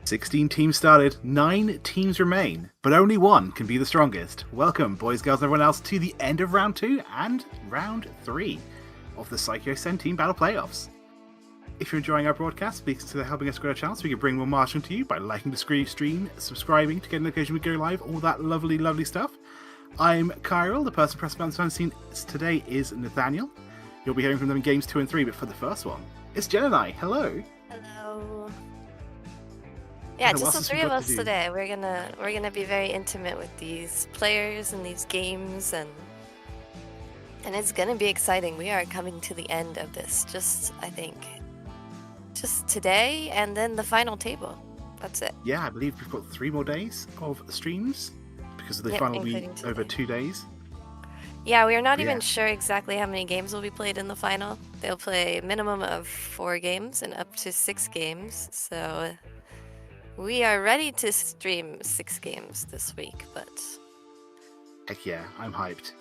16 teams started, 9 teams remain, but only one can be the strongest. Welcome, boys, girls, and everyone else, to the end of round 2 and round 3 of the Saikyosen Team Battle Playoffs. If you're enjoying our broadcast, please consider helping us grow our channel so we can bring more mahjong to you by liking the stream, subscribing to get a notification when we go live, all that lovely, lovely stuff. I'm Chiral, the person press behind the scene. Today is Nathanael. You'll be hearing from them in games 2 and 3, but for the first one, it's Jenn and I. Hello. Hello. Yeah, just the three of us today. We're gonna be very intimate with these players and these games, and it's gonna be exciting. We are coming to the end of this. I think just today, and then the final table. That's it. Yeah, I believe we've got 3 more days of streams because the final will be over 2 days. Yeah, we are not even sure exactly how many games will be played in the final. They'll play a minimum of 4 games and up to 6 games. So we are ready to stream 6 games this week, but heck yeah, I'm hyped.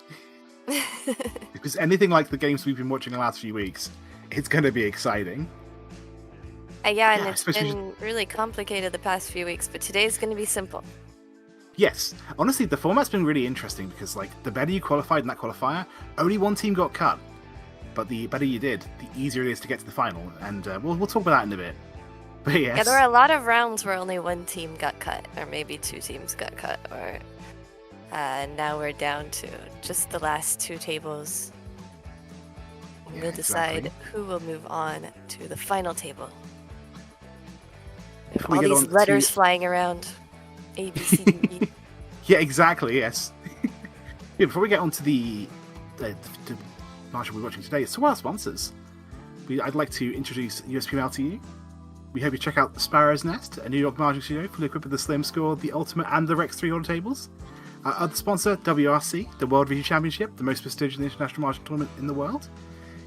Because anything like the games we've been watching the last few weeks, it's going to be exciting. Yeah, and it's been really complicated the past few weeks, but today's going to be simple. Yes, honestly, the format's been really interesting because, like, the better you qualified in that qualifier, only one team got cut. But the better you did, the easier it is to get to the final, and we'll talk about that in a bit. But yes. Yeah, there were a lot of rounds where only one team got cut, or maybe 2 teams got cut, or now we're down to just the last 2 tables. Yeah, we'll decide who will move on to the final table. With all these letters flying around. A, B, C, D, E. Yeah, exactly, yes. Yeah, before we get on to the mahjong we're watching today, so our sponsors. I'd like to introduce USPML to you. We hope you check out the Sparrow's Nest, a New York mahjong studio fully equipped with the Slim Score, the Ultimate, and the Rex 3 order tables. Our other sponsor, WRC, the World Riichi Championship, the most prestigious international mahjong tournament in the world.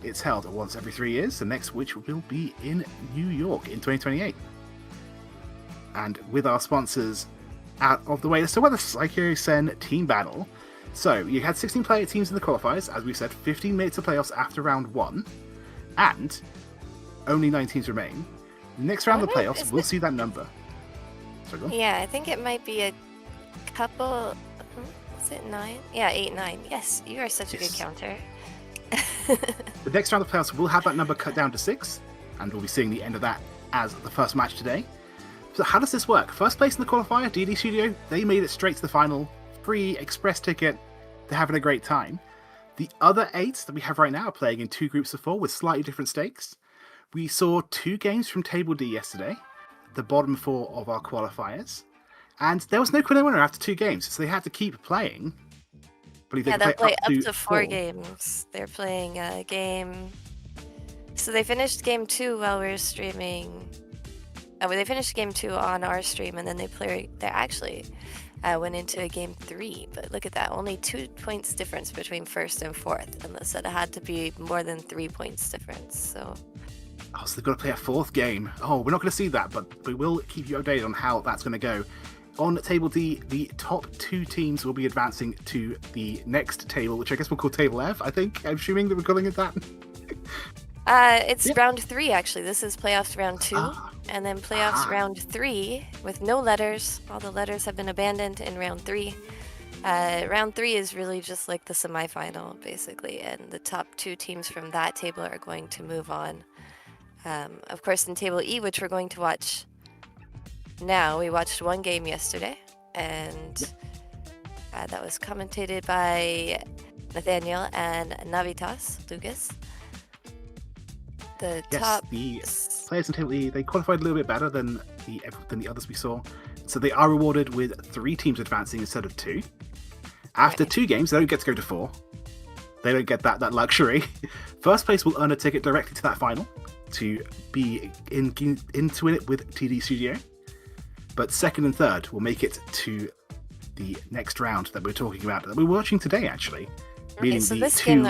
It's held once every 3 years, the next which will be in New York in 2028. And with our sponsors out of the way, let's talk about the Saikyosen Team Battle. So, you had 16 player teams in the qualifiers, as we said, 15 minutes of playoffs after round 1, and only 9 teams remain. Next round of the playoffs, we'll see that number. Sorry, yeah, I think it might be a couple. Is it 9? Yeah, 8, 9. Yes, you are such a good counter. The next round of the playoffs, we'll have that number cut down to 6, and we'll be seeing the end of that as the first match today. So how does this work? First place in the qualifier, DD Studio, they made it straight to the final. Free express ticket. They're having a great time. The other 8 that we have right now are playing in 2 groups of 4 with slightly different stakes. We saw 2 games from Table D yesterday, the bottom 4 of our qualifiers. And there was no clear winner after 2 games, so they had to keep playing. They'll play up to 4 games. They're playing a game. So they finished game 2 while we were streaming. They finished game 2 on our stream, and then they actually went into a game 3. But look at that, only 2 points difference between first and fourth, and they said it had to be more than 3 points difference. So they've got to play a 4th game. Oh, we're not going to see that, but we will keep you updated on how that's going to go. On Table D, the top 2 teams will be advancing to the next table, which I guess we'll call Table F, I think. I'm assuming that we're calling it that. It's round 3, actually. This is playoffs round 2, and then playoffs round 3 with no letters. All the letters have been abandoned in round 3. Round 3 is really just like the semifinal, basically, and the top 2 teams from that table are going to move on. Of course, in Table E, which we're going to watch now, we watched 1 game yesterday, and that was commentated by Nathanael and Navitas Lucas. The players in Table E, they qualified a little bit better than the others we saw. So they are rewarded with 3 teams advancing instead of 2. After 2 games, they don't get to go to 4. They don't get that luxury. First place will earn a ticket directly to that final to be into it with TD Studio. But second and third will make it to the next round that we're talking about, that we're watching today, actually. Okay, so this game,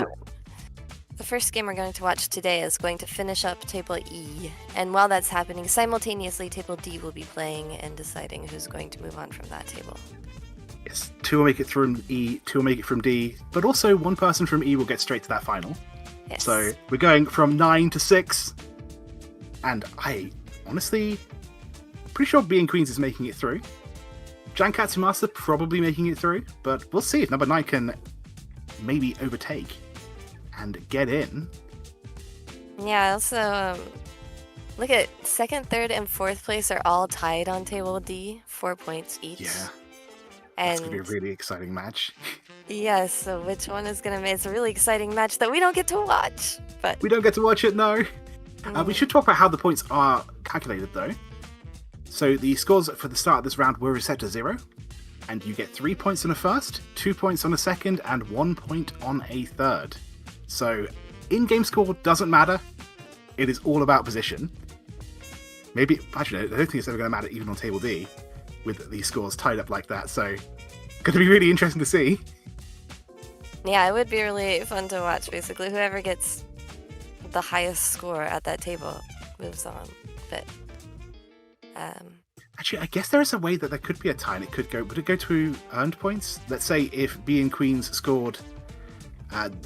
the first game we're going to watch today is going to finish up Table E. And while that's happening, simultaneously, Table D will be playing and deciding who's going to move on from that table. Yes, 2 will make it from E, 2 will make it from D, but also 1 person from E will get straight to that final. Yes. So we're going from 9 to 6. And I honestly, Pretty sure being Queens is making it through. Jankatsu Master probably making it through, but we'll see if number 9 can maybe overtake and get in. Yeah, also, look at second, third, and fourth place are all tied on table D, 4 points each. Yeah, and that's going to be a really exciting match. Yeah, so which one is going to make... It's a really exciting match that we don't get to watch, but... We don't get to watch it, no. We should talk about how the points are calculated, though. So the scores for the start of this round were reset to 0, and you get 3 points on a first, 2 points on a second, and 1 point on a third. So in-game score doesn't matter. It is all about position. Maybe, actually, I don't think it's ever going to matter even on table D with these scores tied up like that. So going to be really interesting to see. Yeah, it would be really fun to watch. Basically, whoever gets the highest score at that table moves on. But actually, I guess there is a way that there could be a tie, and would it go to earned points? Let's say if B and Queens scored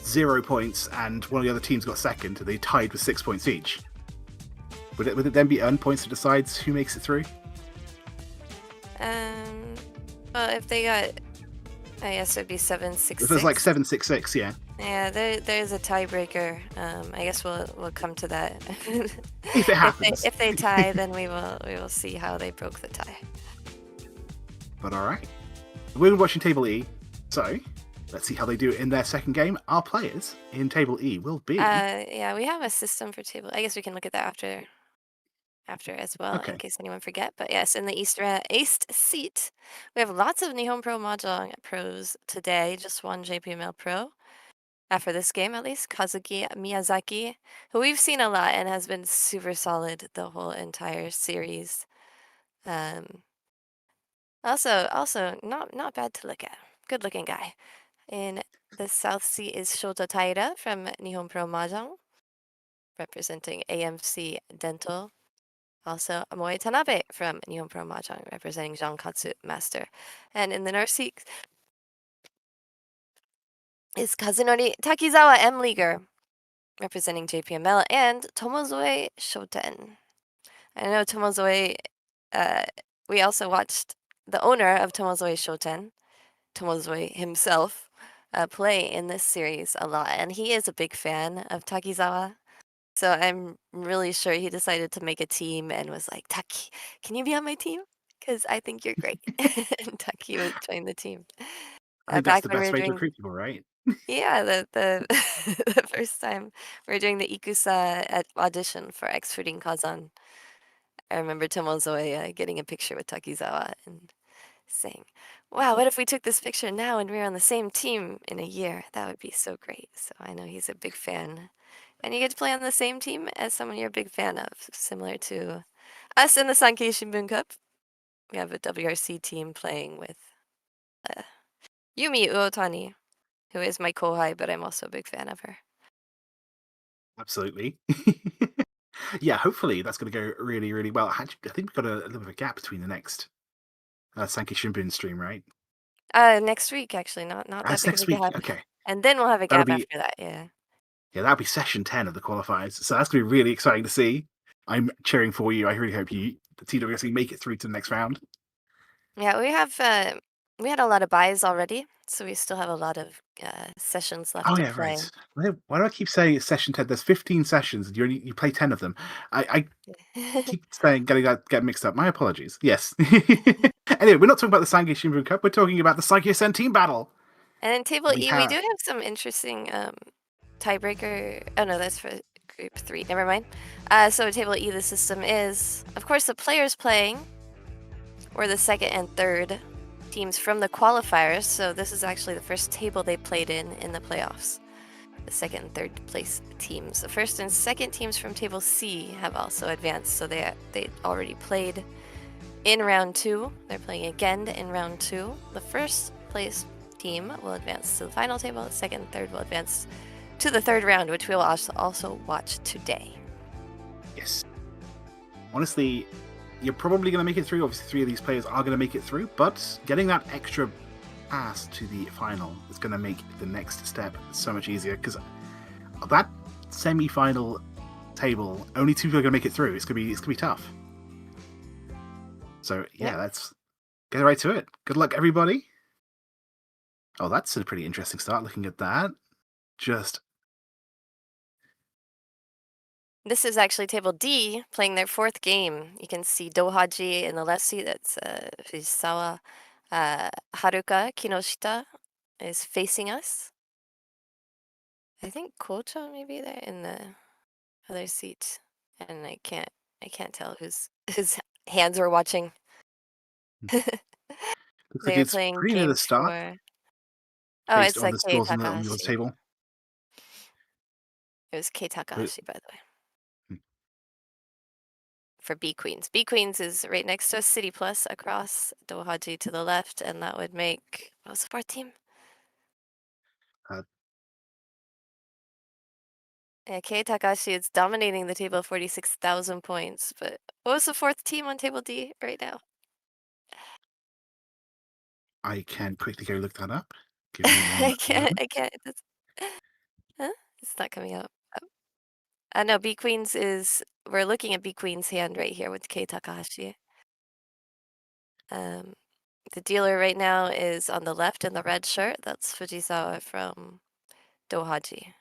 0 points and one of the other teams got second, they tied with 6 points each. Would it then be earned points that decides who makes it through? Well, if they got, I guess it'd be 7-6-6. If it was like 7-6-6, yeah. Yeah, there's a tiebreaker. I guess we'll come to that. If it happens. If they tie, then we will see how they broke the tie. But all right, we're watching Table E, so let's see how they do in their second game. Our players in Table E will be. Yeah, we have a system for table. I guess we can look at that after as well, Okay. in case anyone forget. But yes, in the East seat, we have lots of Nihon Pro Mahjong pros today. Just one JPML pro. For this game, at least, Kazuki Miyazaki, who we've seen a lot and has been super solid the whole entire series. Also not bad to look at. Good looking guy. In the South Sea is Shota Taira from Nihon Pro Mahjong, representing AMC Dental. Also, Amoe Tanabe from Nihon Pro Mahjong, representing Jankatsu Master. And in the North Sea is Kazunori Takizawa M. Leaguer, representing JPML, and Tomozoe Shoten. I know Tomozoe, we also watched the owner of Tomozoe Shoten, Tomozoe himself, play in this series a lot, and he is a big fan of Takizawa. So I'm really sure he decided to make a team and was like, Taki, can you be on my team? Because I think you're great. And Taki would join the team. I think that's the best way to recruit people, right? Yeah, the the first time we were doing the Ikusa audition for Extruding Kazan, I remember Tomozoe getting a picture with Takizawa and saying, wow, what if we took this picture now and we were on the same team in a year? That would be so great. So I know he's a big fan. And you get to play on the same team as someone you're a big fan of, similar to us in the Sankei Shimbun Cup. We have a WRC team playing with Yumi Uotani, who is my kohai, but I'm also a big fan of her. Absolutely. Yeah, hopefully that's going to go really, really well. I think we've got a little bit of a gap between the next Sankei Shimbun stream, right? Next week, actually, not that big next of a week. gap. Okay. And then we'll have a gap after that, yeah. Yeah, that'll be session 10 of the qualifiers. So that's going to be really exciting to see. I'm cheering for you. I really hope the TWSC make it through to the next round. Yeah, we had a lot of buys already, so we still have a lot of sessions left to play. Right. Why do I keep saying it's session 10? There's 15 sessions and you play 10 of them. I keep saying get mixed up. My apologies. Yes. Anyway, we're not talking about the Sankei Shimbun Cup. We're talking about the Saikyosen Team Battle. And in Table E, we do have some interesting tiebreaker. Oh no, that's for Group 3. Never mind. So Table E, the system is, of course, the players playing were the second and third teams from the qualifiers. So this is actually the first table they played in the playoffs. The second and third place teams. The first and second teams from Table C have also advanced. So they already played in round 2. They're playing again in round 2. The first place team will advance to the final table. The second and third will advance to the third round, which we will also watch today. Yes. Honestly, you're probably going to make it through. Obviously, 3 of these players are going to make it through, but getting that extra pass to the final is going to make the next step so much easier, because that semi-final table, only 2 people are going to make it through. It's going to be tough. So yeah, Yep. let's get right to it. Good luck, everybody. Oh, that's a pretty interesting start. Looking at that, just This is actually table D playing their fourth game. You can see Dohaji in the left seat. That's Fujisawa. Haruka Kinoshita is facing us. I think Kocho maybe there in the other seat, and I can't tell whose hands are watching. looks like They are it's playing pretty near the game start, 4. Oh, based it's on the Kei scores on the Takahashi. table. It was Kei But, Takahashi, by the way. For B Queens. B Queens is right next to a City Plus across Dohaji to the left, and that would make what was the fourth team? uh, Yeah, Kei Takahashi is dominating the table, 46,000 points. But what was the fourth team on table D right now? I can quickly go look that up. Give me one I can't. moment. Huh? It's not coming up. No, B Queens is. We're looking at B Queen's hand right here with Kei Takahashi. The dealer right now is on the left in the red shirt. That's Fujisawa from Dohaji.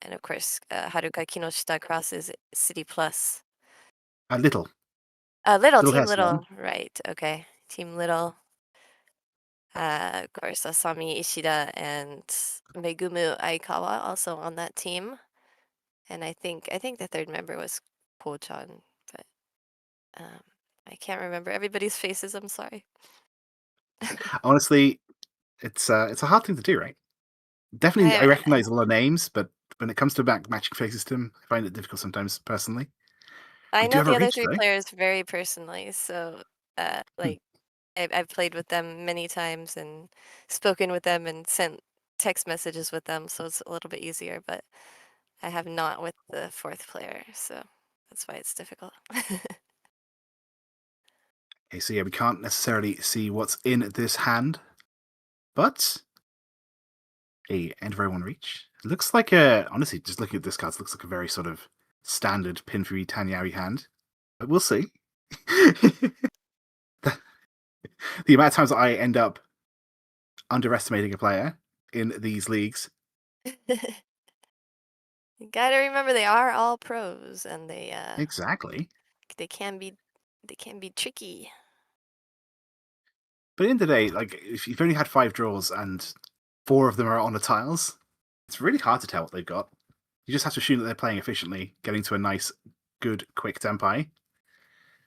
And of course, Haruka Kinoshita crosses City Plus. Little Team has Little, one. right, okay. Team Little. Of course, Asami Ishida and Megumu Aikawa also on that team. And I think the third member was Ko-chan, but I can't remember everybody's faces, I'm sorry. Honestly, it's a hard thing to do, right? Definitely, I recognize a lot of names, but when it comes to matching faces to them, I find it difficult sometimes personally. I We do know have a the other reach 3 though. players very personally, so, Hmm. like, I've played with them many times and spoken with them and sent text messages with them, so it's a little bit easier, but I have not with the 4th player, so that's why it's difficult. Okay, so yeah, we can't necessarily see what's in this hand, but a end of row one reach. It looks like honestly, just looking at this card, it looks like a very sort of standard Pinfui Tanyawi hand. But we'll see. the amount of times I end up underestimating a player in these leagues. You gotta remember they are all pros and Exactly. they can be tricky. But in the day, like if you've only had 5 draws and 4 of them are on the tiles, it's really hard to tell what they've got. You just have to assume that they're playing efficiently, getting to a nice, good, quick tempi.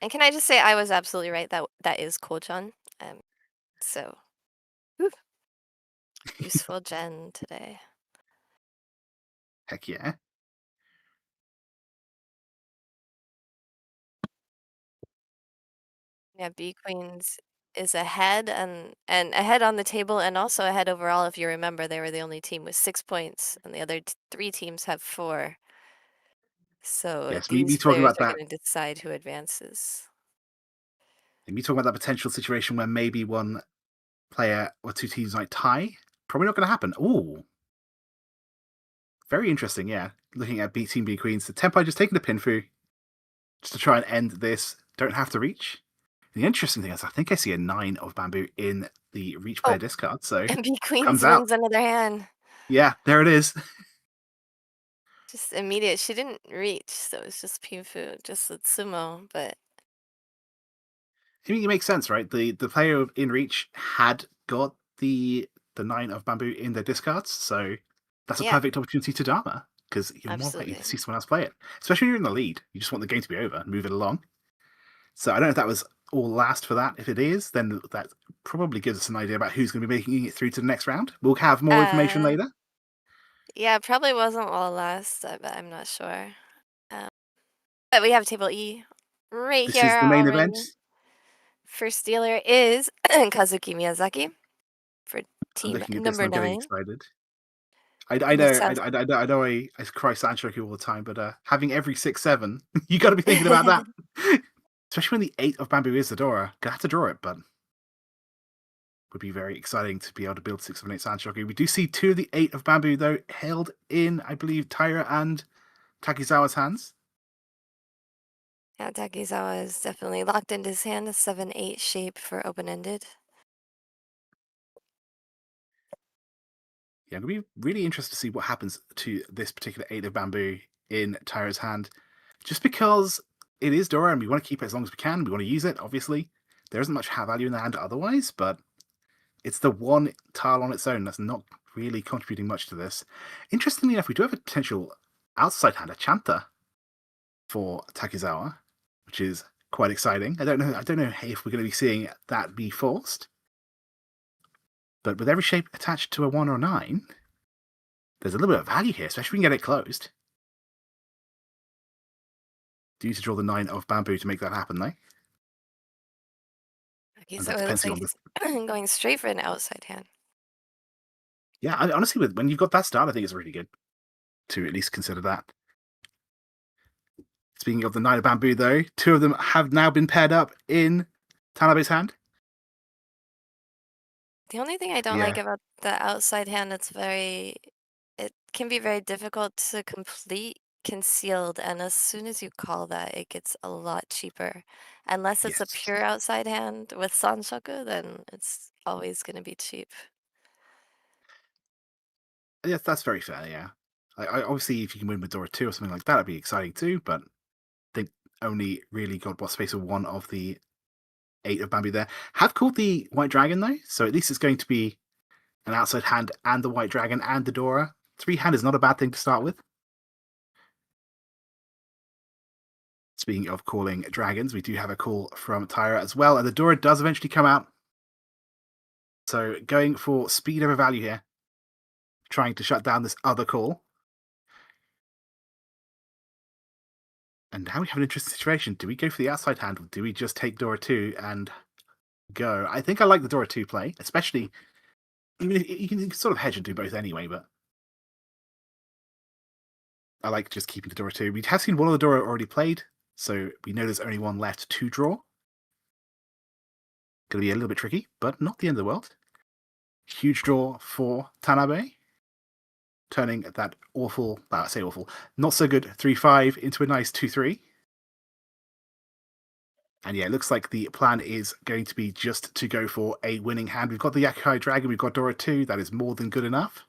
And can I just say I was absolutely right, that is Ko-chan. So whew, useful Jenn today. Heck yeah. Yeah, B Queens is ahead and ahead on the table and also ahead overall. If you remember, they were the only team with 6 points, and the other 3 teams have 4. So Yes, me these talking players about are that. going to decide who advances. Me talking about that potential situation where maybe one player or 2 teams might tie. Probably not going to happen. Ooh, very interesting. Yeah, looking at Team B Queens, the tempi just taking the pinfu just to try and end this. Don't have to reach. The interesting thing is, I think I see a 9 of bamboo in the reach player Oh, discard. So and B Queens comes out. wins another hand. Yeah, there it is. Just immediate. She didn't reach, so it's just Pinfu, just with sumo. But I mean, it makes sense, right? The player in reach had got the 9 of bamboo in their discards, so that's a yeah, perfect opportunity to Dharma because you're more likely to absolutely. see someone else play it. Especially when you're in the lead, you just want the game to be over and move it along. So I don't know if that was all last for that. If it is, then that probably gives us an idea about who's going to be making it through to the next round. We'll have more information Uh, later. yeah, probably wasn't all last, but I'm not sure. Um, but we have table E right This is here the main event. already. First dealer is Kazuki Miyazaki for I'm team looking at this and number I'm getting 9. excited. He sounds I know I cry Sanchoku all the time, but having every 6-7, you got to be thinking about that. Especially when the 8 of bamboo is the Dora. Gonna have to draw it, but would be very exciting to be able to build 6-7-8 Sanchoku. We do see 2 of the 8 of bamboo though held in, I believe, Taira and Takizawa's hands. Yeah, Takizawa is definitely locked into his hand, a 7-8 shape for open-ended. Yeah, I'm going to be really interested to see what happens to this particular 8 of bamboo in Tyra's hand. Just because it is Dora and we want to keep it as long as we can. We want to use it, obviously. There isn't much value in the hand otherwise, but it's the one tile on its own that's not really contributing much to this. Interestingly enough, we do have a potential outside hand, a Chanta, for Takizawa, which is quite exciting. I don't know if we're going to be seeing that be forced. But with every shape attached to a 1 or 9, there's a little bit of value here, especially if we can get it closed. Do you need to draw the 9 of bamboo to make that happen, though? And that Takizawa depends looks like on the. he's going straight for an outside hand. Yeah, honestly, when you've got that start, I think it's really good to at least consider that. Speaking of the 9 of bamboo, though, 2 of them have now been paired up in Tanabe's hand. The only thing I don't like Yeah. about the outside hand, it can be very difficult to complete concealed, and as soon as you call that, it gets a lot cheaper. Unless it's a Yes. pure outside hand with Sanshoku, then it's always going to be cheap. Yes, that's very fair, yeah. Obviously, if you can win with Dora 2 or something like that, it'd be exciting too, but I think only really got what space of 1 of the 8 of bamboo there. Have called the White Dragon, though, so at least it's going to be an outside hand and the White Dragon and the Dora. 3 hand is not a bad thing to start with. Speaking of calling dragons, we do have a call from Tyra as well, and the Dora does eventually come out. So going for speed over value here, trying to shut down this other call. And now we have an interesting situation. Do we go for the outside hand, or do we just take Dora 2 and go? I think I like the Dora 2 play, especially, even if you can sort of hedge and do both anyway, but I like just keeping the Dora 2. We have seen one of the Dora already played, so we know there's only one left to draw. Going to be a little bit tricky, but not the end of the world. Huge draw for Tanabe, turning that awful, I say awful, not so good 3-5 into a nice 2-3. And yeah, it looks like the plan is going to be just to go for a winning hand. We've got the Yakuhai Dragon, we've got Dora 2. That is more than good enough.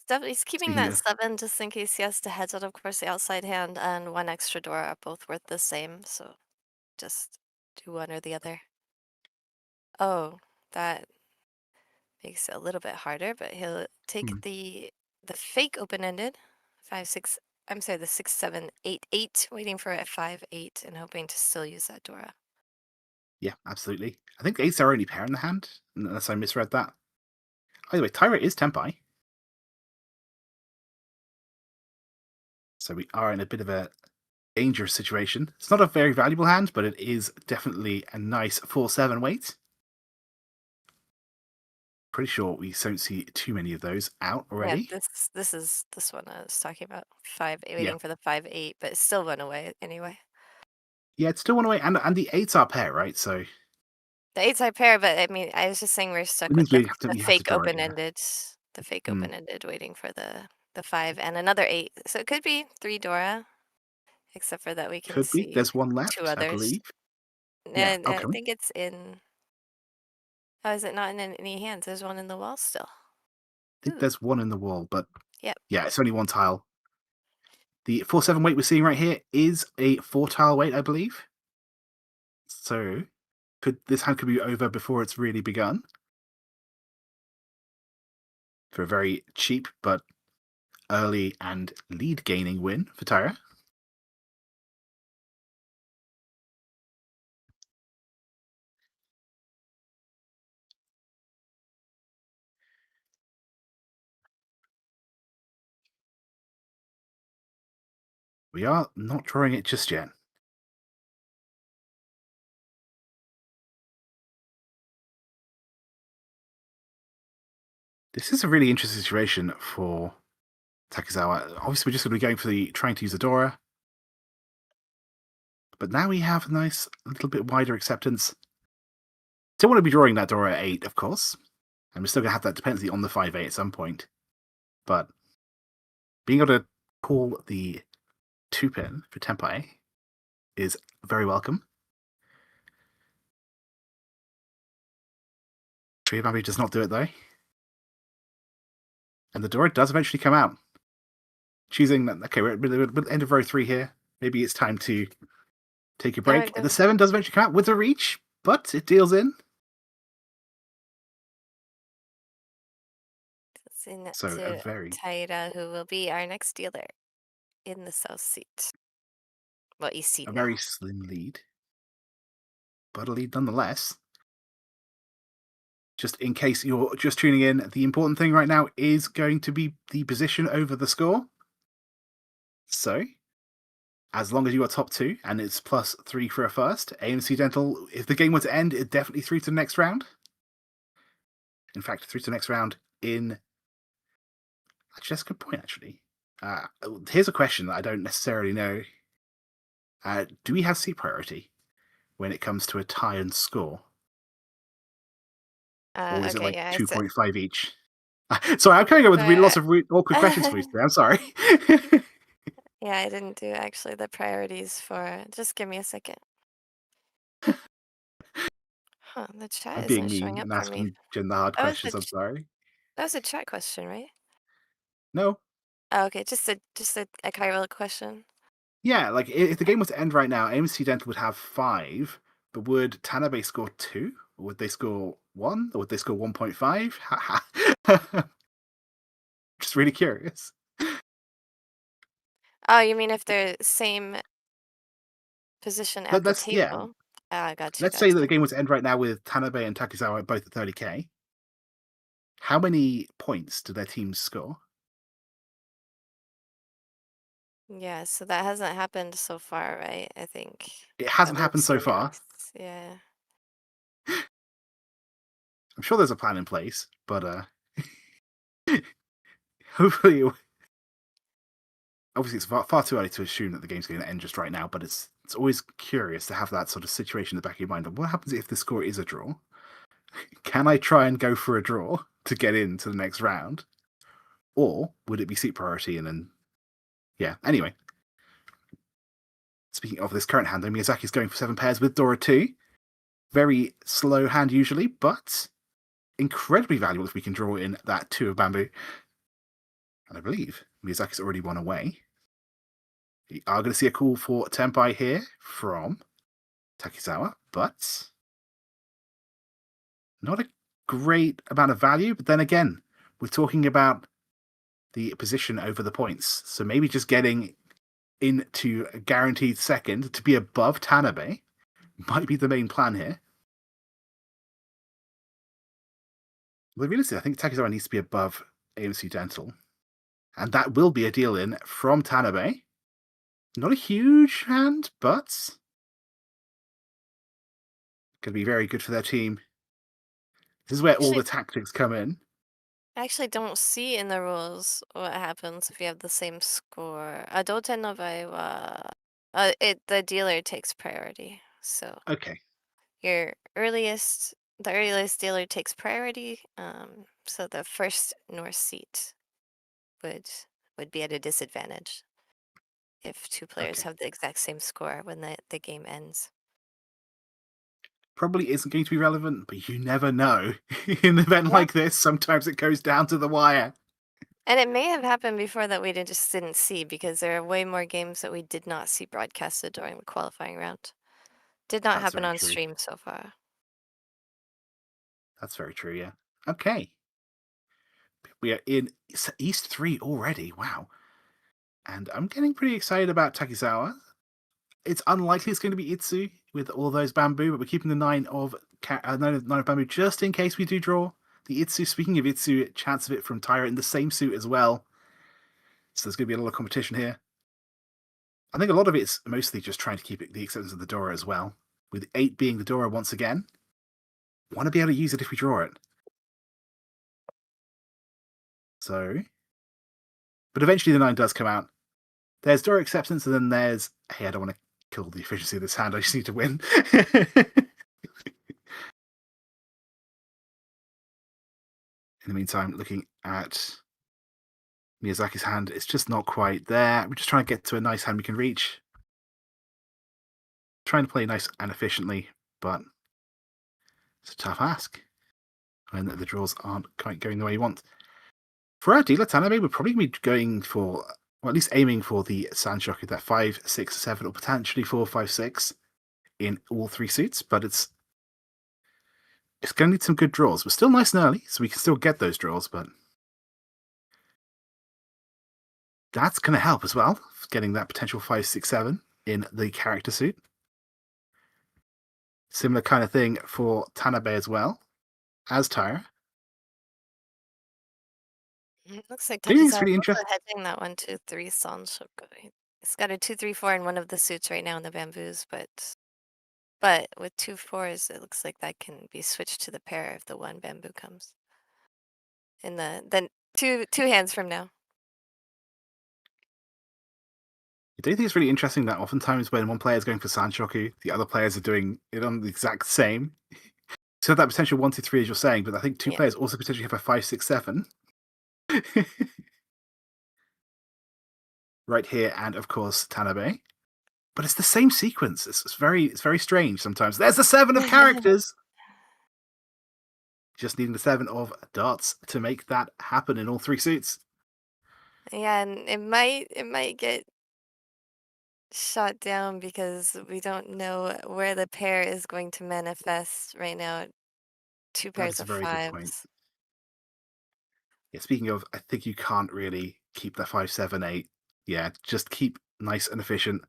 He's keeping Speaking that of, 7 just in case he has to hedge out, of course, the outside hand and 1 extra door are both worth the same, so just do one or the other. Oh, that makes it a little bit harder, but he'll take the fake open-ended 5-6. I'm sorry, the 6-7-8-8, waiting for it at 5-8 and hoping to still use that Dora. yeah, absolutely. I think the 8's our only pair in the hand, unless I misread that. By the way, Tyra is Tempai. So we are in a bit of a dangerous situation. It's not a very valuable hand, but it is definitely a nice 4-7 weight. Pretty sure we don't see too many of those out Yeah, already. this one I was talking about. 5, Yeah. waiting for the 5-8, but it still went away anyway. Yeah, it's still one away, and the 8's our pair, right? So The 8-side pair, but I mean, I was just saying we're stuck it with means we have to fake draw it, yeah. open-ended, the fake Hmm. open-ended, waiting for the 5 and another 8. So it could be 3 Dora, except for that we can Could be. see There's one 2 left, I others. believe. Yeah, And I okay. think it's in. Oh, is it not in any hands? There's one in the wall still. I think Ooh, there's one in the wall, but yep. yeah, it's only one tile. The 4-7 weight we're seeing right here is a 4 tile weight, I believe. So this hand could be over before it's really begun. For a very cheap but early and lead gaining win for Tyra. We are not drawing it just yet. This is a really interesting situation for Takizawa. Obviously, we're just going to be going for trying to use Adora. But now we have a nice, little bit wider acceptance. Still want to be drawing that Dora at 8, of course. And we're still going to have that dependency on the 5-8 at some point. But being able to call the 2-pin for Tempai is very welcome. Three Bambi does not do it though. And the door does eventually come out. Choosing, okay, we're at the end of row 3 here. Maybe it's time to take a break. The 7 does eventually come out with a reach, but it deals in. So a very Taira, who will be our next dealer in the south seat. Well, east seat. A very slim lead, but a lead nonetheless. Just in case you're just tuning in, the important thing right now is going to be the position over the score. So, as long as you are top 2 and it's +3 for a first, AMC Dental, if the game were to end, it's definitely through to the next round. In fact, through to the next round in... Actually, that's a good point, actually. Here's a question that I don't necessarily know. Do we have seat priority when it comes to a tie and score? Or is it like 2.5 each? Sorry, I'm coming up with lots of awkward questions for you today. I'm sorry. Yeah, I didn't do actually the priorities for... Just give me a second. The chat isn't showing up for me. I'm asking Jen the hard questions. I'm sorry. That was a chat question, right? No. Oh, okay, just a Chiral question. Yeah, like if the game was to end right now, AMC Dental would have 5, but would Tanabe score 2? Or would they score 1? Or would they score 1.5? Just really curious. Oh, you mean if they're same position at the table? Yeah. Got you. Let's say that the game was to end right now with Tanabe and Takizawa both at 30k. How many points do their teams score? Yeah, so that hasn't happened so far, right? I think it hasn't happened so far. Yeah. I'm sure there's a plan in place, but hopefully, obviously it's far too early to assume that the game's going to end just right now. But it's always curious to have that sort of situation in the back of your mind. And what happens if the score is a draw? Can I try and go for a draw to get into the next round, or would it be seat priority and then? Yeah. Anyway, speaking of this current hand, Miyazaki's going for 7 pairs with Dora 2. Very slow hand usually, but incredibly valuable if we can draw in that 2 of bamboo. And I believe Miyazaki's already won away. We are going to see a call for Tenpai here from Takizawa, but not a great amount of value. But then again, we're talking about the position over the points. So maybe just getting into a guaranteed second to be above Tanabe might be the main plan here. Well, realistically, I think Takizawa needs to be above AMC Dental. And that will be a deal in from Tanabe. Not a huge hand, but going to be very good for their team. This is where all the tactics come in. I actually don't see in the rules what happens if you have the same score. Adoten no bai wa, the dealer takes priority. So okay, the earliest dealer takes priority. So the first north seat would be at a disadvantage if 2 players have the exact same score when the game ends. Probably isn't going to be relevant, but you never know. In an event like this, sometimes it goes down to the wire. And it may have happened before that we just didn't see, because there are way more games that we did not see broadcasted during the qualifying round. Did not happen on stream so far. That's very true, yeah. Okay. We are in East 3 already. Wow. And I'm getting pretty excited about Takizawa. It's unlikely it's going to be Itsu with all those bamboo, but we're keeping the 9 of bamboo just in case we do draw. The Itsu, speaking of Itsu, chance of it from Taira in the same suit as well. So there's going to be a lot of competition here. I think a lot of it's mostly just trying to keep the acceptance of the Dora as well. With 8 being the Dora once again. Want to be able to use it if we draw it. So, but eventually the 9 does come out. There's Dora acceptance, and then there's, hey, I don't want to kill the efficiency of this hand, I just need to win. In the meantime, looking at Miyazaki's hand, it's just not quite there. We're just trying to get to a nice hand we can reach. trying to play nice and efficiently, but it's a tough ask when the draws aren't quite going the way you want. For our dealer, Tanabe would probably be going for, or at least aiming for the Sanshoku, that 5, 6, 7, or potentially 4, 5, 6 in all three suits, but it's going to need some good draws. We're still nice and early, so we can still get those draws, but that's going to help as well, getting that potential 5, 6, 7 in the character suit. Similar kind of thing for Tanabe as well, as Tyra. Looks like Do you think it's Takizawa's really also interesting? hedging that 1, 2, 3 Sanshoku. He's got a 2, 3, 4 in one of the suits right now in the bamboos, but with 2 4s, it looks like that can be switched to the pair if the one bamboo comes. In the then two hands from now. Do you think it's really interesting that oftentimes when one player is going for Sanshoku, the other players are doing it on the exact same? So that potential 1, 2, 3, as you're saying, but I think two Yeah. players also potentially have a 5, 6, 7. Right here, and of course Tanabe. But it's the same sequence. It's very strange sometimes. There's the 7 of characters. Just needing the 7 of darts to make that happen in all three suits. Yeah, and it might get shot down because we don't know where the pair is going to manifest right now. 2 That pairs is a of very good point. 5s. Yeah, speaking of, I think you can't really keep the 5, 7, 8. Yeah, just keep nice and efficient.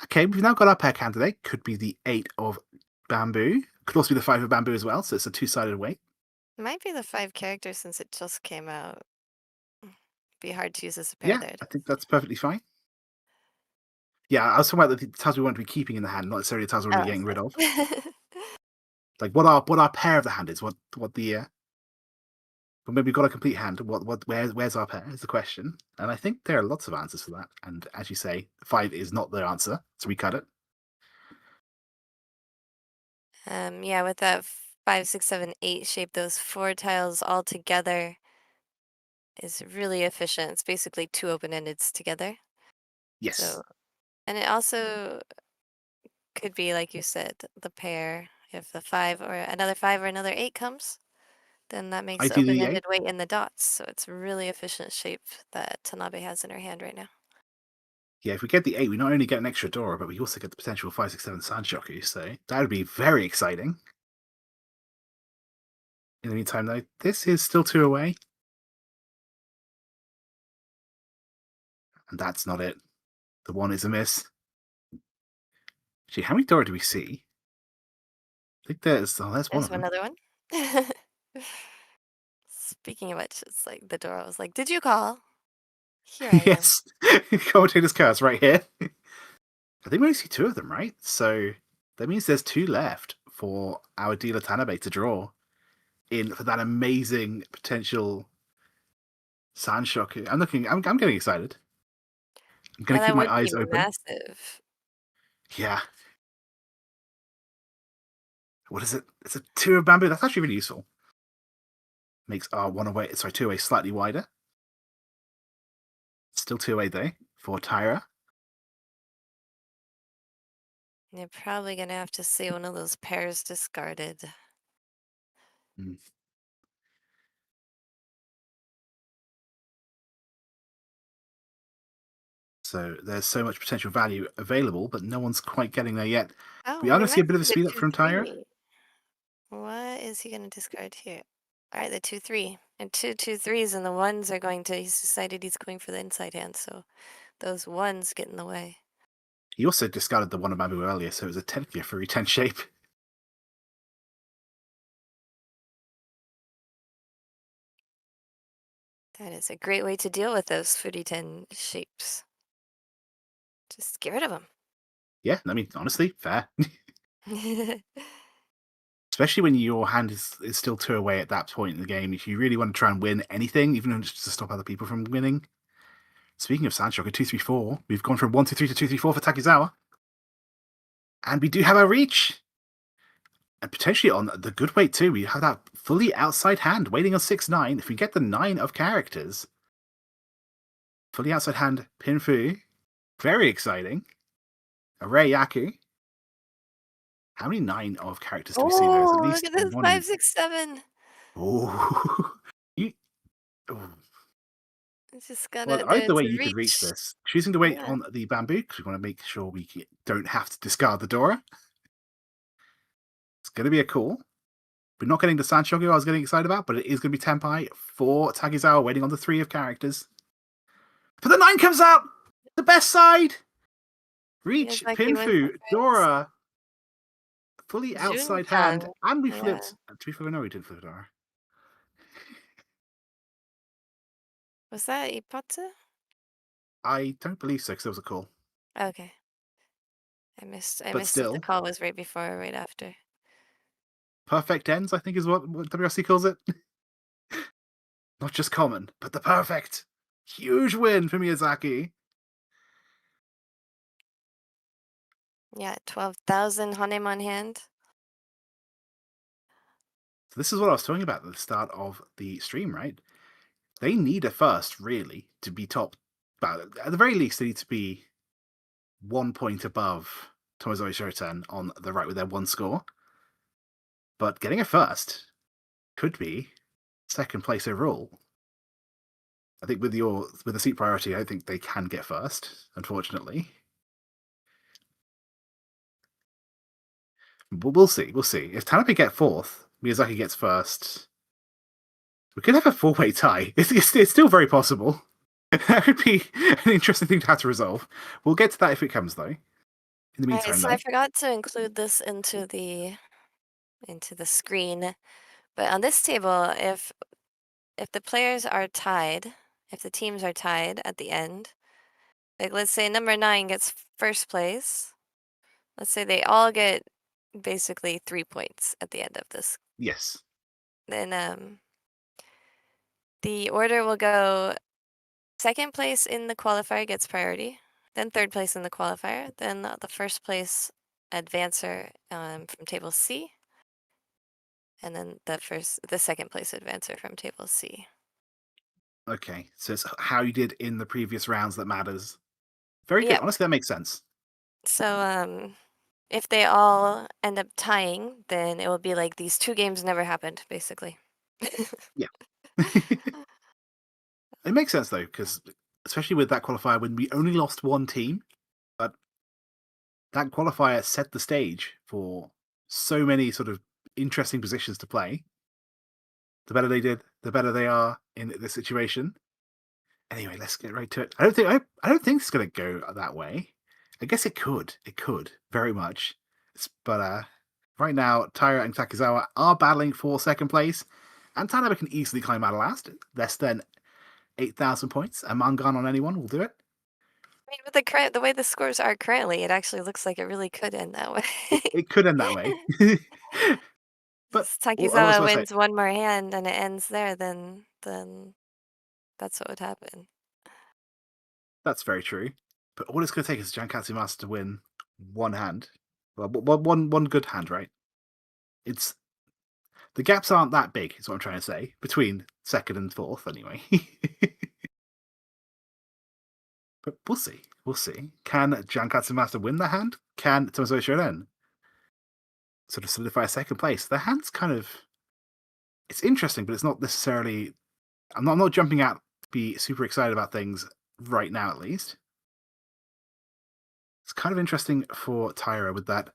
Okay, we've now got our pair candidate. Could be the 8 of bamboo. Could also be the 5 of bamboo as well, so it's a two-sided weight. Might be the 5 characters since it just came out. Be hard to use as a pair. Yeah, There it I is. think that's perfectly fine. Yeah, I was talking about the tiles we want to be keeping in the hand, not necessarily the tiles we're going to be getting rid of. Like what our pair of the hand is, what the but maybe we've got a complete hand. Where's our pair is the question, and I think there are lots of answers for that. And as you say, 5 is not the answer, so we cut it. Yeah, with that 5, 6, 7, 8 shape, those 4 tiles all together is really efficient. It's basically 2 open-endeds together. Yes, So, and it also could be, like you said, the pair. If the 5 or another 5 or another 8 comes, then that makes the ideally 8. open-ended weight in the dots. So it's a really efficient shape that Tanabe has in her hand right now. Yeah, if we get the 8, we not only get an extra door, but we also get the potential 5, 6, 7 Sandshoku. So that would be very exciting. In the meantime, though, this is still 2 away, and that's not it. The 1 is a miss. Gee, how many door do we see? I think there's one There's of them. another one. Speaking of which, it's like the door was like, "Did you call? Here I am." Yes, commentator's curse right here. I think we only see 2 of them, right? So that means there's 2 left for our dealer Tanabe to draw in for that amazing potential Sandshoku. I'm getting excited. I'm Yeah, going to keep that my would be eyes open. massive. Yeah. What is it? It's a 2 of bamboo. That's actually really useful. Makes our 2 away slightly wider. Still 2 away though for Tyra. You're probably gonna have to see one of those pairs discarded. Mm. So there's so much potential value available, but no one's quite getting there yet. Oh, We are we going to see a might bit of a see the speed up 2, from Tyra. 3. What is he gonna discard here? All right, the 2, 3. And 2, 2, 3s, and the 1s are going to, he's decided he's going for the inside hand, so those 1s get in the way. He also discarded the 1 of bamboo earlier, so it was a technically a furry 10 shape. That is a great way to deal with those footy 10 shapes. Just get rid of them. Yeah, I mean, honestly, fair. Especially when your hand is still 2 away at that point in the game. If you really want to try and win anything, even just to stop other people from winning. Speaking of Sandshoku, 2, 3, 4, we've gone from 1, 2, 3 to 2, 3, 4 for Takizawa. And we do have our reach. And potentially on the good weight too. We have that fully outside hand waiting on 6, 9. If we get the 9 of characters, fully outside hand Pinfu. Very exciting. A Rei Yaku. How many 9 of characters do we see? There's at Oh, look least at this 1 in. 5, 6, 7. Oh, you. Oh. It's just Well, gotta either way, to you could reach reach. this. Choosing to wait Yeah. on the bamboo because we want to make sure we don't have to discard the Dora. It's going to be a call. We're not getting the Sanshogu I was getting excited about, but it is going to be Tenpai for Takizawa waiting on the 3 of characters. But the 9 comes out! The best side! Reach, Miyazaki went Pinfu, for first. Dora, fully outside hand, Junkang. and we Yeah. flipped. To be fair, no, we didn't flip Dora. Was that Ipatsu? I don't believe so, because there was a call. Okay. I missed But if the still, call was right before or right after. perfect ends, I think is what WRC calls it. Not just common, but the perfect. Huge win for Miyazaki. Yeah, 12,000 Hanem on hand. So this is what I was talking about at the start of the stream, right? They need a first, really, to be top. But at the very least, they need to be 1 point above Tomozawa Shoten on the right with their 1 score. But getting a first could be 2nd place overall. I think with the seat priority, I think they can get first, unfortunately. But we'll see. We'll see. If Tanabe get 4th, Miyazaki gets first. We could have a 4-way tie. It's still very possible. That would be an interesting thing to have to resolve. We'll get to that if it comes, though. In the Alright, meantime, so though. I forgot to include this into the screen. But on this table, if the players are tied, if the teams are tied at the end, like let's say number 9 gets first place. Let's say they all get basically 3 points at the end of this. Yes. Then the order will go 2nd place in the qualifier gets priority, then 3rd place in the qualifier, then the 1st place advancer from table C, and then the 2nd place advancer from table C. Okay, so it's how you did in the previous rounds that matters. Very good. Yep. Honestly, that makes sense. So if they all end up tying, then it will be like these 2 games never happened, basically. Yeah. It makes sense, though, because especially with that qualifier, when we only lost 1 team, but that qualifier set the stage for so many sort of interesting positions to play. The better they did, the better they are in this situation. Anyway, let's get right to it. I don't think it's going to go that way. I guess it could. It could very much. But right now, Taira and Takizawa are battling for 2nd place, and Tanabe can easily climb out of last. Less than 8,000 points. A Mangan on anyone will do it. I mean, with the way the scores are currently, it actually looks like it really could end that way. It could end that way. But I was Takizawa going to say, wins 1 more hand and it ends there, then that's what would happen. that's very true. But all it's going to take is Jankatsu Master to win 1 hand. Well, one good hand, right? It's the gaps aren't that big, is what I'm trying to say, between 2nd and 4th, anyway. But we'll see. We'll see. Can Jankatsu Master win the hand? Can Tomozawa Shoten sort of solidify 2nd place? The hand's kind of, it's interesting, but it's not necessarily. I'm not jumping out to be super excited about things right now, at least. It's kind of interesting for Tyra with that.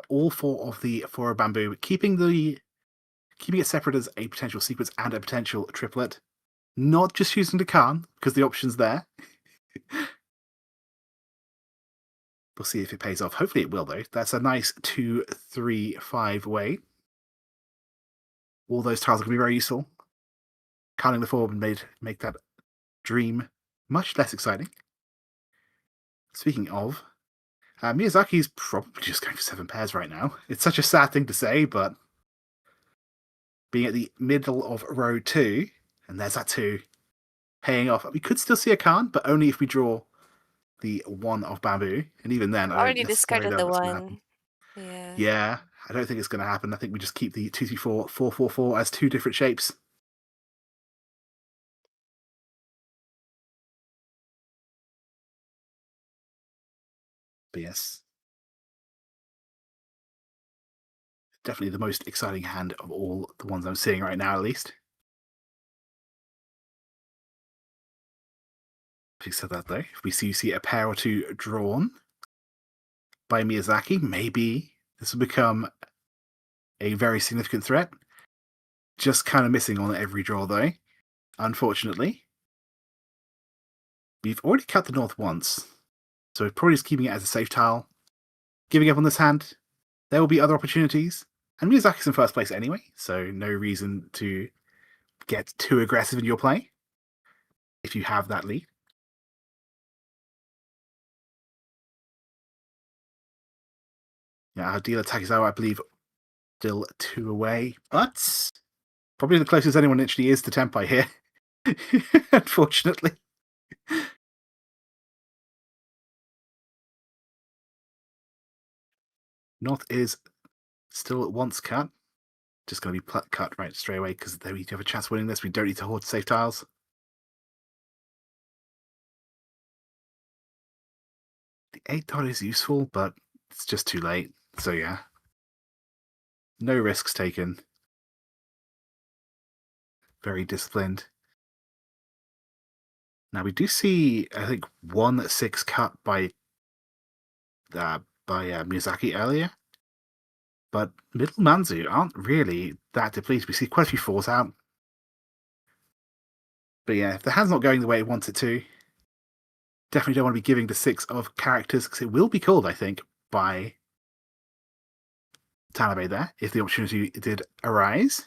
All 4 of the 4 of bamboo, keeping it separate as a potential sequence and a potential triplet. Not just using the Khan, because the option's there. We'll see if it pays off. Hopefully it will, though. That's a nice 2-3-5 way. All those tiles are going to be very useful. Counting the 4 would make that dream much less exciting. Speaking of, Miyazaki's probably just going for 7 pairs right now. It's such a sad thing to say, but being at the middle of row 2, and there's that 2 paying off. We could still see a Khan, but only if we draw the 1 of bamboo. And even then, I don't Already necessarily discarded know if the it's going to happen. 1. Yeah. Yeah, I don't think it's going to happen. I think we just keep the 2-3-4, 4-4-4 as 2 different shapes. But yes. definitely the most exciting hand of all the ones I'm seeing right now, at least. Having said that, though, if we see a pair or two drawn by Miyazaki, maybe this will become a very significant threat. Just kind of missing on every draw, though, unfortunately. We've already cut the north once, so we're probably just keeping it as a safe tile. Giving up on this hand, there will be other opportunities. And Miyazaki's in first place anyway, so no reason to get too aggressive in your play if you have that lead. Yeah, our dealer Takizawa, I believe, still 2 away, but probably the closest anyone actually is to Tenpai here, unfortunately. North is still once cut. Just going to be cut right straight away because we have a chance of winning this. We don't need to hoard safe tiles. The 8 dot is useful, but it's just too late. So yeah, no risks taken. Very disciplined. Now we do see, I think, 1-6 cut by Miyazaki earlier, but middle Manzu aren't really that depleted. We see quite a few 4s out. But yeah, if the hand's not going the way it wants it to, definitely don't want to be giving the 6 of characters, because it will be called, I think, by Tanabe there, if the opportunity did arise.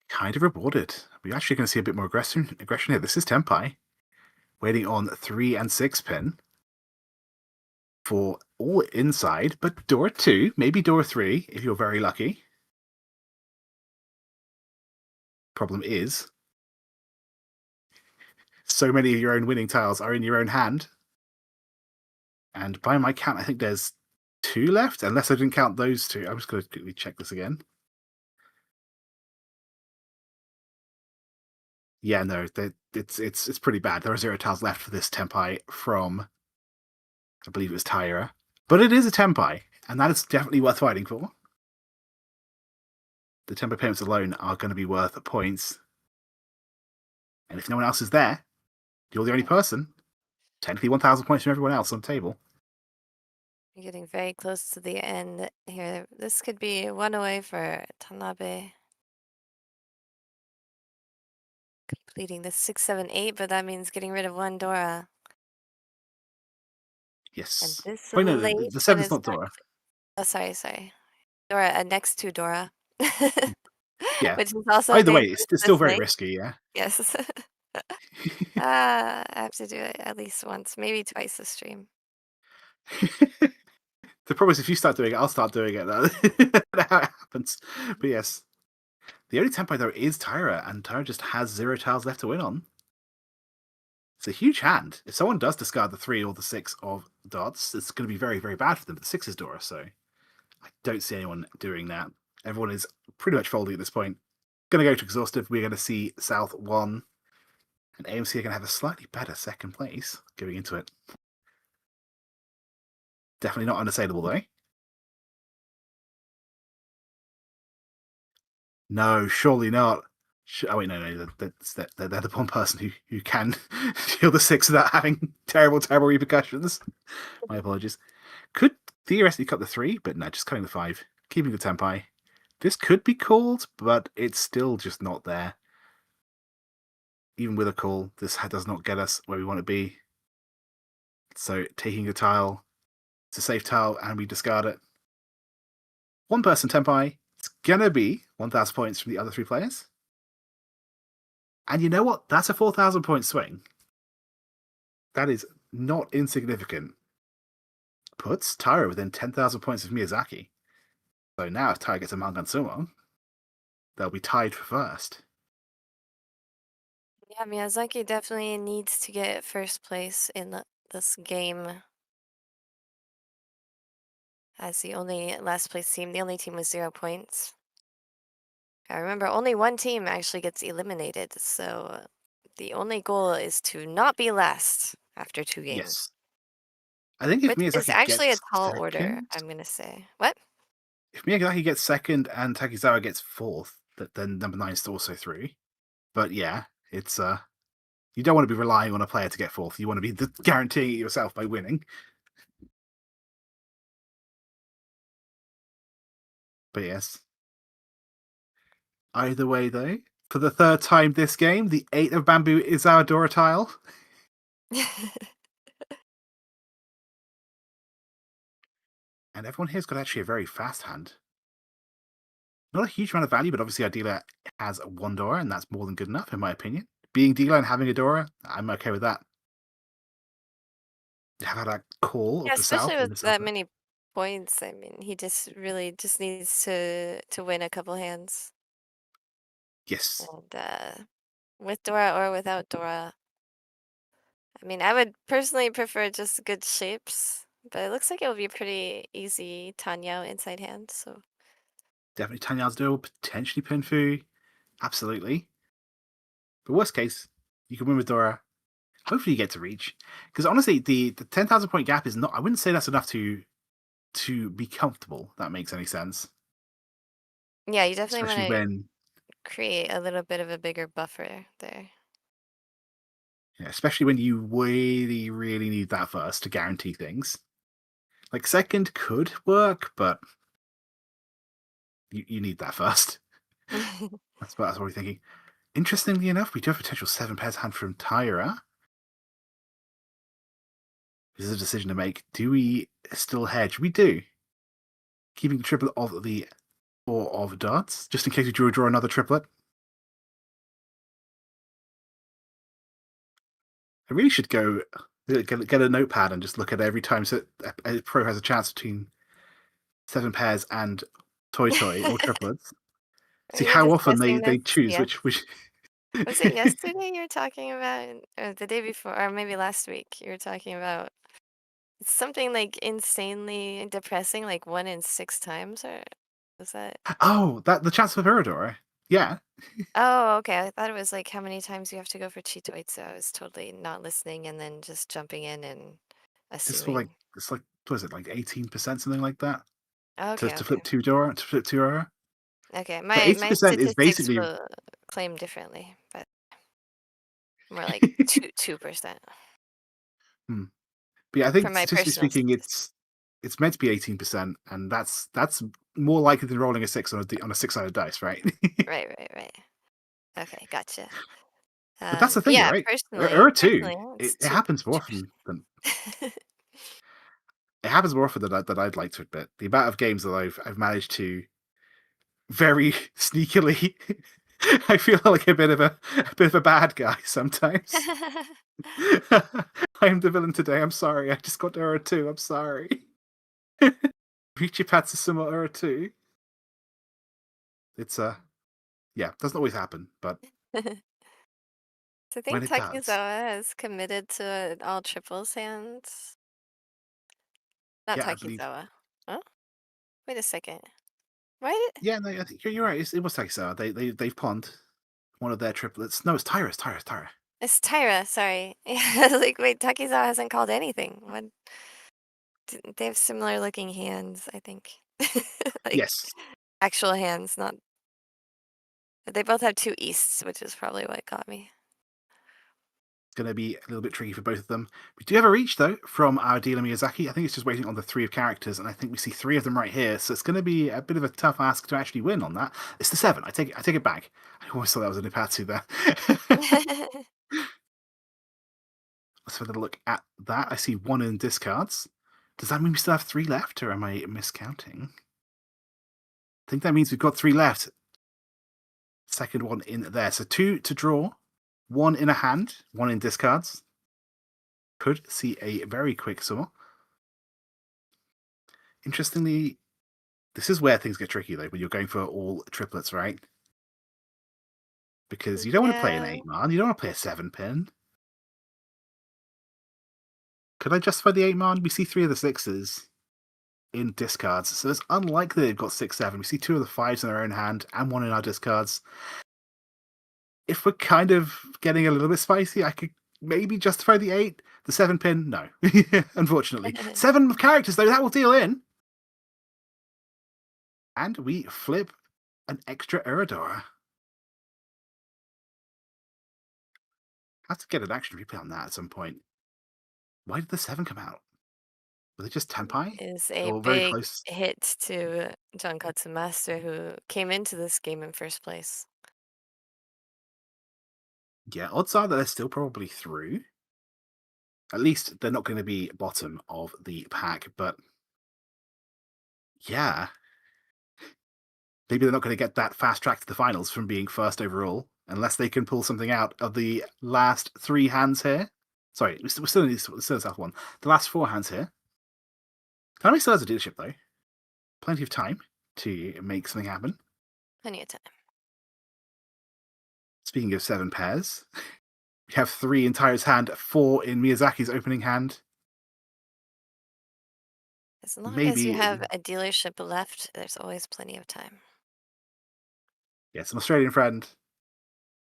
Kind of rewarded. We're actually going to see a bit more aggression here. This is Tenpai, waiting on 3 and 6 pin for all inside, but door 2, maybe door 3, if you're very lucky. Problem is, so many of your own winning tiles are in your own hand. And by my count, I think there's 2 left, unless I didn't count those 2. I'm just going to quickly check this again. Yeah, no, it's pretty bad. There are 0 tiles left for this Tenpai from, I believe it was Taira. But it is a Tenpai, and that is definitely worth fighting for. The Tenpai payments alone are going to be worth points. And if no one else is there, you're the only person. Technically 1,000 points from everyone else on the table. You're getting very close to the end here. This could be 1 away for Tanabe. Completing the 6, 7, 8, but that means getting rid of 1 Dora. Yes. And this Wait, no, late the when 7's it's not Dora. Oh, sorry. Dora, next to Dora. Yeah. Which is also Either way, dangerous it's still this very late. risky, yeah. Yes. I have to do it at least once, maybe twice a stream. The problem is if you start doing it, I'll start doing it. That's how it happens. But yes. The only Tenpai, though, is Taira, and Taira just has 0 tiles left to win on. It's a huge hand. If someone does discard the 3 or the 6 of dots, it's going to be very, very bad for them. But the 6 is Dora, so I don't see anyone doing that. Everyone is pretty much folding at this point. Going to go to Exhaustive. We're going to see South 1 and AMC are going to have a slightly better second place going into it. Definitely not unassailable, though. No, surely not. Oh wait, no, they're the one person who can deal the 6 without having terrible repercussions. My apologies. Could theoretically cut the 3, but no, just cutting the 5, keeping the Tenpai. This could be called, but it's still just not there. Even with a call, this does not get us where we want to be. So taking a tile, it's a safe tile, and we discard it. 1 person Tenpai. It's gonna be 1,000 points from the other 3 players. And you know what? That's a 4,000 point swing. That is not insignificant. Puts Taira within 10,000 points of Miyazaki. So now if Taira gets a Mangan Sumo, they'll be tied for first. Yeah, Miyazaki definitely needs to get first place in this game. As the only last place team, the only team with 0 points. I remember only 1 team actually gets eliminated, so the only goal is to not be last after 2 games. Yes. I think if Which is Miyazaki actually a gets tall order, second, I'm gonna say. What? if Miyazaki gets second and Takizawa gets fourth, then number 9 is also through. But yeah, it's you don't want to be relying on a player to get fourth. You want to be guaranteeing it yourself by winning. But yes. Either way, though, for the third time this game, the 8 of bamboo is our Dora tile. And everyone here's got actually a very fast hand. Not a huge amount of value, but obviously our dealer has one Dora, and that's more than good enough, in my opinion. Being dealer and having a Dora, I'm okay with that. Have had that call Yeah, of the especially South in with the South. that many points. I mean, he just really just needs to win a couple hands. Yes, And with Dora or without Dora, I mean, I would personally prefer just good shapes, but it looks like it will be a pretty easy Tanyao inside hand. So definitely Tanya's duel, potentially Pinfu. Absolutely. But worst case, you can win with Dora. Hopefully you get to reach. Because honestly, the 10,000 point gap is not, I wouldn't say that's enough to be comfortable. That makes any sense. yeah, you definitely want Especially to when, create a little bit of a bigger buffer there. yeah, especially when you really, really need that first to guarantee things. Like second could work, but you need that first. That's what we're thinking. Interestingly enough, we do have a potential 7 pairs hand from Tyra. This is a decision to make. Do we still hedge? We do. Keeping the triplet of the 4 of darts, just in case we draw another triplet. I really should go get a notepad and just look at every time so a pro has a chance between 7 pairs and Toy Toy or triplets. Are See you how often discussing they this? choose Yeah. which. Was it yesterday you were talking about, or the day before, or maybe last week you were talking about something like insanely depressing, like 1 in 6 times, or was that? Oh, that the chance for Viradora. Yeah, Oh, okay. I thought it was like how many times you have to go for Cheetoid, so I was totally not listening and then just jumping in and it's for assuming. it's like what is it, like 18%, something like that, Okay, to okay. flip 2 Dora to flip 2 Dora. Okay, But my 80% is statistics basically. will claim differently, but more like 2%. Hmm. But yeah, I For think my statistically personal speaking, statistics. it's meant to be 18%, and that's more likely than rolling a 6 on a 6-sided dice, right? Right, right, right. Okay, gotcha. But that's the thing, Yeah, right? personally, Error 2, it's it two happens more often than it happens more often than I'd like to admit. The amount of games that I've managed to very sneakily, I feel like a bit of a bad guy sometimes. I'm the villain today. I'm sorry. I just got error 2. I'm sorry. Riichi Patsusuma error 2. It's yeah, doesn't always happen, but So I when think it does, Takizawa has committed to an all triples hands. Not yeah, I believe. Takizawa. Huh? Wait a second. Why did Yeah, no, I think you're right. It was Takisawa. They've pawned one of their triplets. No, it's Tyra. It's Tyra. It's Tyra. it's Tyra, sorry. Yeah, like wait, Takizawa hasn't called anything. What they have similar looking hands, I think. Like Yes, actual hands, not they both have 2 easts, which is probably what got me. it's going to be a little bit tricky for both of them. We do have a reach though from our dealer Miyazaki. I think it's just waiting on the 3 of characters, and I think we see 3 of them right here. So it's going to be a bit of a tough ask to actually win on that. It's the 7. I take it back. I always thought that was a Nipatsu there. Let's have a look at that. I see 1 in discards. Does that mean we still have 3 left, or am I miscounting? I think that means we've got 3 left. Second one in there. So 2 to draw, 1 in a hand, 1 in discards. Could see a very quick summer. Interestingly, this is where things get tricky though, when you're going for all triplets, right? Because you don't want to play an Yeah. 8 man, you don't want to play a 7 pin. Could I justify the 8 man? We see 3 of the 6s in discards, so it's unlikely they've got 6, 7. We see 2 of the 5s in our own hand and 1 in our discards. If we're kind of getting a little bit spicy, I could maybe justify the 8. The 7 pin, no. Unfortunately. 7 characters, though, that will deal in. And we flip an extra Eridora. I have to get an action replay on that at some point. Why did the 7 come out? Was it just Tenpai? Is a Or very big close? hit to Jonkatsu Master, who came into this game in first place. Yeah, odds are that they're still probably through. At least they're not going to be bottom of the pack, but yeah. Maybe they're not going to get that fast track to the finals from being first overall, unless they can pull something out of the last 3 hands here. Sorry, we're still in the South one. The last 4 hands here. Konami still has a dealership, though. Plenty of time to make something happen. Plenty of time. Speaking of 7 pairs, we have 3 in Tyra's hand, 4 in Miyazaki's opening hand. As long as Maybe you have a dealership left, there's always plenty of time. yes, an Australian friend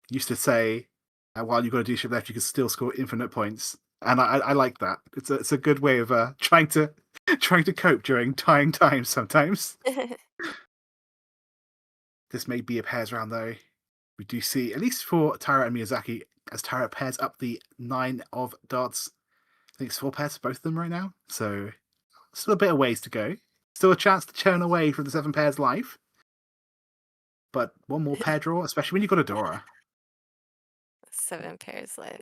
used to say, while you've got a dealership left, you can still score infinite points. And I like that. It's a good way of trying to cope during trying times sometimes. This may be a pairs round, though. We do see, at least for Tyra and Miyazaki, as Tyra pairs up the 9 of darts. I think it's 4 pairs for both of them right now. So still a bit of ways to go. Still a chance to churn away from the 7 pairs live. But one more pair draw, especially when you've got a Dora. 7 pairs live.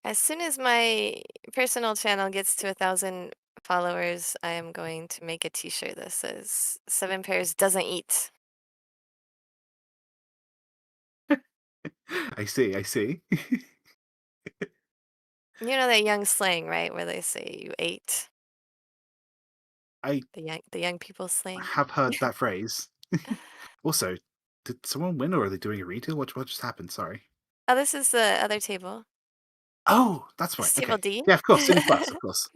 As soon as my personal channel gets to 1,000 followers, I am going to make a t-shirt that says 7 pairs doesn't eat. I see. You know that young slang, right? Where they say you ate. I The young people slang. have heard that phrase. Also, did someone win or are they doing a retail? What just happened? Sorry. Oh, this is the other table. Oh, that's This right. is Okay. table D. Yeah, of course. Sydney Plus, of course.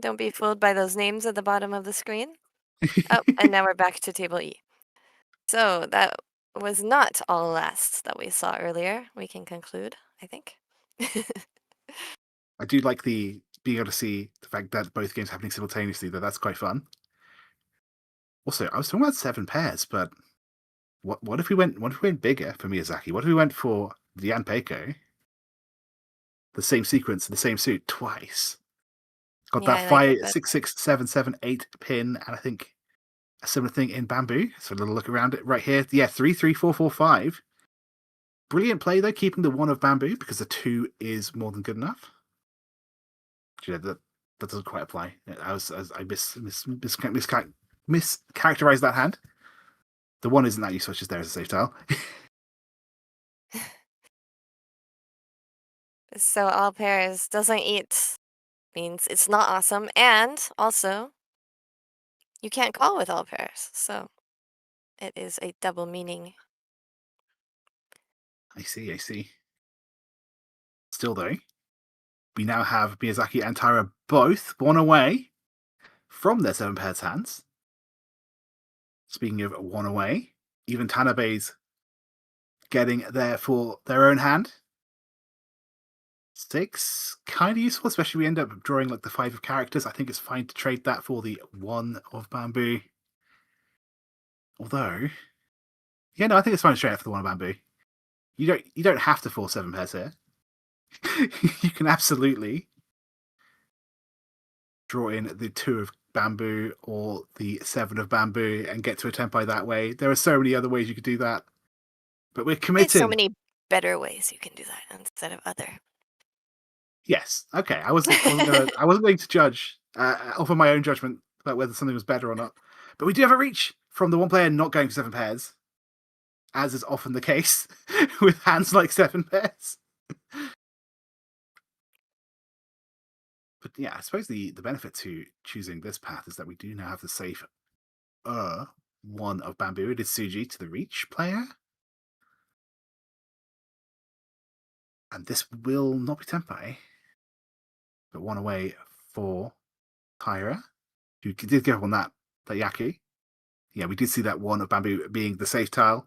Don't be fooled by those names at the bottom of the screen. Oh, and now we're back to table E. So that was not all last that we saw earlier. We can conclude, I think. I do like the being able to see the fact that both games happening simultaneously, though. That's quite fun. Also, I was talking about 7 pairs, but what if we went bigger for Miyazaki? What if we went for the Anpeiko? The same sequence, the same suit twice. Got Yeah, that I like it 5, better. 6, 6, 7, 7, 8 pin, and I think a similar thing in bamboo. So a little look around it right here. Yeah, 3, 3, 4, 4, 5. Brilliant play though, keeping the 1 of bamboo because the 2 is more than good enough. Yeah, that doesn't quite apply. I mischaracterized that hand. The 1 isn't that useful, it's just there as a safe tile. So all pairs doesn't eat means it's not awesome, and also you can't call with all pairs. So it is a double meaning. I see. Still though, we now have Miyazaki and Tyra both 1 away from their 7 pairs hands. Speaking of 1 away, even Tanabe's getting there for their own hand. 6, kind of useful, especially we end up drawing like the 5 of characters. I think it's fine to trade that for the 1 of bamboo. Although, yeah, no, I think it's fine to trade it for the 1 of bamboo. You don't have to force 7 pairs here. You can absolutely draw in the 2 of bamboo or the 7 of bamboo and get to a tempai that way. There are so many other ways you could do that. But we're There's so committing. many better ways you can do that instead of other. Yes. Okay. I wasn't going to judge, offer my own judgment about whether something was better or not. But we do have a reach from the 1 player not going for 7 pairs, as is often the case with hands like 7 pairs. But yeah, I suppose the benefit to choosing this path is that we do now have the safe 1 of bamboo. It is Suji to the reach player. And this will not be Tempai, but 1 away for Tyra, who did give up on that Yaku. Yeah, we did see that 1 of bamboo being the safe tile.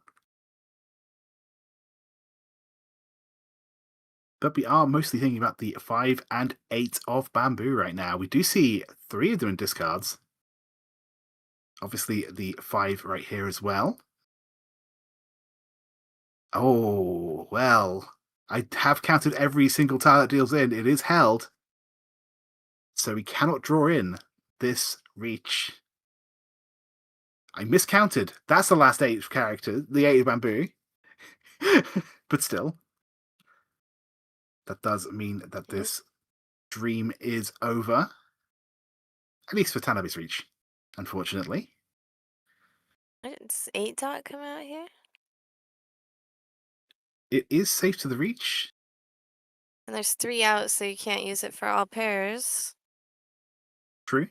But we are mostly thinking about the 5 and 8 of bamboo right now. We do see 3 of them in discards. Obviously, the 5 right here as well. Oh, well. I have counted every single tile that deals in. It is held. So we cannot draw in this reach. I miscounted. That's the last 8 character, the 8 of bamboo. But still, that does mean that this dream is over. At least for Tanabe's reach, unfortunately. Does 8 dot come out here? It is safe to the reach. And there's 3 out, so you can't use it for all pairs. True.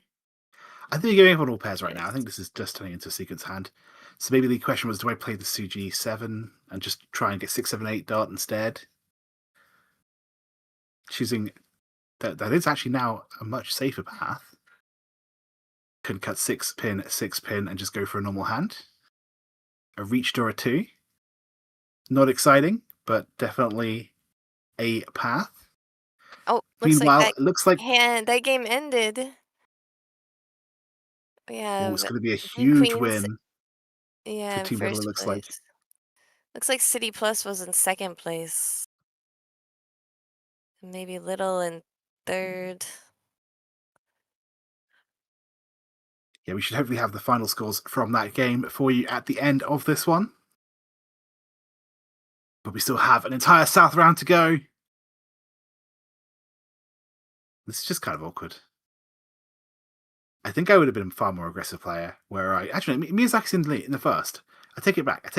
I think you're going for all pairs right now. I think this is just turning into a sequence hand. So maybe the question was, do I play the Suji 7 and just try and get 6, 7, 8 dart instead? Choosing that is actually now a much safer path. Could cut 6 pin, 6 pin, and just go for a normal hand. A reach draw a 2. Not exciting, but definitely a path. Oh, Meanwhile, it looks like that game ended. We have it's going to be a Blue huge Queens, win for Team Battle, it looks like. Looks like City Plus was in 2nd place. Maybe Little in 3rd. Yeah, we should hopefully have the final scores from that game for you at the end of this one. But we still have an entire South round to go. This is just kind of awkward. I think I would have been a far more aggressive player. Where actually Miyazaki's in the first. I take it back.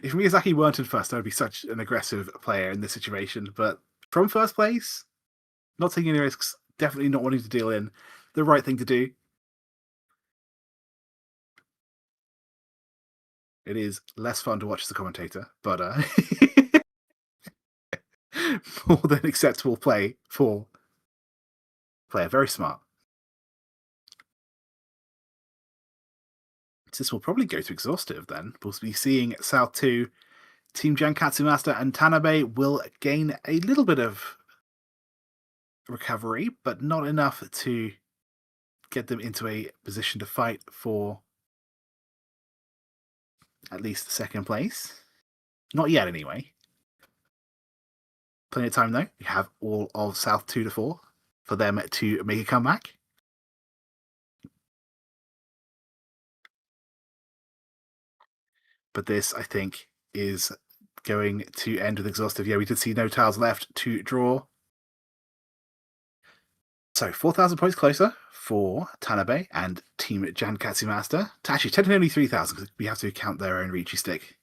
If Miyazaki weren't in first, I would be such an aggressive player in this situation. But from first place, not taking any risks, definitely not wanting to deal in, the right thing to do. It is less fun to watch as a commentator, but more than acceptable play for player. Very smart. This will probably go to exhaustive then. We'll be seeing South 2, Team Jankatsu Master and Tanabe will gain a little bit of recovery, but not enough to get them into a position to fight for at least 2nd place. Not yet, anyway. Plenty of time, though. We have all of South 2 to 4 for them to make a comeback. But this, I think, is going to end with exhaustive. Yeah, we did see no tiles left to draw. So 4,000 points closer for Tanabe and Team Jankatsu Master. Actually, technically only 3,000 because we have to count their own Riichi stick,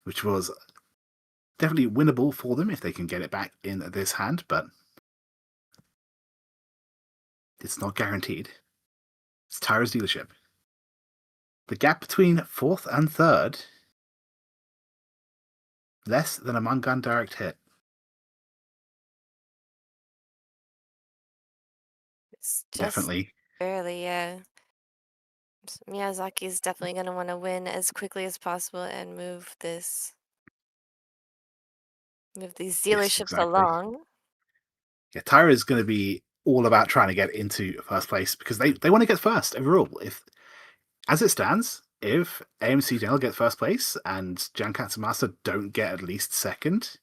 which was definitely winnable for them if they can get it back in this hand, but it's not guaranteed. It's Tyra's dealership. The gap between 4th and 3rd, less than a Mangan direct hit. It's just Definitely. barely, yeah. Miyazaki's definitely going to want to win as quickly as possible and move these dealerships Yes, exactly. along. Yeah, Tyra is going to be all about trying to get into first place because they want to get first overall. As it stands, if AMC Dell get first place and Jankatsu Master don't get at least 2nd,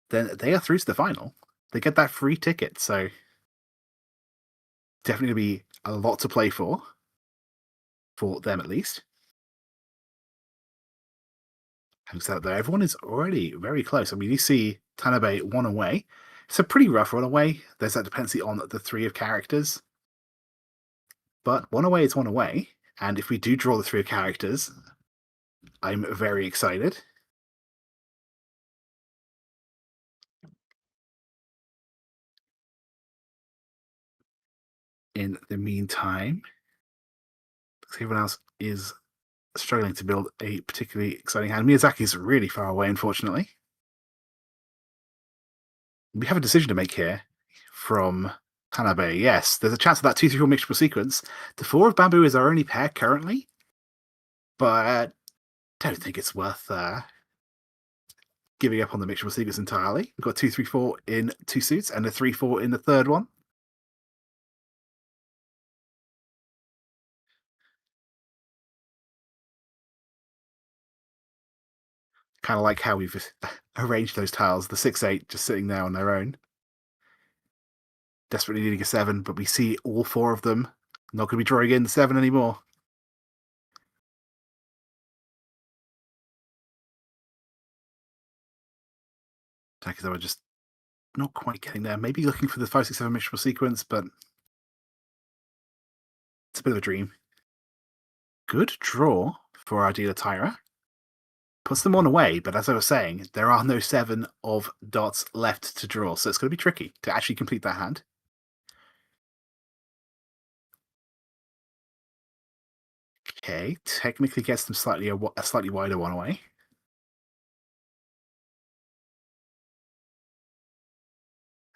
then they are through to the final. They get that free ticket, so definitely going to be a lot to play for them at least. Having said that, though, everyone is already very close. I mean, you see Tanabe 1 away. It's a pretty rough run away. There's that dependency on the 3 of characters. But 1 away is 1 away. And if we do draw the 3 of characters, I'm very excited. In the meantime, everyone else is struggling to build a particularly exciting hand. Miyazaki's really far away, unfortunately. We have a decision to make here from Tanabe. Yes, there's a chance of that 2-3-4 mixture sequence. The 4 of bamboo is our only pair currently, but I don't think it's worth giving up on the mixture sequence entirely. We've got 2-3-4 in 2 suits and a 3-4 in the third one. Kind of like how we've arranged those tiles. The 6-8 just sitting there on their own. Desperately needing a 7, but we see all 4 of them. Not going to be drawing in the 7 anymore. Takizawa just not quite getting there. Maybe looking for the 5-6-7 mixture sequence, but it's a bit of a dream. Good draw for our dealer Tyra. Puts them on away, but as I was saying, there are no 7 of dots left to draw, so it's going to be tricky to actually complete that hand. Okay, technically gets them a slightly wider one away.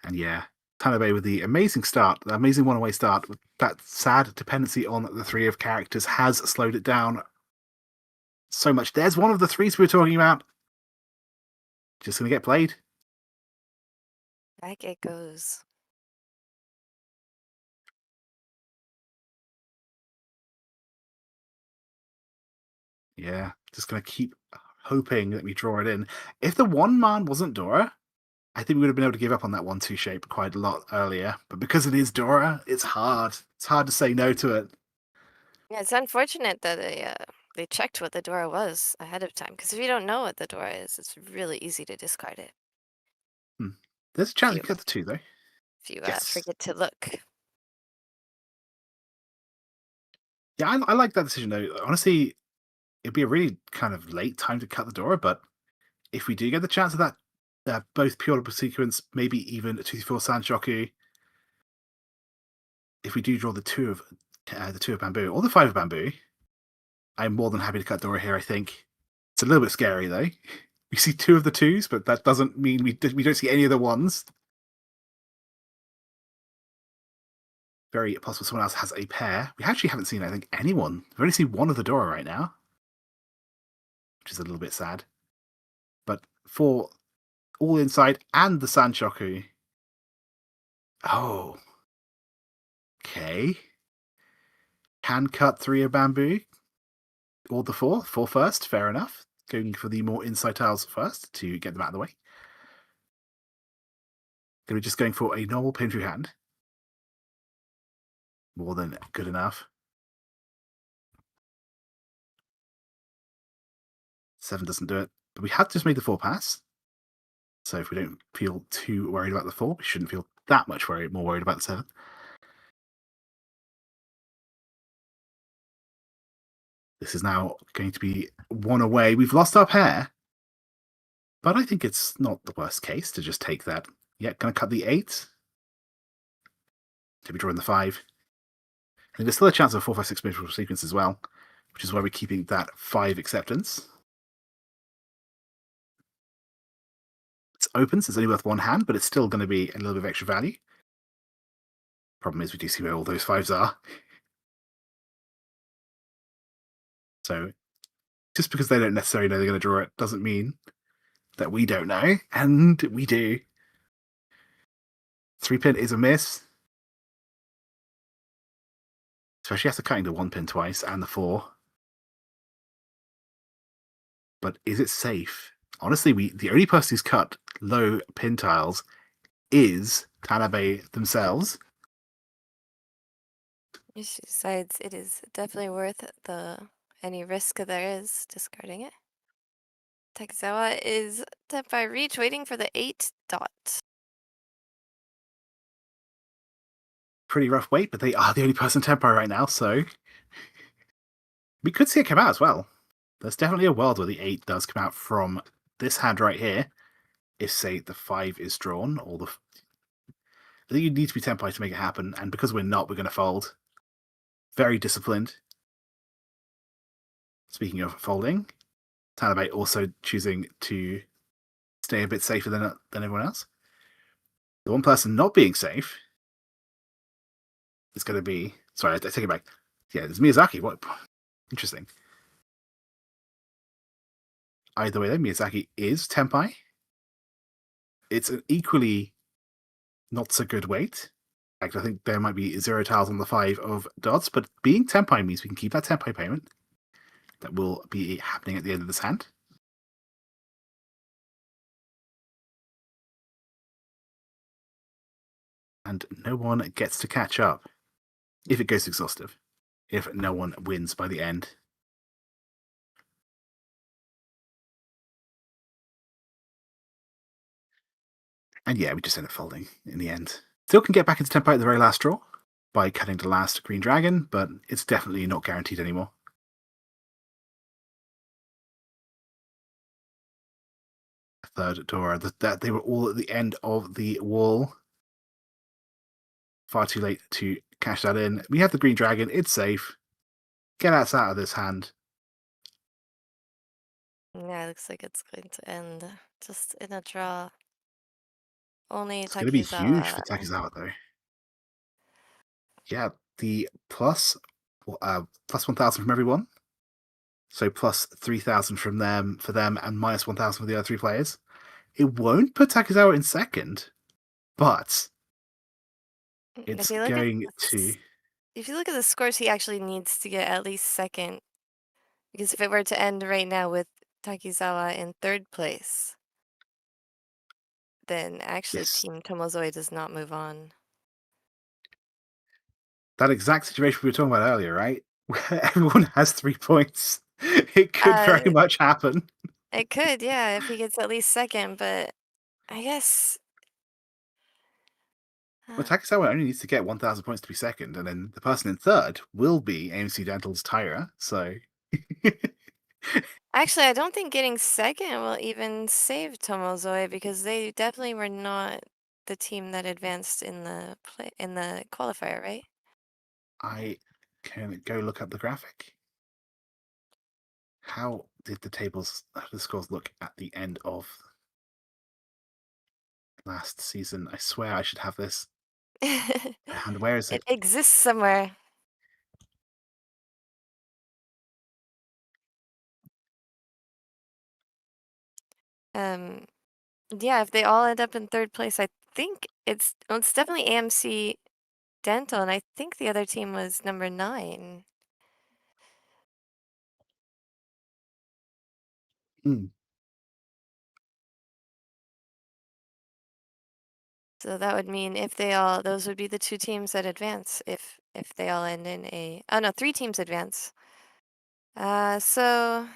And yeah, Tanabe with the amazing start, the amazing one-away start, with that sad dependency on the 3 of characters has slowed it down so much. There's one of the 3s we were talking about. Just going to get played. Back it goes. Yeah, just going to keep hoping that we draw it in. If the 1-man wasn't Dora, I think we would have been able to give up on that 1-2 shape quite a lot earlier. But because it is Dora, it's hard. It's hard to say no to it. Yeah, it's unfortunate that they checked what the Dora was ahead of time, because if you don't know what the Dora is, it's really easy to discard it. There's a chance you get the 2, though. If you Yes. forget to look. Yeah, I like that decision, though. Honestly, it'd be a really kind of late time to cut the Dora, but if we do get the chance of that, both pure sequence, maybe even a 2-4 Sanshoku, if we do draw the 2 of bamboo or the 5 of bamboo, I'm more than happy to cut Dora here. I think it's a little bit scary though. We see 2 of the 2s, but that doesn't mean we don't see any of the 1s. Very possible someone else has a pair. We actually haven't seen, I think, anyone. We've only seen 1 of the Dora right now, which is a little bit sad. But for all inside and the Sanshoku. Oh. Okay. Can cut 3 of bamboo. Or the 4. 4 first, fair enough. Going for the more inside tiles first to get them out of the way. Going to be just going for a normal pin through hand. More than good enough. 7 doesn't do it. But we had just made the 4 pass. So if we don't feel too worried about the 4, we shouldn't feel that much more worried about the 7. This is now going to be 1 away. We've lost our pair. But I think it's not the worst case to just take that. Yeah, going to cut the 8. To be drawing the 5. And there's still a chance of 4-5-6 visual sequence as well, which is why we're keeping that 5 acceptance. It's open, so it's only worth 1 hand, but it's still going to be a little bit of extra value. Problem is we do see where all those 5s are. So just because they don't necessarily know they're going to draw it doesn't mean that we don't know, and we do. 3-pin is a miss. Especially after cutting the 1-pin twice and the 4. But is it safe? Honestly, the only person who's cut low pin tiles is Tanabe themselves. She decides it is definitely worth any risk there is discarding it. Takizawa is tapped by Riichi, waiting for the 8 dot. Pretty rough wait, but they are the only person tempo right now, so we could see it come out as well. There's definitely a world where the 8 does come out from this hand right here. If, say, the 5 is drawn, or I think you need to be tempo to make it happen, and because we're not, we're going to fold. Very disciplined. Speaking of folding, Tanabe also choosing to stay a bit safer than everyone else. The one person not being safe is going to be... Sorry, I take it back. Yeah, there's Miyazaki. What? Interesting. Either way, though, Miyazaki is Tempai. it's an equally not so good weight. In fact, I think there might be 0 tiles on the 5 of dots, but being tenpai means we can keep that tenpai payment. That will be happening at the end of this hand. And no one gets to catch up if it goes exhaustive, if no one wins by the end. And yeah, we just end up folding in the end. Still can get back into tempo at the very last draw by cutting the last green dragon, but it's definitely not guaranteed anymore. Third door, that they were all at the end of the wall. Far too late to cash that in. We have the green dragon, it's safe. Get us out of this hand. Yeah, it looks like it's going to end just in a draw. Only It's going to be huge for Takizawa. Takizawa, though. Yeah, the plus 1,000 from everyone. So plus 3,000 from them for them, and minus 1,000 for the other 3 players. It won't put Takizawa in second, but it's going to. If you look at the scores, he actually needs to get at least second. Because if it were to end right now with Takizawa in third place, then actually Yes. Team Tomozoe does not move on. That exact situation we were talking about earlier, right? Where everyone has 3 points. It could very much happen. It could, yeah, if he gets at least second, but I guess. Well, Takizawa only needs to get 1,000 points to be second, and then the person in third will be AMC Dental's Tyra, so. Actually, I don't think getting second will even save Tomozoe because they definitely were not the team that advanced in the qualifier, right? I can go look up the graphic. How did the scores look at the end of last season? I swear I should have this. And where is it? It exists somewhere. Yeah, if they all end up in third place, I think it's definitely AMC Dental, and I think the other team was number 9. So that would mean if those would be the 2 teams that advance if they all end in a. Oh no, 3 teams advance. So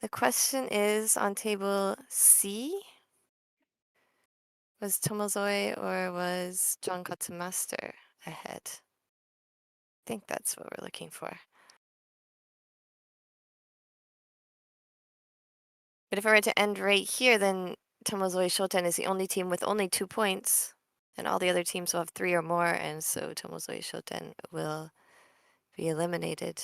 the question is on table C. Was Tomozoe or was Jonkatsu Master ahead? I think that's what we're looking for. But if I were to end right here, then Tomozoe Shoten is the only team with only 2 points, and all the other teams will have 3 or more, and so Tomozoe Shoten will be eliminated.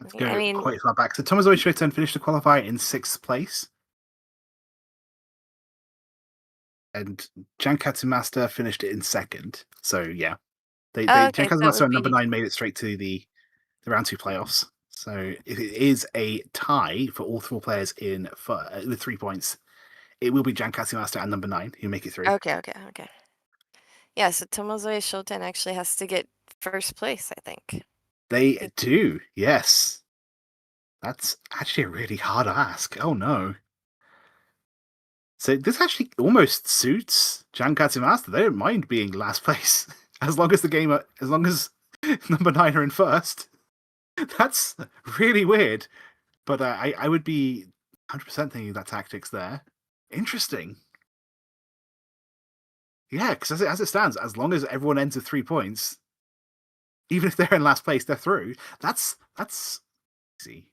Let's go quite far back. So Tomozoe Shoten finished the qualifier in 6th place. And Jankatsu Master finished it in 2nd. So yeah. Jankatsu Master at number 9 made it straight to the round 2 playoffs. So if it is a tie for all 4 players with 3 points, it will be Jankatsu Master at number 9 who make it through. Okay. Yeah, so Tomozoe Shoten actually has to get first place, I think. They do, yes. That's actually a really hard ask. Oh no. So this actually almost suits Jankatsu Master. They don't mind being last place as long as number 9 are in first. That's really weird. But I would be 100% thinking that tactics there. Interesting. Yeah, because as it stands, as long as everyone ends with 3 points, even if they're in last place, they're through. That's easy.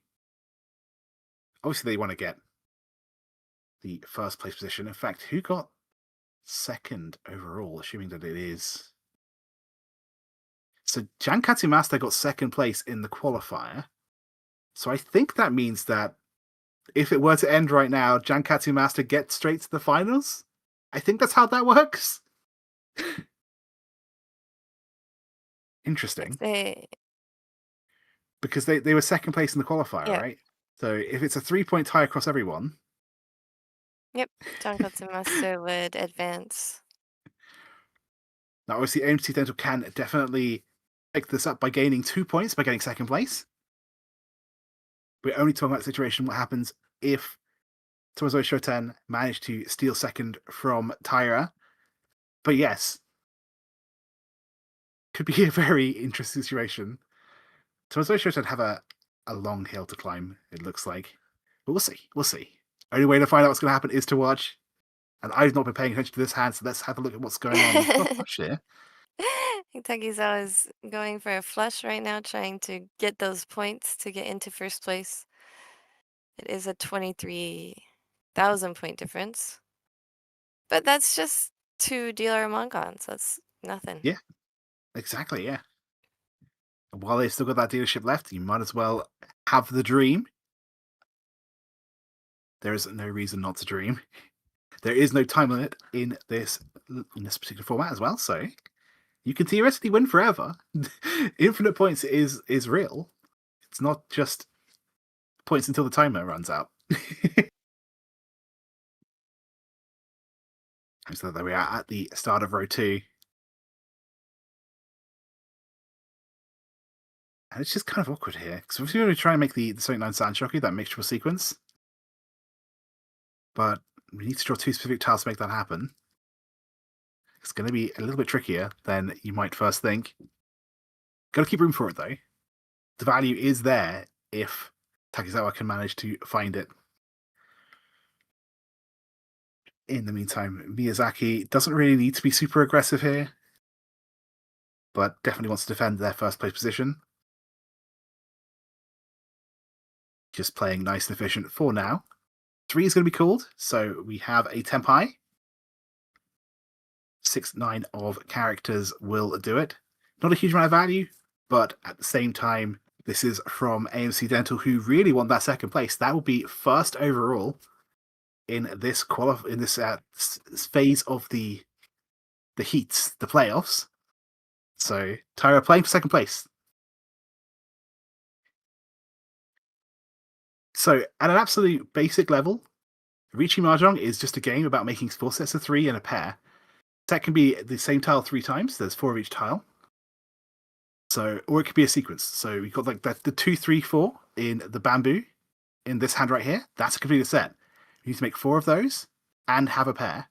Obviously, they want to get the first place position. In fact, who got second overall, assuming that it is. So Jankatsu Master got second place in the qualifier. So I think that means that if it were to end right now, Jankatsu Master gets straight to the finals. I think that's how that works. Interesting. Because they were second place in the qualifier, right? So if it's a 3-point tie across everyone. Yep, Tonkotsu Master would advance. Now, obviously, AMC Dental can definitely pick this up by gaining 2 points by getting second place. We're only talking about the situation what happens if Tomozo Shoten managed to steal second from Taira. But yes, could be a very interesting situation. Tomozo Shoten have a long hill to climb, it looks like. But we'll see. We'll see. Only way to find out what's going to happen is to watch. And I've not been paying attention to this hand, so let's have a look at what's going on. Flush here. Takizawa is going for a flush right now, trying to get those points to get into first place. It is a 23,000 point difference. But that's just 2 dealer Mongons. That's nothing. Yeah, exactly, yeah. And while they've still got that dealership left, you might as well have the dream. There is no reason not to dream. There is no time limit in this particular format as well, so you can theoretically win forever. Infinite points is real. It's not just points until the timer runs out. So there we are at the start of row 2. And it's just kind of awkward here. Because if you're going to try and make the Sonic 9 Sanshoku, that mixture sequence. But we need to draw 2 specific tiles to make that happen. It's going to be a little bit trickier than you might first think. Got to keep room for it, though. The value is there if Takizawa can manage to find it. In the meantime, Miyazaki doesn't really need to be super aggressive here, but definitely wants to defend their first place position. Just playing nice and efficient for now. 3 is going to be called, so we have a Tenpai. 6-9 of characters will do it. Not a huge amount of value, but at the same time, this is from AMC Dental, who really want that second place. That will be first overall in this phase of the heats, the playoffs. So Taira playing for second place. So at an absolute basic level, Riichi Mahjong is just a game about making 4 sets of 3 and a pair. That can be the same tile 3 times. There's 4 of each tile. So, or it could be a sequence. So we've got like the 2, 3, 4 in the bamboo in this hand right here. That's a completed set. You need to make 4 of those and have a pair.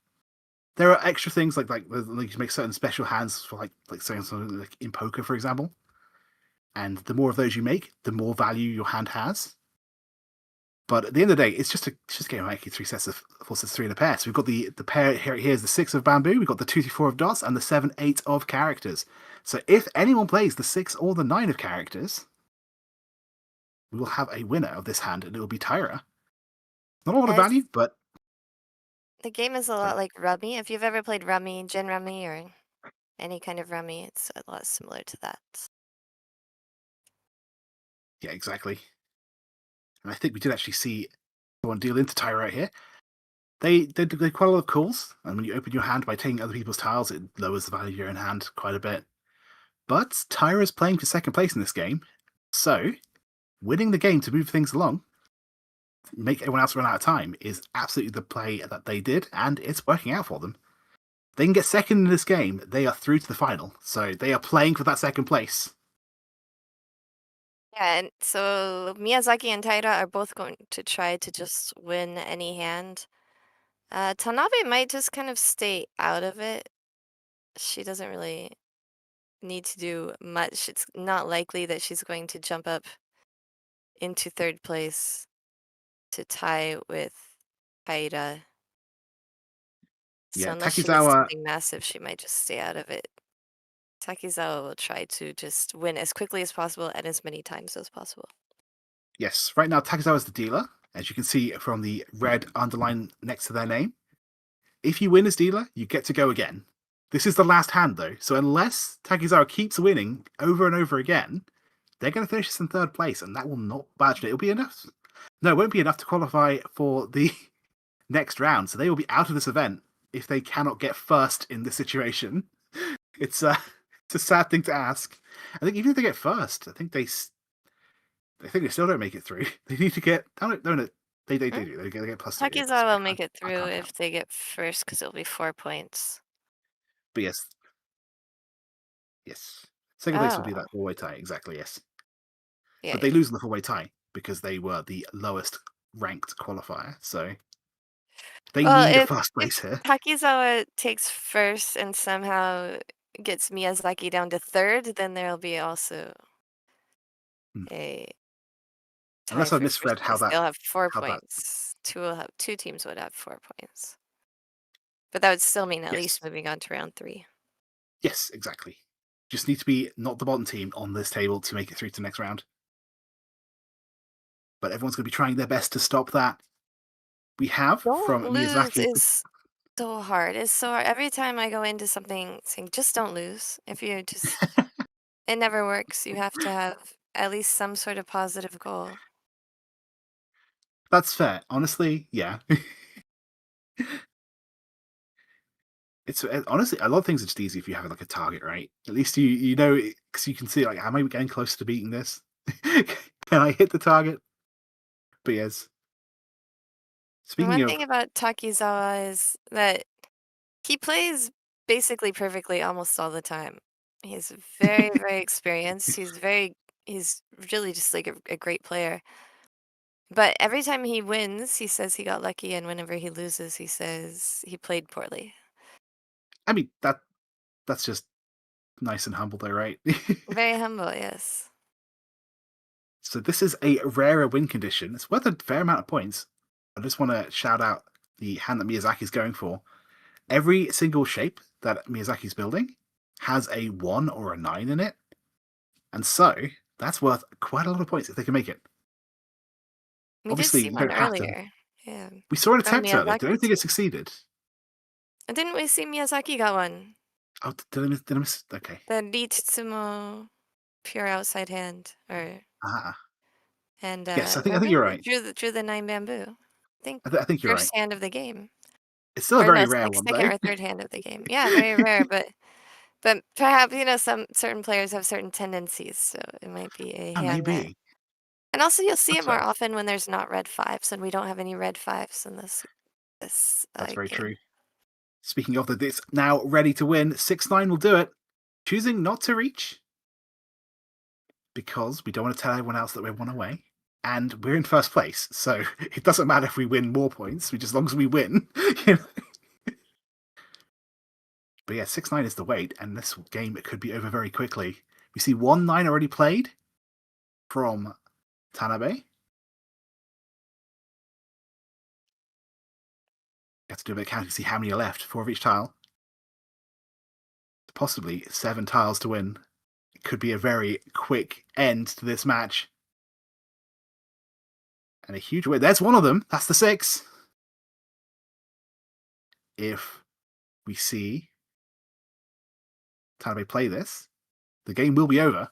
There are extra things like you can make certain special hands for like saying something like in poker, for example. And the more of those you make, the more value your hand has. But at the end of the day, it's just a game of making 4 sets of 3 in a pair. So we've got the pair here. Here's the 6 of bamboo. We've got the 2, 3, 4 of dots, and the 7, 8 of characters. So if anyone plays the 6 or the 9 of characters, we will have a winner of this hand, and it will be Taira. Not a lot of value, but the game is a lot like Rummy. If you've ever played Rummy, Jenn Rummy, or any kind of Rummy, it's a lot similar to that. Yeah, exactly. And I think we did actually see someone deal into Taira right here. They quite a lot of calls, and when you open your hand by taking other people's tiles, it lowers the value of your own hand quite a bit. But Taira's playing for second place in this game, so winning the game to move things along, make everyone else run out of time, is absolutely the play that they did, and it's working out for them. They can get second in this game, they are through to the final, so they are playing for that second place. Yeah, and so Miyazaki and Taira are both going to try to just win any hand. Tanabe might just kind of stay out of it. She doesn't really need to do much. It's not likely that she's going to jump up into third place to tie with Taira. So Yeah, unless she needs Takizawa, something massive, she might just stay out of it. Takizawa will try to just win as quickly as possible and as many times as possible. yes, right now Takizawa is the dealer, as you can see from the red underline next to their name. If you win as dealer, you get to go again. This is the last hand, though, so unless Takizawa keeps winning over and over again, they're going to finish this in third place, and that will not badge it. It'll be enough. No, it won't be enough to qualify for the next round, so they will be out of this event if they cannot get first in this situation. It's a sad thing to ask. I think even if they get first, I think I think they still don't make it through. They need to get. Oh, no. They do. They get plus 3. Takizawa will make it I through can't if count. they get first because it'll be 4 points. But yes. Second place will be Oh, that 4-way tie. Exactly, yes. yeah. But they lose in the 4-way tie because they were the lowest ranked qualifier. So they Well, need a if first if place here. Takizawa takes first and somehow gets Miyazaki down to third, then there'll be also Hmm. a tie Unless I for misread first place. They'll have 4 how that. points. Two teams would have 4 points. But that would still mean at Yes. least moving on to round 3. Yes, exactly. Just need to be not the bottom team on this table to make it through to the next round. But everyone's going to be trying their best to stop that. We have from Don't lose Miyazaki. is so hard. It's so hard. Every time I go into something saying just don't lose, if you just it never works. You have to have at least some sort of positive goal. That's fair. Honestly, yeah. It's honestly a lot of things are just easy if you have like a target, right? At least you know because you can see like, am I getting close to beating this? Can I hit the target? But yes. And Speaking one of, thing about Takizawa is that he plays basically perfectly almost all the time. He's very, very experienced. He's really just like a great player. But every time he wins, he says he got lucky, and whenever he loses, he says he played poorly. I mean that's just nice and humble, though, right? Very humble, yes. So this is a rarer win condition. It's worth a fair amount of points. I just want to shout out the hand that Miyazaki's going for. Every single shape that Miyazaki's building has a 1 or a 9 in it. And so that's worth quite a lot of points if they can make it. We did Obviously, see you one don't have to. earlier. Yeah. We saw an From attempt earlier. I don't Miyazaki think it too. succeeded. Didn't we see Miyazaki got one? Oh, did I miss? Okay. The Ritsumo pure outside hand, or Ah, and yes, I think remember you're we right. drew the 9 bamboo. I think I think you're right. first hand of the game, It's still a or no, very it's rare like one, second though. or third hand of the game. Yeah, very rare, but perhaps some certain players have certain tendencies, so it might be a Oh, hand that. maybe. And also, you'll see That's it more fair. often when there's not red fives, and we don't have any red fives in this That's very game. true. Speaking of it's now ready to win. 6-9 will do it. Choosing not to reach because we don't want to tell everyone else that we're 1 away. And we're in first place, so it doesn't matter if we win more points, as long as we win. But yeah, 6-9 is the wait, and this game it could be over very quickly. We see 1-9 already played from Tanabe. You have to do a bit of counting to see how many are left. 4 of each tile. Possibly 7 tiles to win. It could be a very quick end to this match. And a huge win. There's one of them. That's the 6. If we see Tanabe play this, the game will be over.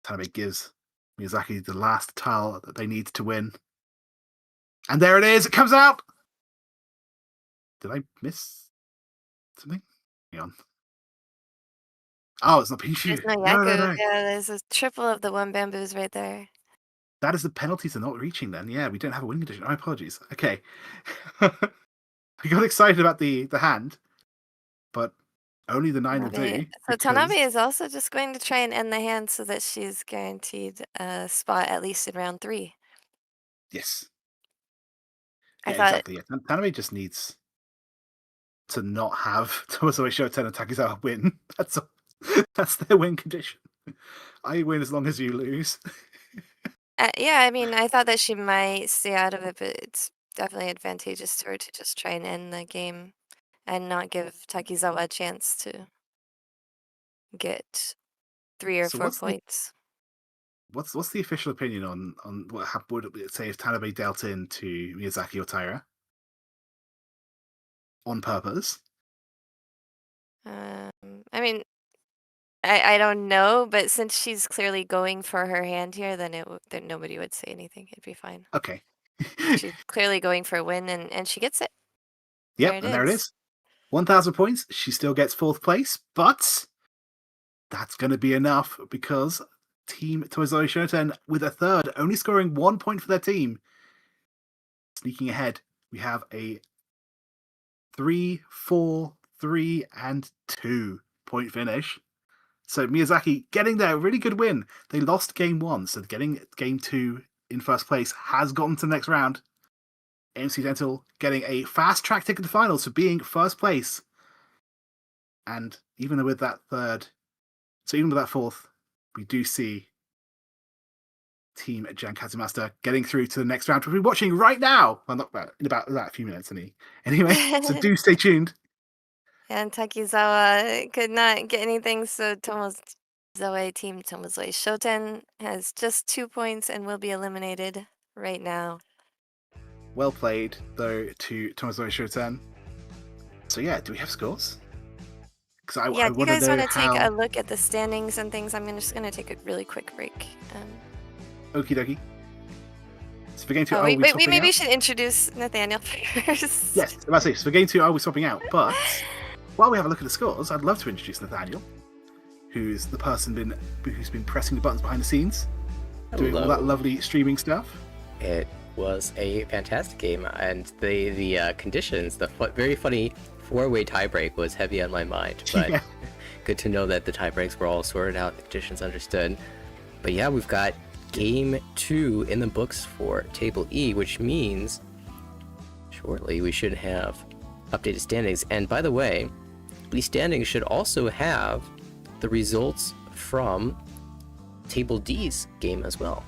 Tanabe gives Miyazaki the last tile that they need to win. And there it is. It comes out. Did I miss something? Hang on. Oh, it's not There's Pichu. no No, Yaku. no, no. Yeah, there's a triple of the 1 bamboos right there. That is the penalty to not reaching then. Yeah, we don't have a win condition. My apologies. Okay. I got excited about the hand, but only the 9 will do So because Tanabe is also just going to try and end the hand so that she's guaranteed a spot at least in round 3. yes. I Yeah, thought, exactly. Yeah. Tanabe just needs to not have Tomoso Shoten and Takizawa win. That's their win condition. I win as long as you lose. yeah, I mean, I thought that she might stay out of it, but it's definitely advantageous to her to just try and end the game and not give Takizawa a chance to get 3 or So 4 points. what's the official opinion on what would it say if Tanabe dealt into Miyazaki or Taira on purpose? I mean, I don't know, but since she's clearly going for her hand here, then nobody would say anything. It'd be fine. Okay. She's clearly going for a win, and she gets it. There Yep, it and there it is. is. 1,000 points. She still gets 4th place, but that's going to be enough because Team Tomozo Shoten with a third, only scoring 1 point for their team. Sneaking ahead, we have a 3, 4, 3, and 2 point finish. So Miyazaki getting there, really good win. They lost game 1, so getting game 2 in first place has gotten to the next round. AMC Dental getting a fast track ticket to the finals for being first place. And even with that third, so even with that fourth, we do see Team Jenn Katsumaster getting through to the next round, which we're watching right now. Well, not in about a few minutes, anyway. So do stay tuned. And Takizawa could not get anything, so Tomozoe Team Tomozoe Shoten has just 2 points and will be eliminated right now. Well played, though, to Tomozoe Shoten. So yeah, do we have scores? Do you guys want to take a look at the standings and things? I'm just going to take a really quick break. Okie dokie. So for game 2, we maybe should introduce Nathanael first. Yes, I'm about to say, so for game 2, are we swapping out? But while we have a look at the scores, I'd love to introduce Nathanael, who's the person who's been pressing the buttons behind the scenes, doing all that lovely streaming stuff. It was a fantastic game, and the conditions, the very funny 4-way tiebreak was heavy on my mind, but yeah. Good to know that the tiebreaks were all sorted out, the conditions understood. But yeah, we've got game 2 in the books for Table E, which means shortly we should have updated standings. And by the way, these standings should also have the results from Table D's game as well,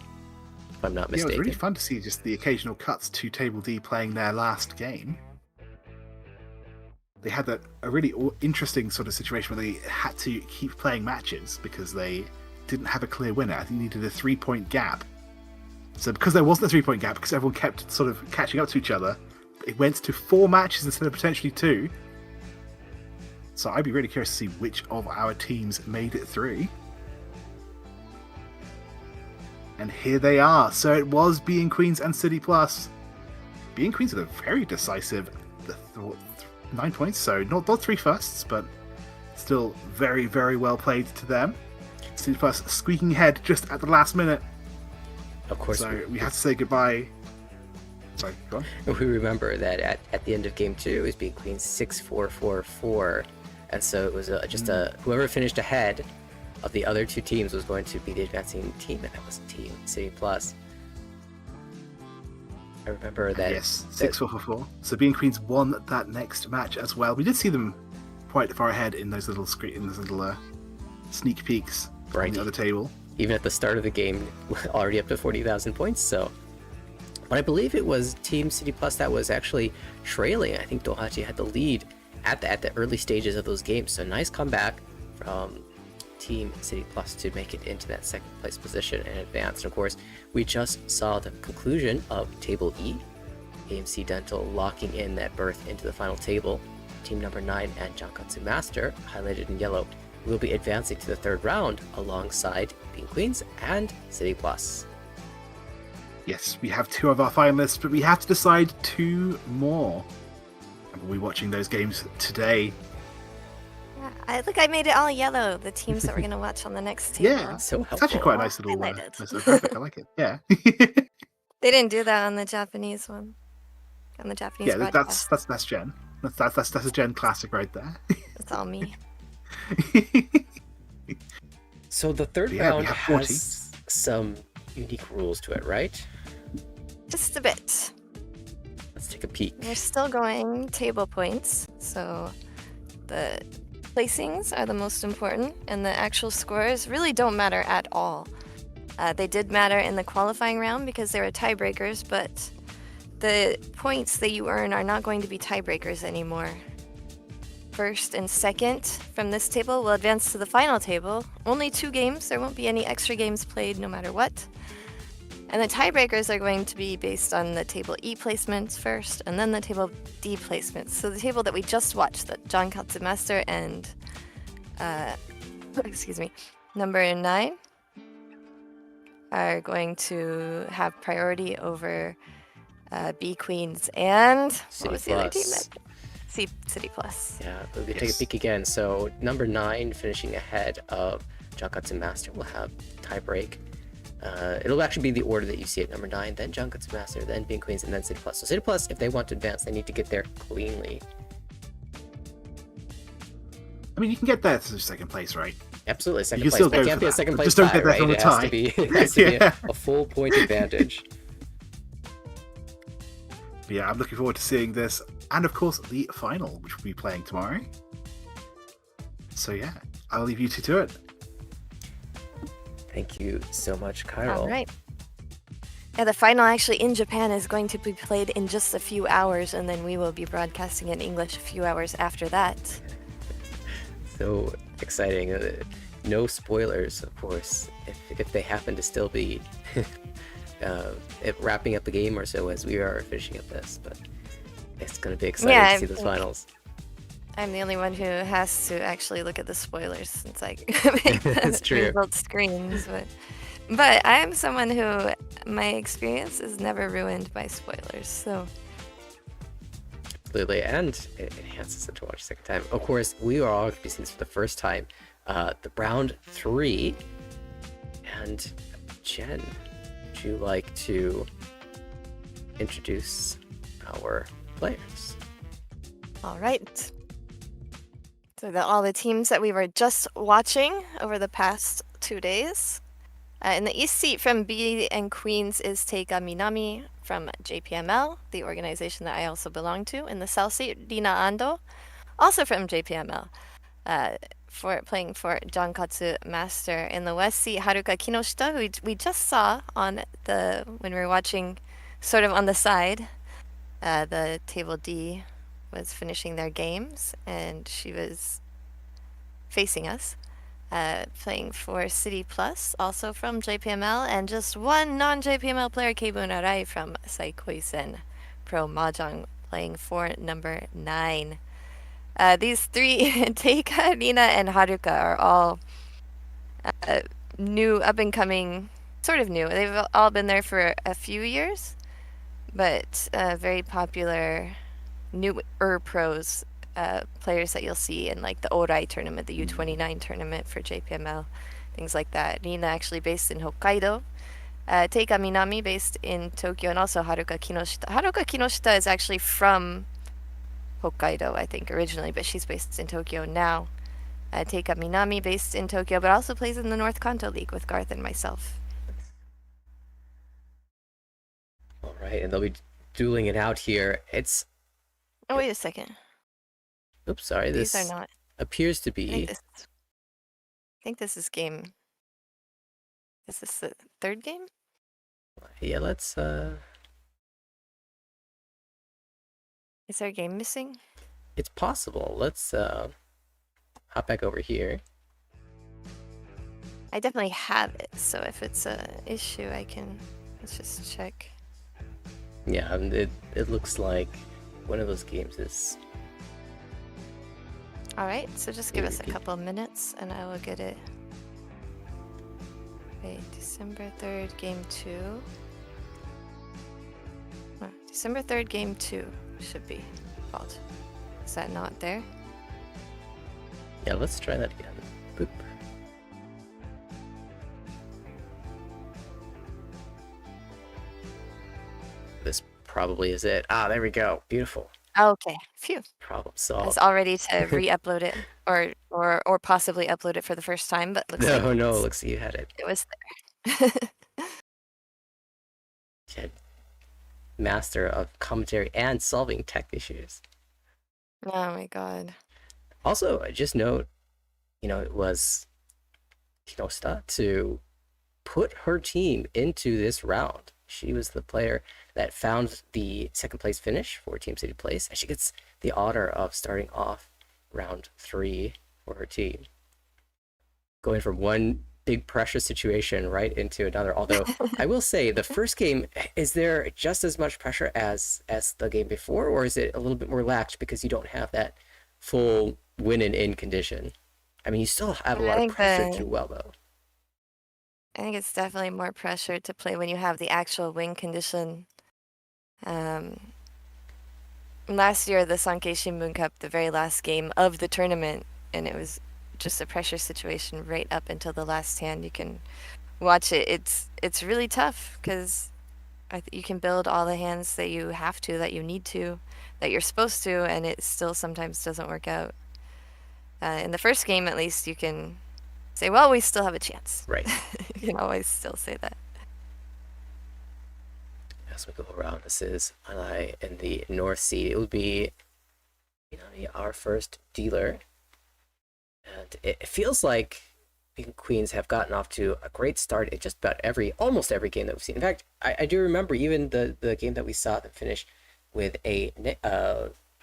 if I'm not mistaken. Yeah, it was really fun to see just the occasional cuts to Table D playing their last game. They had a really interesting sort of situation where they had to keep playing matches because they didn't have a clear winner. I think they needed a 3-point gap. So because there wasn't a 3-point gap, because everyone kept sort of catching up to each other, it went to 4 matches instead of potentially 2. So I'd be really curious to see which of our teams made it through. And here they are. So it was Being Queens and City Plus. Being Queens with a very decisive 9 points, so not 3 firsts, but still very, very well played to them. City Plus squeaking ahead just at the last minute. Of course. So we had to say goodbye. Sorry, go on. We remember that at the end of game 2, it was Being Queens 6-4-4-4, and so it was whoever finished ahead of the other 2 teams was going to be the advancing team, and that was Team City Plus. I remember that. Yes, 6-4-4-4. So Being Queens won that next match as well. We did see them quite far ahead in those little sneak peeks on the other table. Even at the start of the game, already up to 40,000 points. So, but I believe it was Team City Plus that was actually trailing. I think Dohachi had the lead at the early stages of those games. So nice comeback from Team City Plus to make it into that second place position and advance. And of course, we just saw the conclusion of Table E. AMC Dental locking in that berth into the final table. Team number 9 and Jankatsu Master, highlighted in yellow, will be advancing to the third round alongside Being Queens and City Plus. Yes, we have 2 of our finalists, but we have to decide 2 more. And we'll be watching those games today. I made it all yellow, the teams that we're going to watch on the next table. Yeah, so helpful. It's actually quite a nice little graphic. I like it. Yeah. They didn't do that on the Japanese one. On the Japanese broadcast. That's Jenn. That's a Jenn classic right there. That's all me. So the third round has some unique rules to it, right? Just a bit. Let's take a peek. We're still going table points, so the placings are the most important, and the actual scores really don't matter at all. They did matter in the qualifying round because they were tiebreakers, but the points that you earn are not going to be tiebreakers anymore. First and second from this table will advance to the final table. Only 2 games, there won't be any extra games played no matter what. And the tiebreakers are going to be based on the table E placements first, and then the table D placements. So the table that we just watched, that Jankatsu Master and, number 9 are going to have priority over B Queens and what was the other team? City Plus. Yeah, we'll take a peek again. So number 9 finishing ahead of Jankatsu Master will have tiebreak. It'll actually be the order that you see at number 9, then Jankatsu Master, then Being Queens, and then City Plus. So City Plus, if they want to advance, they need to get there cleanly. I mean, you can get there to second place, right? Absolutely, second You place. can still But it go can't for be a that. second But place just don't tie, get there right? from a It has tie. to be Yeah. a full point advantage. But yeah, I'm looking forward to seeing this. And of course, the final, which we'll be playing tomorrow. So yeah, I'll leave you two to it. Thank you so much, Chiral. All right. Yeah, the final actually in Japan is going to be played in just a few hours, and then we will be broadcasting in English a few hours after that. So exciting. No spoilers, of course, if they happen to still be wrapping up the game or so as we are finishing up this. But it's going to be exciting to see those finals. I'm the only one who has to actually look at the spoilers since I make That's the true. result screens. But I'm someone who my experience is never ruined by spoilers. So Absolutely, and it enhances it to watch a second time. Of course, we are all going to be seeing this for the first time. The round 3, and Jenn, would you like to introduce our players? all right. So all the teams that we were just watching over the past 2 days. In the East seat from B and Queens is Teika Minami from JPML, the organization that I also belong to. In the South seat, Rina Ando, also from JPML, playing for Jankatsu Master. In the West seat, Haruka Kinoshita, who we just saw when we were watching sort of on the side. The table D was finishing their games, and she was facing us. Playing for City Plus, also from JPML, and just one non-JPML player, Keibun Arai from Saikyosen Pro Mahjong, playing for number 9. These three, Teika, Rina, and Haruka, are all new, up-and-coming, sort of new. They've all been there for a few years, but very popular newer pros. Players that you'll see in like the Orai tournament, the U29 tournament for JPML, things like that. Rina actually based in Hokkaido. Teika Minami based in Tokyo, and also Haruka Kinoshita. Haruka Kinoshita is actually from Hokkaido, I think, originally, but she's based in Tokyo now. Teika Minami based in Tokyo, but also plays in the North Kanto League with Garth and myself. All right, and they'll be dueling it out here. Oh, wait a second. Oops, sorry. These This are not. appears to be. I think this is game. Is this the third game? Yeah, let's. Is there a game missing? It's possible. Let's hop back over here. I definitely have it, so if it's a issue, let's just check. Yeah, it looks like one of those games is. All right, so just give us a couple minutes, and I will get it. Wait, December 3rd, game 2. Oh, December 3rd, game 2 should be called. Is that not there? Yeah, let's try that again. Boop. This probably is it. Ah, there we go. Beautiful. Okay, phew. Problem I solved. was all ready to re-upload it, or possibly upload it for the first time, but looks like No, looks like you had it. it was there. Jenn, master of commentary and solving tech issues. Oh my god. Also, just note, it was Kinoshita to put her team into this round. She was the player that found the second place finish for Team City Place, and she gets the honor of starting off round 3 for her team. Going from one big pressure situation right into another. Although I will say the first game, is there just as much pressure as the game before, or is it a little bit more relaxed because you don't have that full win and in condition? I mean, you still have a lot of pressure to do well, though. I think it's definitely more pressure to play when you have the actual win condition. Last year, the Sankei Shimbun Cup, the very last game of the tournament, and it was just a pressure situation right up until the last hand. You can watch it. It's really tough because you can build all the hands that you have to, that you need to, that you're supposed to, and it still sometimes doesn't work out. In the first game, at least, you can say, well, we still have a chance. Right. You can always still say that. As we go around, this is Anai in the North Sea. It would be our first dealer. And it feels like the Queens have gotten off to a great start in just about almost every game that we've seen. In fact, I do remember even the game that we saw them finish with a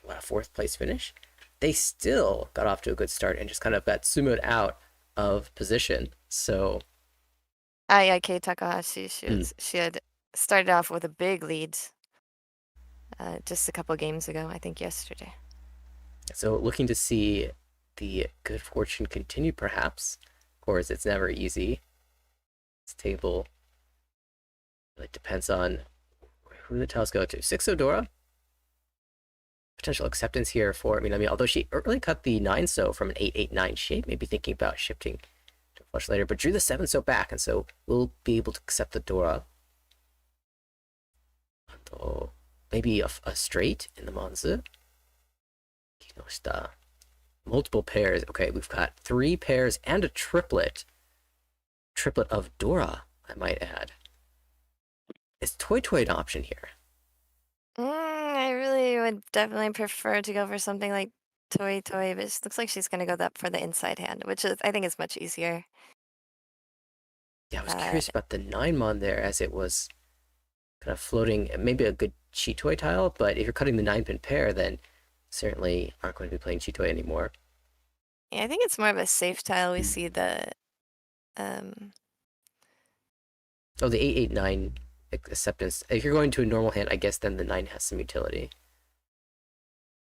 4th place finish. They still got off to a good start and just kind of got summoed out of position. So Ayake Takahashi, she had started off with a big lead just a couple games ago, I think yesterday. So looking to see the good fortune continue, perhaps. Of course, it's never easy. This table really depends on who the tiles go to. 6 Odora. Potential acceptance here for Minami, although she early cut the 9-so from an 8-8-9 shape, maybe thinking about shifting to flush later, but drew the 7-so back, and so we'll be able to accept the Dora. Although maybe a straight in the Manzu. Kinoshita. Multiple pairs. Okay, we've got 3 pairs and a triplet. Triplet of Dora, I might add. Is Toy Toy an option here? I really would definitely prefer to go for something like Toy Toy, but it looks like she's going to go for the inside hand, which I think is much easier. Yeah, I was curious about the 9-mon there, as it was kind of floating, maybe a good Chitoy tile, but if you're cutting the 9-pin pair, then certainly aren't going to be playing Chitoy anymore. Yeah, I think it's more of a safe tile. We see the Oh, the 8-8-9 acceptance. If you're going to a normal hand, I guess then the 9 has some utility.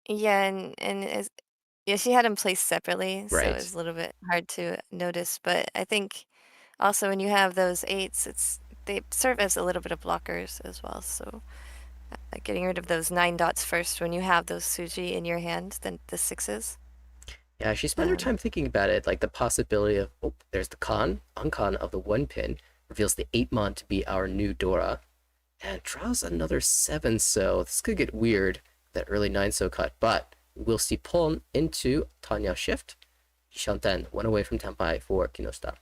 Yeah, and yeah, she had them placed separately, so Right. it was a little bit hard to notice. But I think also when you have those 8s, they serve as a little bit of blockers as well. So getting rid of those 9 dots first when you have those Suji in your hand, then the 6s. Yeah, she spent her time thinking about it, like the possibility of, oh, there's the uncon of the 1-pin, reveals the 8-mon to be our new Dora, and draws another 7-so. This could get weird, that early 9-so cut, but we'll see Pon into Tanya shift. Shanten went away from Tenpai for Kinoshita.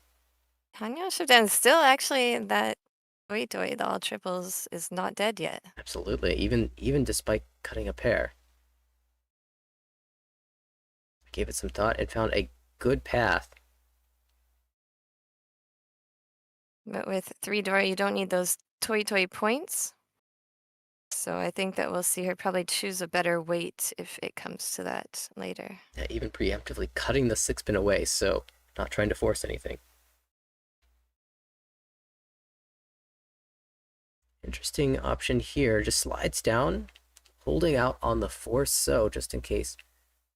Tanya Shiften still actually that Toy Toy, the all triples, is not dead yet. Absolutely, even despite cutting a pair. Gave it some thought and found a good path. But with 3 Dora, you don't need those Toy Toy points. So I think that we'll see her probably choose a better weight if it comes to that later. Yeah, even preemptively cutting the 6-pin away, so not trying to force anything. Interesting option here, just slides down, holding out on the 4-so just in case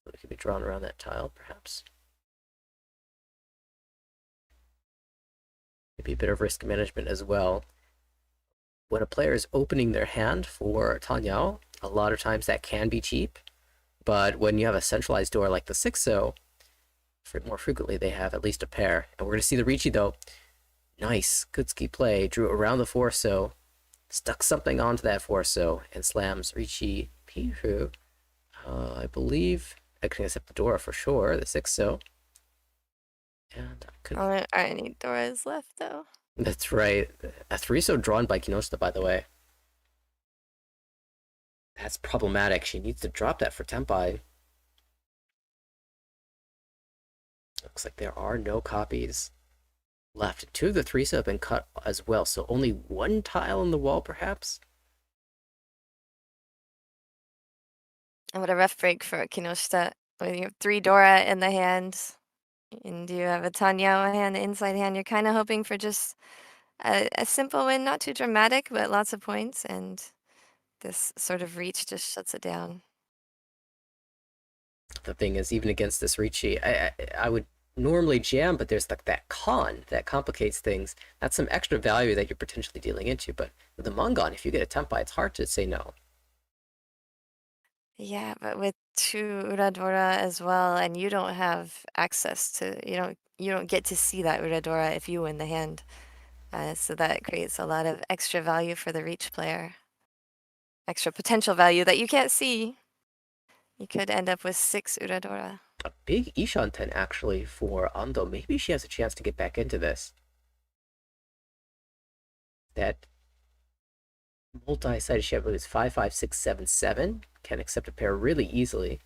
it could be drawn around that tile, perhaps. Maybe a bit of risk management as well. When a player is opening their hand for Tanyao, a lot of times that can be cheap, but when you have a centralized door like the 6-so, more frequently they have at least a pair. And we're going to see the Riichi though. Nice, good ski play, drew around the 4-so, stuck something onto that 4-so, and slams Riichi Pihu. I believe I can accept the Dora for sure, the 6-so. And I could... Aren't any Doras left though? That's right. A 3-so drawn by Kinoshita, by the way. That's problematic. She needs to drop that for Tenpai. Looks like there are no copies left. 2 of the 3-so have been cut as well, so only 1 tile on the wall, perhaps? And what a rough break for Kinoshita. When you have 3 Dora in the hand, and you have a Tanya hand, the inside hand, you're kind of hoping for just a simple win, not too dramatic, but lots of points, and this sort of reach just shuts it down. The thing is, even against this Riichi, I would normally jam, but there's like that con that complicates things. That's some extra value that you're potentially dealing into, but with the Mangon, if you get a Tenpai, it's hard to say no. Yeah, but with two Uradora as well, and you don't have access to, you don't get to see that Uradora if you win the hand. So that creates a lot of extra value for the reach player. Extra potential value that you can't see. You could end up with 6 Uradora. A big Ishanten actually for Ando. Maybe she has a chance to get back into this. That multi-sided shape is 5, 5, 6, 7, 7. Can accept a pair really easily.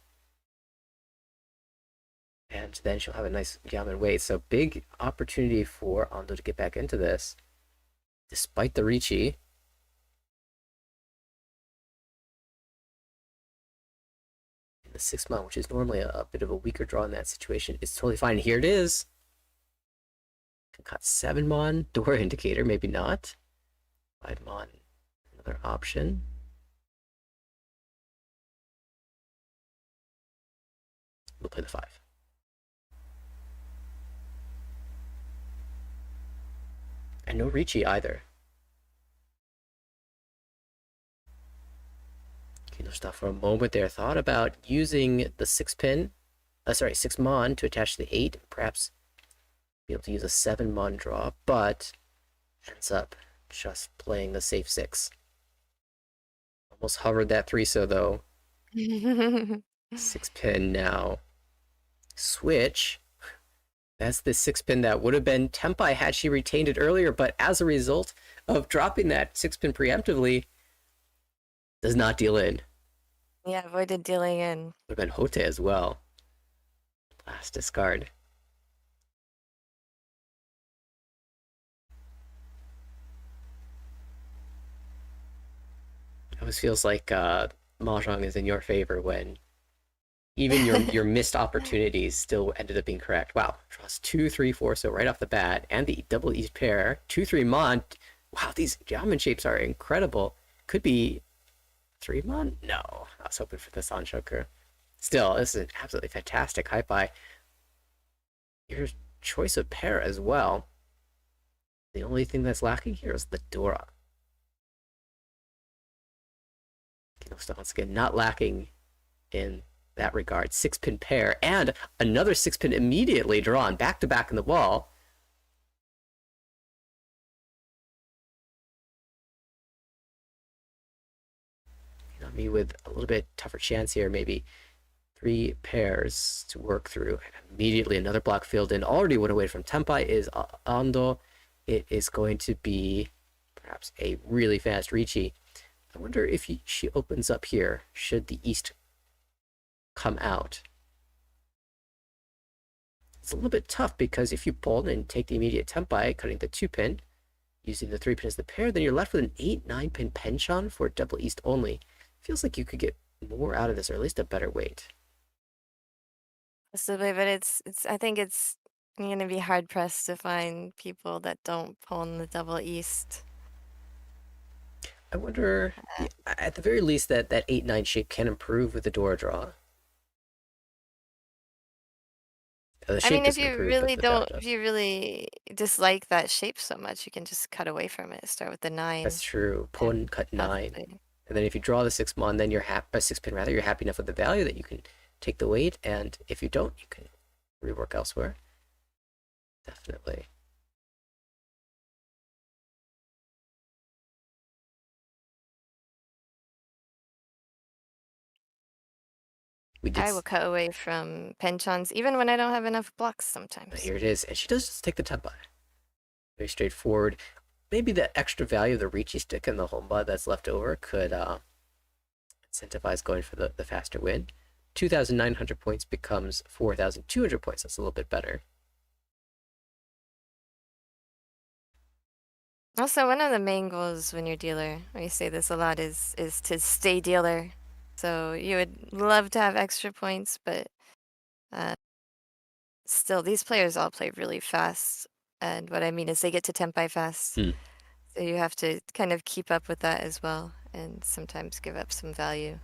And then she'll have a nice Yamen weight. So big opportunity for Ando to get back into this. Despite the Riichi. The 6 mon, which is normally a bit of a weaker draw in that situation, is totally fine. Here it is. Can cut 7 mon, door indicator, maybe not. 5 mon, another option. We'll play the 5. And no Riichi either. Kinoshita for a moment there thought about using the 6 mon to attach the 8, perhaps be able to use a 7 mon draw, but ends up just playing the safe 6. Almost hovered that 3 so though. 6 pin now. Switch. That's the 6 pin that would have been Tempai had she retained it earlier, but as a result of dropping that 6 pin preemptively, does not deal in. Yeah, avoided dealing in. Would have been Hote as well. Last discard. It always feels like Mahjong is in your favor when even your missed opportunities still ended up being correct. Wow, draws 2, 3, 4, so right off the bat, and the double east pair, 2, 3 mon. Wow, these Jamin shapes are incredible. Could be 3 mon? No, I was hoping for the Sanshoku. Still, this is an absolutely fantastic high buy. Your choice of pair as well. The only thing that's lacking here is the Dora. Once again, not lacking in that regard. 6 pin pair and another 6 pin immediately drawn back to back in the wall. Me with a little bit tougher chance here, maybe 3 pairs to work through. And immediately another block filled in. Already went away from Tempai is Ando. It is going to be perhaps a really fast Riichi. I wonder if she opens up here, should the east come out. It's a little bit tough because if you pull and take the immediate Tempai, cutting the 2 pin, using the 3 pin as the pair, then you're left with an 8, 9 pin penchant for double east only. Feels like you could get more out of this, or at least a better weight. Possibly, but it's I think it's gonna be hard pressed to find people that don't pull in the double east. I wonder, at the very least, that 8-9 shape can improve with the door draw. I mean, if you really dislike that shape so much, you can just cut away from it. Start with the 9. That's true. Pull and cut 9. Possibly. And then if you draw the 6 mon, then you're 6 pin rather, you're happy enough with the value that you can take the weight, and if you don't, you can rework elsewhere. Definitely. I will cut away from penchants even when I don't have enough blocks sometimes. Here it is, and she does just take the Tempai. Very straightforward. Maybe the extra value of the Riichi stick and the Honba that's left over could incentivize going for the faster win. 2,900 points becomes 4,200 points. That's a little bit better. Also, one of the main goals when you're dealer, we say this a lot, is to stay dealer. So you would love to have extra points, but still, these players all play really fast. And what I mean is they get to Tempai fast. So you have to kind of keep up with that as well, and sometimes give up some value.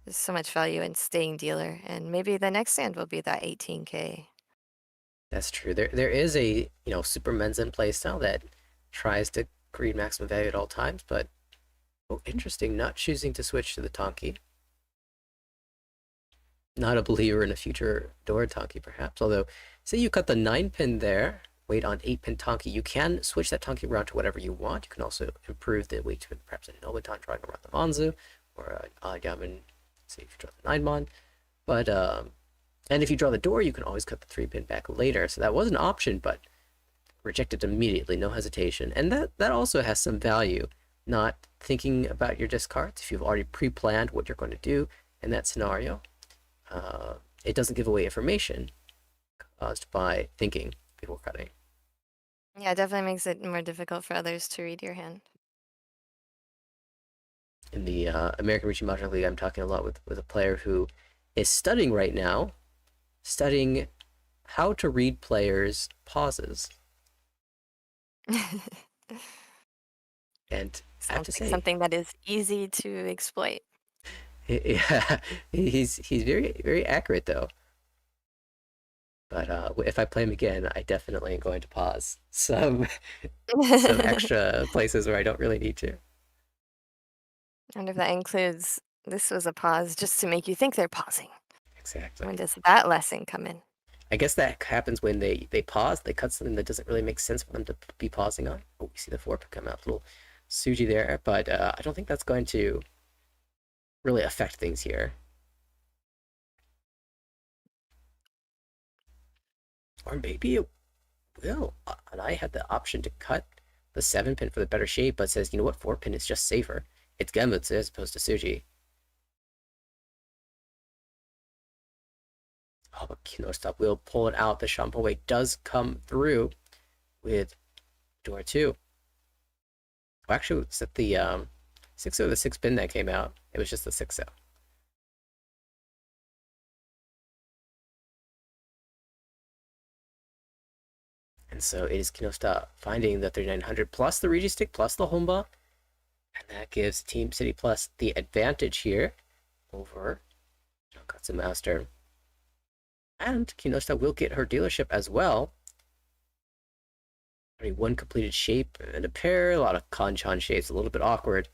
There's so much value in staying dealer, and maybe the next stand will be that 18k. That's true. There is a super Menzen playstyle that tries to create maximum value at all times, but interesting, not choosing to switch to the Tonki. Not a believer in a future Dora Tonki, perhaps. Although, say you cut the 9-pin there, wait on 8-pin Tonki, you can switch that Tonki around to whatever you want. You can also improve the weight to perhaps a Nobutan drawing around the Manzu, or a Yamen, say if you draw the 9-mon. But, and if you draw the door, you can always cut the 3-pin back later. So that was an option, but rejected immediately, no hesitation. And that also has some value, not thinking about your discards. If you've already pre-planned what you're going to do in that scenario, it doesn't give away information caused by thinking before cutting. Yeah, it definitely makes it more difficult for others to read your hand. In the American Riichi Mahjong League, I'm talking a lot with a player who is studying right now, studying how to read players' pauses. And I have to say, something that is easy to exploit. Yeah, he's very, very accurate though. But if I play him again, I definitely am going to pause some extra places where I don't really need to. I wonder if that includes, this was a pause just to make you think they're pausing. Exactly. When does that lesson come in? I guess that happens when they pause, they cut something that doesn't really make sense for them to be pausing on. Oh, we see the 4 come out, little Suji there, but I don't think that's going to really affect things here. Or maybe it will. And I had the option to cut the 7-pin for the better shape, but says, you know what, 4-pin is just safer. It's Genbutsu as opposed to Suji. Oh, but Kinoshita will pull it out. The Shampoo weight does come through with door 2. Well, actually, it's at the 6-0, the 6-pin that came out. It was just the 6-0. And so it is Kinoshita finding the 3900 plus the Riichi stick plus the Honba. And that gives Team City Plus the advantage here over Katsu Master. And Kinoshita will get her dealership as well. Already one completed shape and a pair, a lot of Kanchan shapes, a little bit awkward.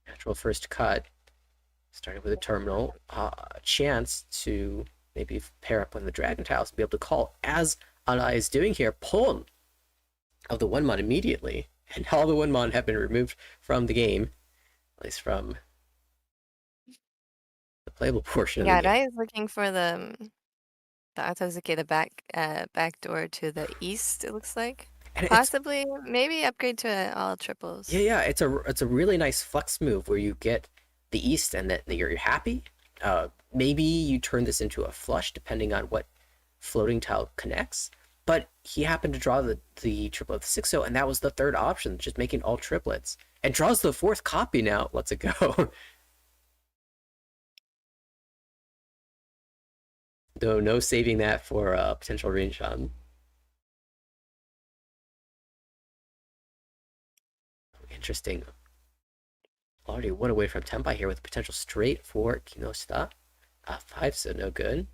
Natural first cut, starting with a terminal. A chance to maybe pair up with the Dragon Tiles and be able to call, as Anai is doing here, Pon of the 1-mon immediately. And all the 1-mon have been removed from the game, at least from the playable portion of the game. Yeah, I was looking for the Atazuke, the back door to the east, it looks like. And possibly, maybe upgrade to all triples. Yeah, it's a really nice flex move where you get the east and that you're happy. Maybe you turn this into a flush depending on what floating tile connects. But he happened to draw the triplet of the 6-0, and that was the third option, just making all triplets. And draws the 4th copy now. Let's it go. Though no saving that for potential Rinshan. Interesting. Already 1 away from Tenpai here with potential straight for Kinoshita. 5, so no good.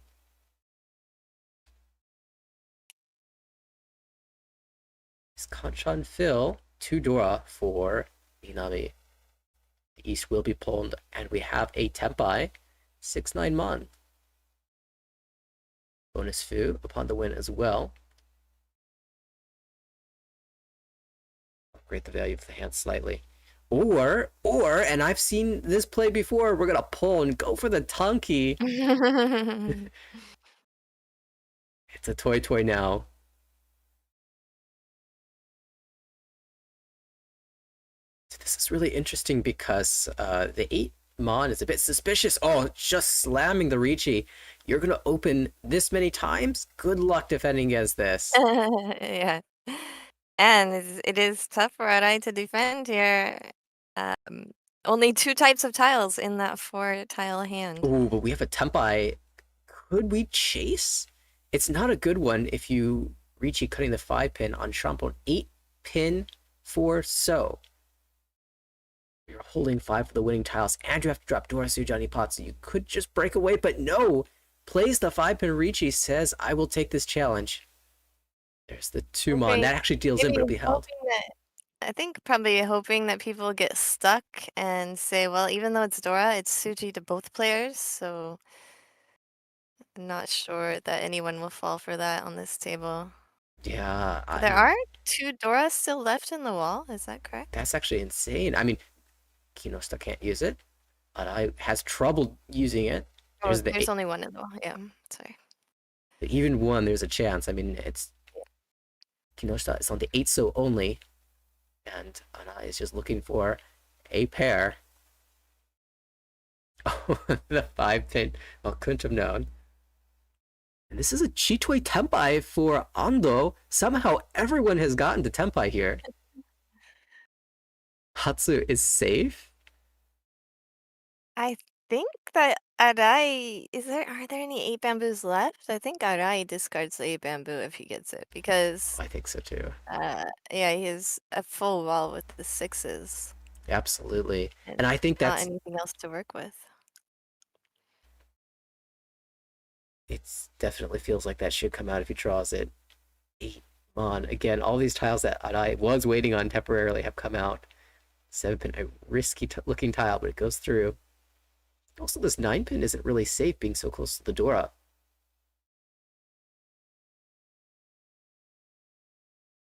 Is Kanchan fill 2 Dora for Minami. The east will be pulled, and we have a Tenpai 6-9 mon. Bonus Fu upon the win as well. Upgrade the value of the hand slightly. Or, and I've seen this play before, we're gonna pull and go for the Tonki. It's a toy now. So this is really interesting because the 8-mon is a bit suspicious. Oh, just slamming the Riichi. You're gonna open this many times? Good luck defending against this. Yeah. And it is tough for Arai to defend here. Only 2 types of tiles in that 4-tile hand. Ooh, but we have a Tenpai. Could we chase? It's not a good one if you Riichi cutting the 5-pin on Shampoo 8-pin for so. You're holding 5 for the winning tiles, and you have to drop Dora Sujani Patsu. You could just break away, but no! Plays the 5-pin Riichi, says, I will take this challenge. There's the 2-mon. That actually deals in, but it'll be held. I think probably hoping that people get stuck and say, well, even though it's Dora, it's Suji to both players, so I'm not sure that anyone will fall for that on this table. Yeah, But I there mean, are 2 Doras still left in the wall, is that correct? that's actually insane. I mean, Kinoshita can't use it. Arai has trouble using it. Oh, There's there's only 1 in the wall, yeah, sorry. even one, there's a chance. I mean, it's Kinoshita is on the 8 so only, and Arai is just looking for a pair. Oh, the 5-pin. Well, couldn't have known. And this is a Chitoi Tenpai for Ando. Somehow everyone has gotten to Tenpai here. Hatsu is safe? I think that Arai are there any 8 bamboos left? I think Arai discards the 8 bamboo if he gets it because I think so too. yeah, he has a full wall with the 6s Absolutely. and And I think not that's anything else to work with. it's definitely feels like that should come out if he draws it. 8 mon. Again, all these tiles that I was waiting on temporarily have come out. 7-pin, a risky looking tile, but it goes through. Also, this 9-pin isn't really safe being so close to the Dora.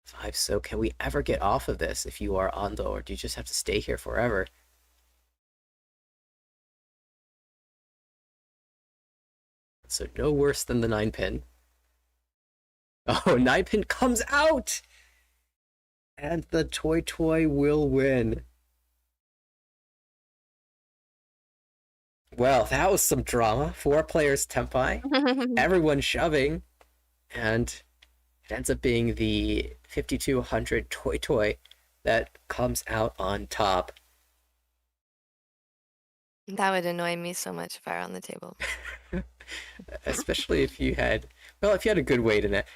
5, so can we ever get off of this if you are Ando, or do you just have to stay here forever? So no worse than the 9-pin. Oh, 9-pin comes out! And the Toy will win. Well, that was some drama. 4 players Tenpai, everyone shoving, and it ends up being the 5200 Toy that comes out on top. That would annoy me so much if I were on the table. Especially if you had, well, if you had a good weight in it.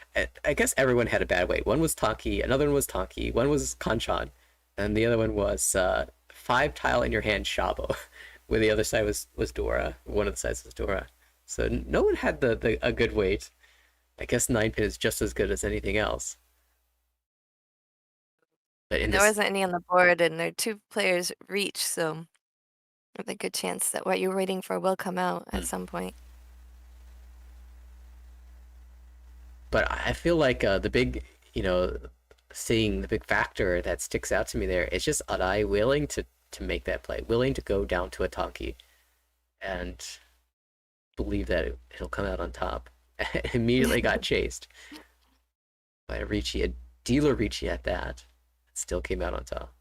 I guess everyone had a bad weight. One was Tonki, another one was Tonki, one was Kanchan, and the other one was 5 tile in your hand Shabo, where the other side was Dora. One of the sides was Dora. So no one had a good weight. I guess 9-pin is just as good as anything else. But in There this, wasn't any on the board, and there are 2 players reach, so there's a good chance that what you're waiting for will come out at some point. but I feel like the big, seeing the big factor that sticks out to me there is just Arai willing to make that play, willing to go down to a Tonki, and believe that it'll come out on top. Immediately got chased by a Riichi, a dealer Riichi at that. It still came out on top.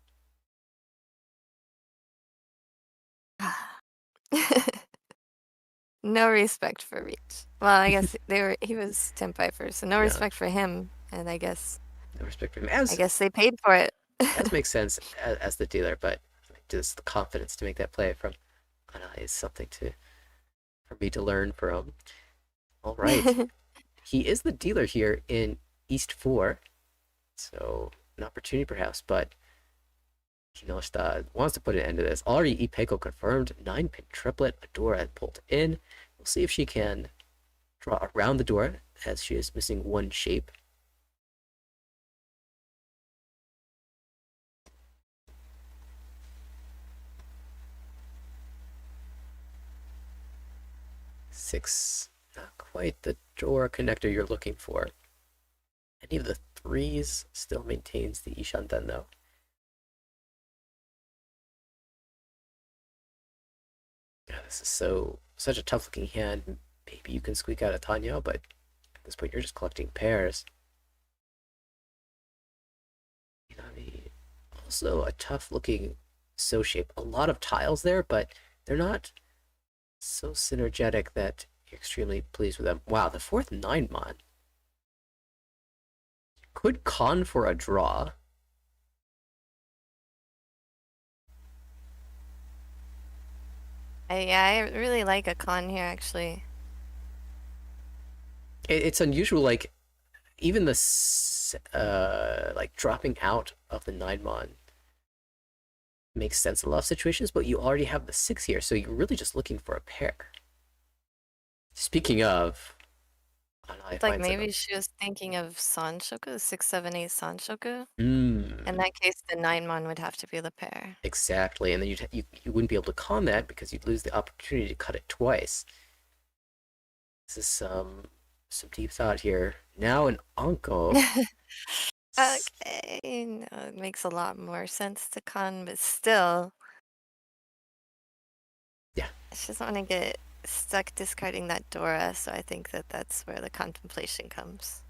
No respect for Reach. Well, I guess he was Tenpai first, so no Yeah. respect for him, and I guess No respect for him. I guess they paid for it. That makes sense as the dealer, but just the confidence to make that play from Anai is something for me to learn from. All right. He is the dealer here in East 4, so an opportunity perhaps, but Kinoshita wants to put an end to this. Already Ipeko confirmed, 9-pin triplet, Adora pulled in. We'll see if she can draw around the door, as she is missing one shape. Six, not quite the door connector you're looking for. Any of the 3s still maintains the Ishanten though. Yeah, this is such a tough looking hand. Maybe you can squeak out a Tanya, but at this point you're just collecting pairs. Also a tough looking so shape. A lot of tiles there, but they're not so synergetic that you're extremely pleased with them. Wow, the 4th 9-mon. Could con for a draw. Yeah, I really like a con here, actually. It's unusual, like, even the, like, dropping out of the 9-mon makes sense in a lot of situations, but you already have the 6 here, so you're really just looking for a pair. Speaking of, I don't know how I It's like find maybe second. she was thinking of Sanshoku, 678 Sanshoku. Mm, In that case, the 9-mon would have to be the pair. exactly, and then you wouldn't be able to con that because you'd lose the opportunity to cut it twice. This is some deep thought here. Now an Anko. Okay, no, it makes a lot more sense to con, but still, Yeah. she doesn't want to get stuck discarding that Dora, so I think that that's where the contemplation comes.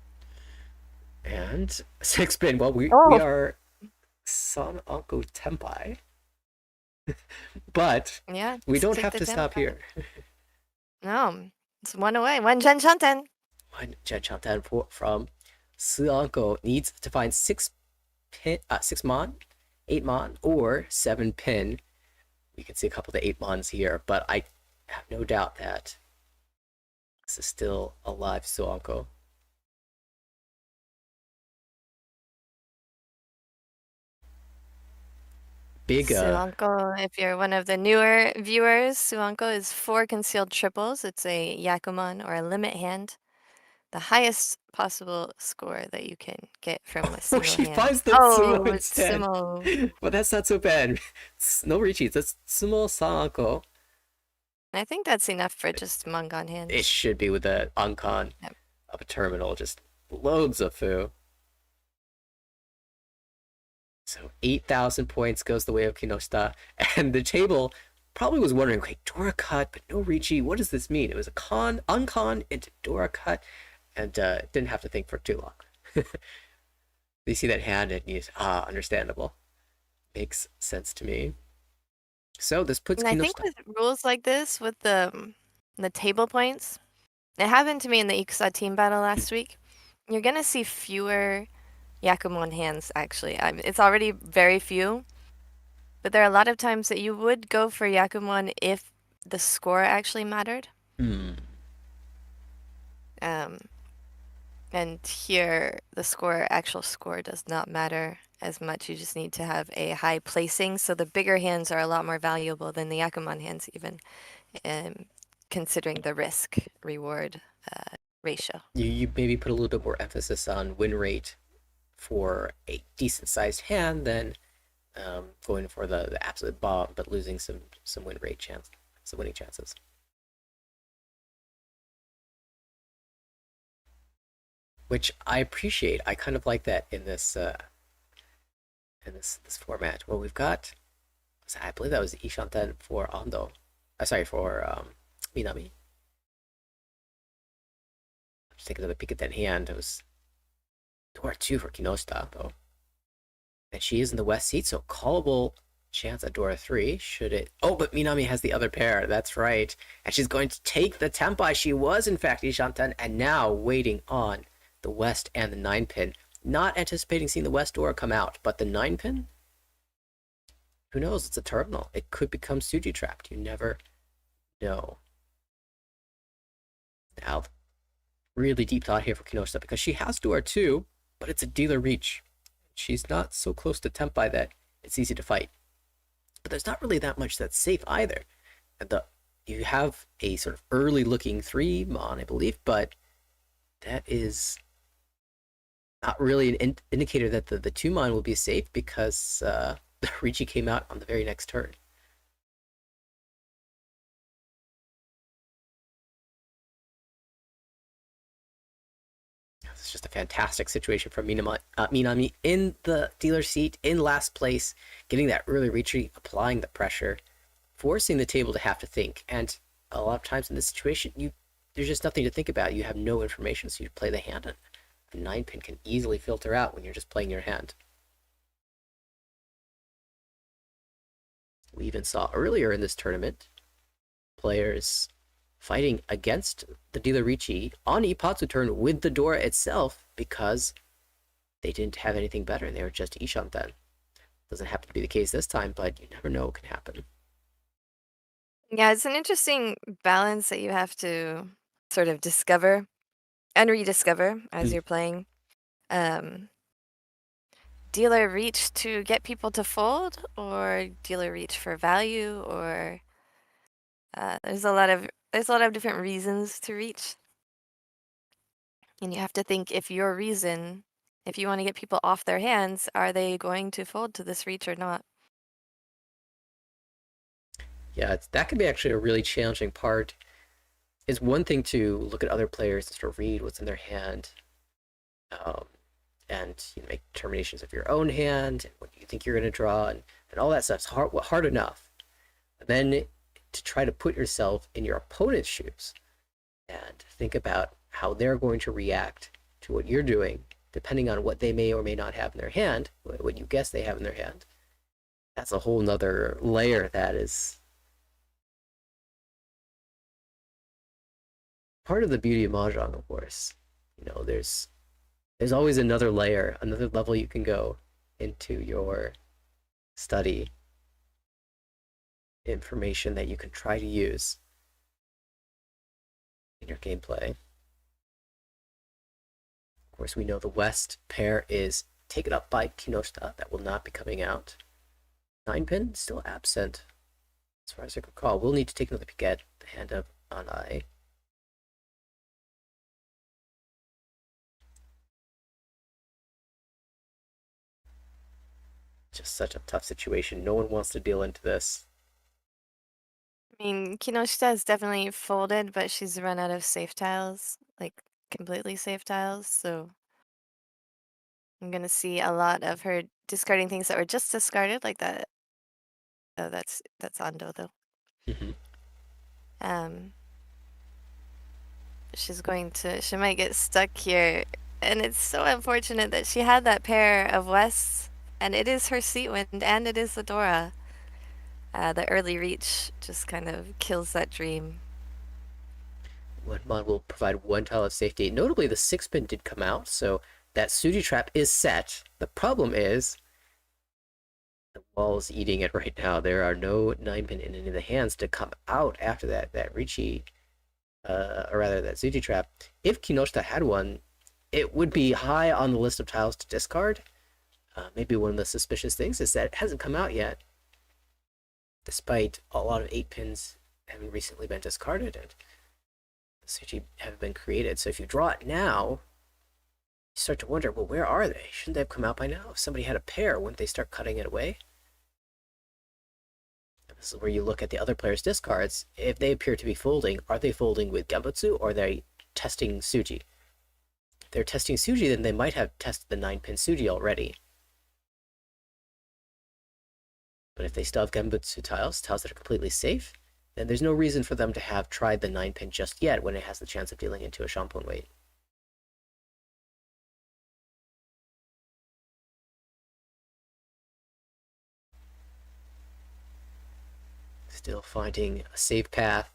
And 6-pin. Well, we Oh. are San Anko Tempai. But Yeah, we just don't take have the to stop 10. here. No, it's one away. One Jenn Shanten. One Jet Chantan from Suanko needs to find 6 mon, 8 mon, or 7-pin. We can see a couple of the 8 mons here, but I have no doubt that this is still a live Suanko. Big Suanko, if you're one of the newer viewers, Suanko is 4 concealed triples. It's a Yakuman or a limit hand. The highest possible score that you can get from a Oh, single she hand. finds the Oh, sumo it's instead. sumo. But that's not so bad. No Riichi, that's sumo Suanko. I think that's enough for just Mangan It hands. should be with the Ankon Yep. of a terminal, just loads of foo. So 8,000 points goes the way of Kinoshita, and the table probably was wondering, okay, Dora cut, but no Riichi. What does this mean? It was a uncon into Dora cut, and didn't have to think for too long. They see that hand and you understandable. Makes sense to me. So this puts And I think Kinoshita. with rules like this, with the table points, it happened to me in the Ikusa team battle last week. You're gonna see fewer Yakumon hands, actually. It's already very few, but there are a lot of times that you would go for Yakumon if the score actually mattered. Hmm. And here, the actual score does not matter as much. You just need to have a high placing. So the bigger hands are a lot more valuable than the Yakuman hands, even, considering the risk reward ratio. You maybe put a little bit more emphasis on win rate for a decent sized hand than going for the absolute bomb, but losing some win rate chance, some winning chances. Which I appreciate. I kind of like that in this format. Well, we've got, I believe that was Ishanten for Ando. Sorry, for Minami. Just take another peek at that hand. It was Dora 2 for Kinoshita, though. And she is in the west seat, so callable chance at Dora 3. Should it... Oh, but Minami has the other pair. That's right. And she's going to take the Tempai. She was, in fact, Ishanten, and now waiting on the west and the 9-pin. Not anticipating seeing the west Dora come out, but the 9-pin? Who knows? It's a terminal. It could become Suji trapped. You never know. Now, really deep thought here for Kinoshita, because she has Dora 2, but it's a dealer reach. She's not so close to Tempai that it's easy to fight. But there's not really that much that's safe either. And you have a sort of early looking 3-mon, I believe, but that is not really an indicator that the 2-mon will be safe, because Riichi came out on the very next turn. It's just a fantastic situation for Minami in the dealer seat, in last place, getting that early retreat, applying the pressure, forcing the table to have to think. And a lot of times in this situation, there's just nothing to think about. You have no information, so you play the hand, and a 9-pin can easily filter out when you're just playing your hand. We even saw earlier in this tournament players fighting against the dealer Riichi on Ippatsu turn with the Dora itself because they didn't have anything better and they were just Ishanten. Doesn't happen to be the case this time, but you never know what can happen. Yeah, it's an interesting balance that you have to sort of discover and rediscover as you're playing. Dealer reach to get people to fold, or dealer reach for value, or there's a lot of different reasons to reach. And you have to think, if your reason, if you want to get people off their hands, are they going to fold to this reach or not? Yeah, that could be actually a really challenging part. It's one thing to look at other players and sort of read what's in their hand, um, and make determinations of your own hand and what you think you're going to draw, and all that stuff's hard enough. But then to try to put yourself in your opponent's shoes and think about how they're going to react to what you're doing, depending on what they may or may not have in their hand, what you guess they have in their hand. That's a whole nother layer that is part of the beauty of Mahjong, of course. There's always another layer, another level you can go into your study, information that you can try to use in your gameplay. Of course, we know the West pair is taken up by Kinoshita. That will not be coming out. 9-pin still absent, as far as I recall. We'll need to take another peek at the hand of Anai. Just such a tough situation. No one wants to deal into this. I mean, Kinoshita is definitely folded, but she's run out of safe tiles, like completely safe tiles, so I'm gonna see a lot of her discarding things that were just discarded, like that. Oh, that's Ando though. Mm-hmm. She might get stuck here, and it's so unfortunate that she had that pair of Wests, and it is her Seatwind, and it is the Dora. The early reach just kind of kills that dream. One mod will provide one tile of safety. Notably, the 6-pin did come out, so that Tsuji trap is set. The problem is the wall's eating it right now. There are no 9-pin in any of the hands to come out after that Riichi, or rather that Tsuji trap. If Kinoshita had one, it would be high on the list of tiles to discard. Maybe one of the suspicious things is that it hasn't come out yet, despite a lot of 8-pins having recently been discarded and Tsuji have been created. So if you draw it now, you start to wonder, well, where are they? Shouldn't they have come out by now? If somebody had a pair, wouldn't they start cutting it away? And this is where you look at the other players' discards. If they appear to be folding, are they folding with Gembutsu, or are they testing Tsuji? If they're testing Tsuji, then they might have tested the 9-pin Tsuji already. But if they still have Gembutsu tiles that are completely safe, then there's no reason for them to have tried the 9-pin just yet when it has the chance of dealing into a Shampoo weight. Still finding a safe path.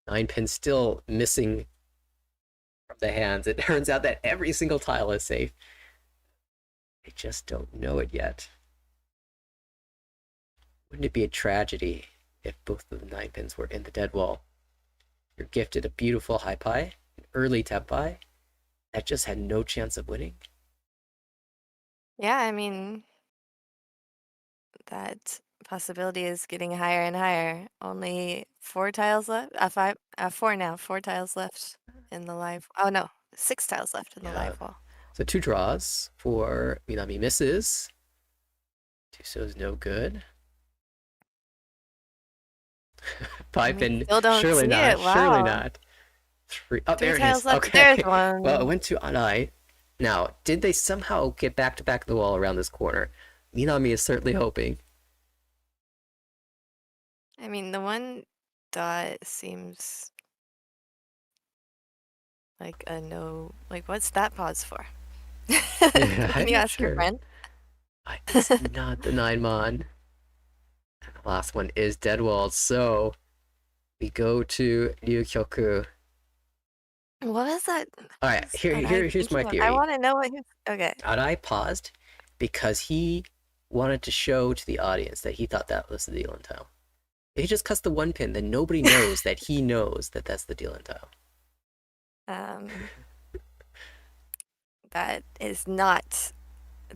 9-pin still missing from the hands. It turns out that every single tile is safe. They just don't know it yet. Wouldn't it be a tragedy if both of the 9-pins were in the dead wall? You're gifted a beautiful high pie, an early tempai, that just had no chance of winning. Yeah, I mean, that possibility is getting higher and higher. Only 4 tiles left. 4 now. 4 tiles left in the live. Oh no, 6 tiles left in the live wall. So 2 draws for Minami misses. 2 so's no good. 5-pin, surely not. Wow. Surely not. 3. Oh, 3 there it tiles is. left. Okay. There's one. Well, it went to Anai. Now, did they somehow get back to back the wall around this corner? Minami is certainly hoping. I mean, the one dot seems like a no. Like, what's that pause for? Can you ask your friend? It's not the 9-mon. The last one is dead walled, so we go to Ryukyoku. What was that? All right, here's my theory. I want to know what his. Okay. Anai paused because he wanted to show to the audience that he thought that was the deal-in tile. If he just cuts the 1-pin, then nobody knows that he knows that that's the deal-in tile. That is not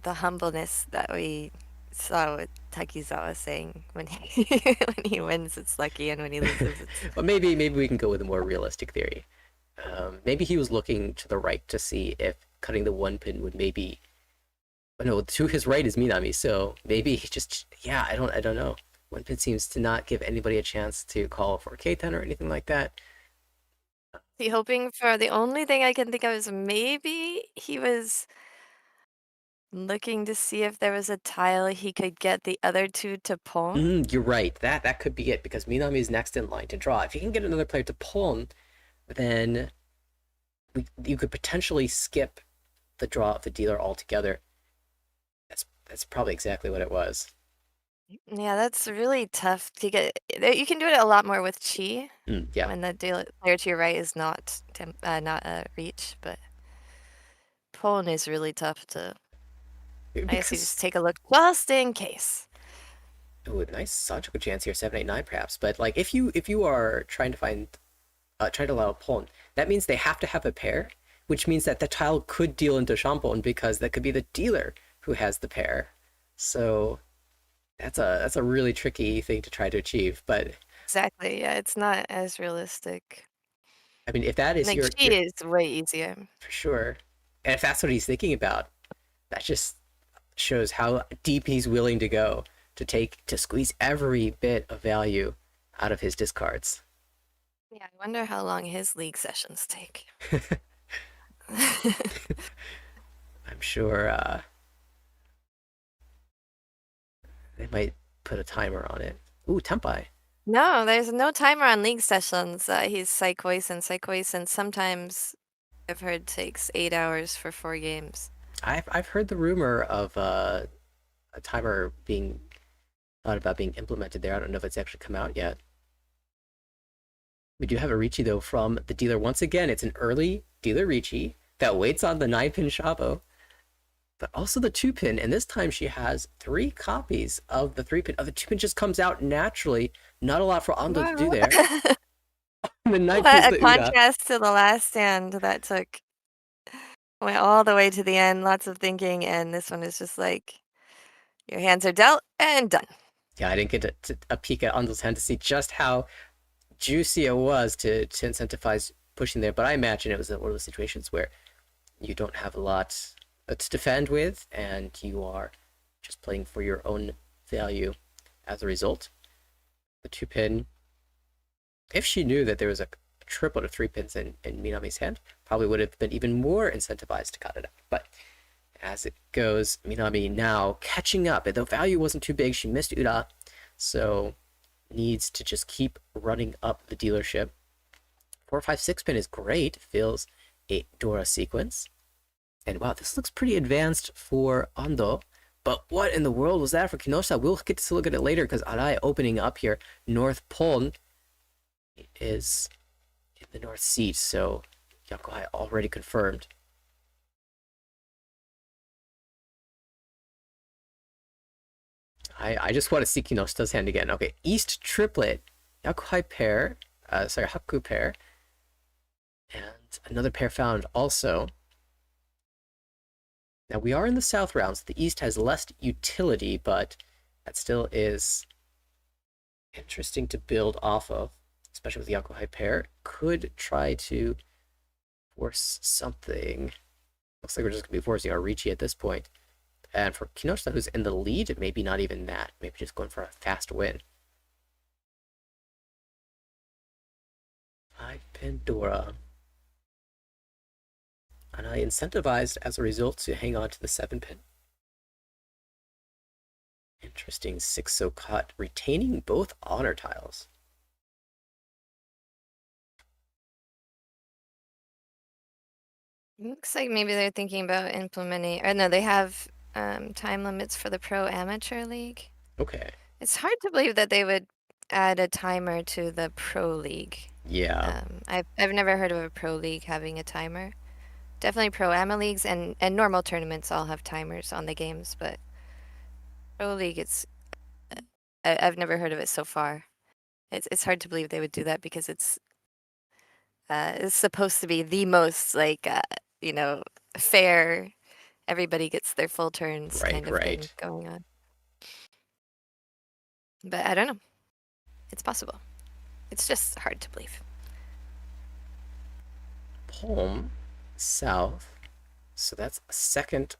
the humbleness that we saw with Takizawa saying when he when he wins it's lucky and when he loses it's... Well, maybe we can go with a more realistic theory. Maybe he was looking to the right to see if cutting the one pin would maybe. Oh, no, to his right is Minami, so maybe he just yeah. I don't know. One pin seems to not give anybody a chance to call for K10 or anything like that. He hoping for the only thing I can think of is maybe he was looking to see if there was a tile he could get the other two to pawn. You're right. That could be it because Minami is next in line to draw. If you can get another player to pawn, then you could potentially skip the draw of the dealer altogether. That's probably exactly what it was. Yeah, that's really tough to get. You can do it a lot more with chi Yeah. when the player to your right is not not a reach, but pawn is really tough to. I guess you just take a look just in case. Ooh, nice Sanchoku chance here, 789 perhaps. But like if you are trying to find trying to allow a pawn, that means they have to have a pair, which means that the tile could deal into shampoo because that could be the dealer who has the pair. So that's a really tricky thing to try to achieve. But Exactly. Yeah, it's not as realistic. I mean, if that is Like your chi is way easier. for sure, and if that's what he's thinking about, that just shows how deep he's willing to go to squeeze every bit of value out of his discards. Yeah, I wonder how long his league sessions take. I'm sure they might put a timer on it. Ooh, Tempai. No, there's no timer on league sessions. He's Saikyosen. Saikyosen sometimes I've heard takes 8 hours for 4 games. I've heard the rumor of a timer being thought about being implemented there. I don't know if it's actually come out yet. We do have a Riichi though from the dealer once again. It's an early dealer Riichi that waits on the 9-pin Shabo, but also the 2-pin. And this time she has 3 copies of the 3-pin. Oh, the 2-pin just comes out naturally. Not a lot for Ando to do there. The 9-pin A contrast to the last stand that went all the way to the end, lots of thinking, and this one is just like your hands are dealt and done. Yeah, I didn't get a peek at Ando's hand to see just how juicy it was to incentivize pushing there, but I imagine it was one of those situations where you don't have a lot to defend with, and you are just playing for your own value as a result. The 2-pin, if she knew that there was a triplet of 3 pins in Minami's hand, probably would have been even more incentivized to cut it out. But as it goes, Minami now catching up. The value wasn't too big. She missed Ura, so needs to just keep running up the dealership. 4, 5, 6 pin is great. Fills a Dora sequence. And wow, this looks pretty advanced for Ando. But what in the world was that for Kinoshita? We'll get to look at it later because Arai opening up here. North Pon is in the north seat, so Yakuhai already confirmed. I just want to see Kinoshita's hand again. Okay, East triplet, Yakuhai pair, Haku pair, and another pair found also. Now we are in the south rounds. The east has less utility, but that still is interesting to build off of, especially with the Yakuhai pair. Could try to force something. Looks like we're just going to be forcing our Riichi at this point. And for Kinoshita, who's in the lead, maybe not even that. Maybe just going for a fast win. 5-pin Dora. And I incentivized as a result to hang on to the 7-pin. Interesting 6-so cut, retaining both honor tiles. Looks like maybe they're thinking about implementing, or no, they have time limits for the pro amateur league. Okay. It's hard to believe that they would add a timer to the pro league. Yeah. I've never heard of a pro league having a timer. Definitely pro ama leagues and normal tournaments all have timers on the games, but pro league, I've never heard of it so far. It's hard to believe they would do that because it's supposed to be the most fair. Everybody gets their full turns kind of thing going on. But I don't know. It's possible. It's just hard to believe. palm south. So that's a second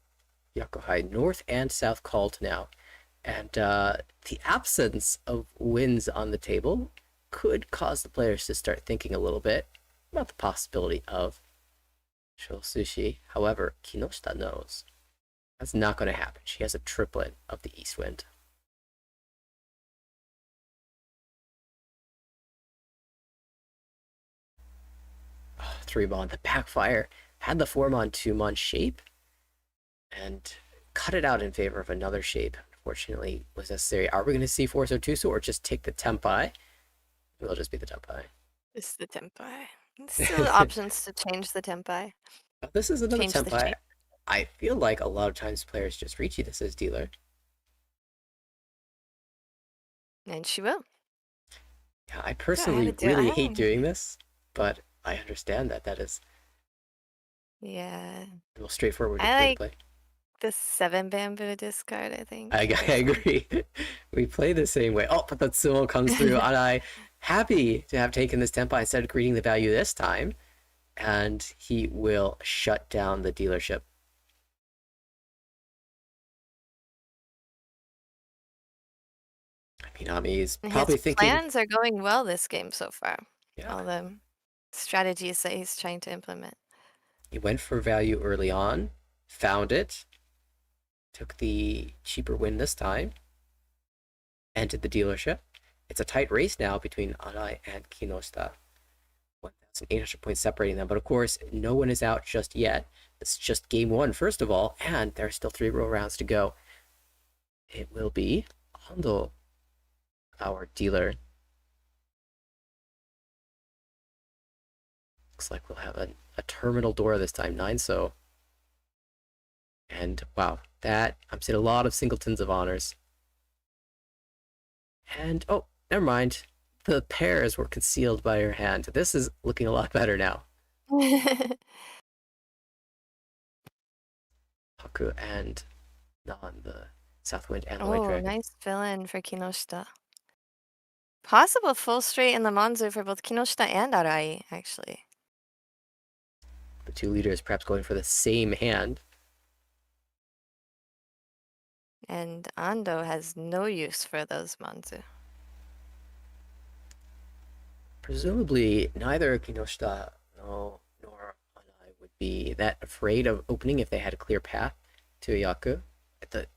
Yakuhai, north and south called now. And the absence of wins on the table could cause the players to start thinking a little bit about the possibility of Shosushi. However, Kinoshita knows that's not going to happen. She has a triplet of the East Wind. Oh, 3-mon, the backfire had the 4-mon 2-mon shape and cut it out in favor of another shape. Unfortunately, was necessary. Are we going to see Force or Tusu or just take the Tempai? It will just be the Tempai. It's the tempai. Still options to change the tempai. This is another Change the Tempai. shape. I feel like a lot of times players just Riichi this as dealer. And she will. Yeah, I personally really hate doing this, but I understand that is Yeah. the most straightforward I way like to play. the 7 bamboo discard, I think. I agree. We play the same way. Oh, but the Tsumo comes through, and I happy to have taken this Tempai instead of greeting the value this time. And he will shut down the dealership. Minami is probably His thinking... plans are going well this game so far. Yeah. All the strategies that he's trying to implement. He went for value early on, found it, took the cheaper win this time, entered the dealership. It's a tight race now between Arai and Kinoshita. 1,800 points separating them, but of course, no one is out just yet. It's just game one, first of all, and there are still 3 real rounds to go. It will be Hondo, our dealer. Looks like we'll have a terminal Dora this time, 9 so. And wow, that I'm seeing a lot of singletons of honors. And oh, never mind. The pairs were concealed by her hand. This is looking a lot better now. Haku and Non, the South Wind and the White Dragon. Nice fill-in for Kinoshita. Possible full straight in the Monzu for both Kinoshita and Arai, actually. The 2 leaders perhaps going for the same hand. And Ando has no use for those Monzu. Presumably, neither Kinoshita nor Anai would be that afraid of opening if they had a clear path to Yaku. The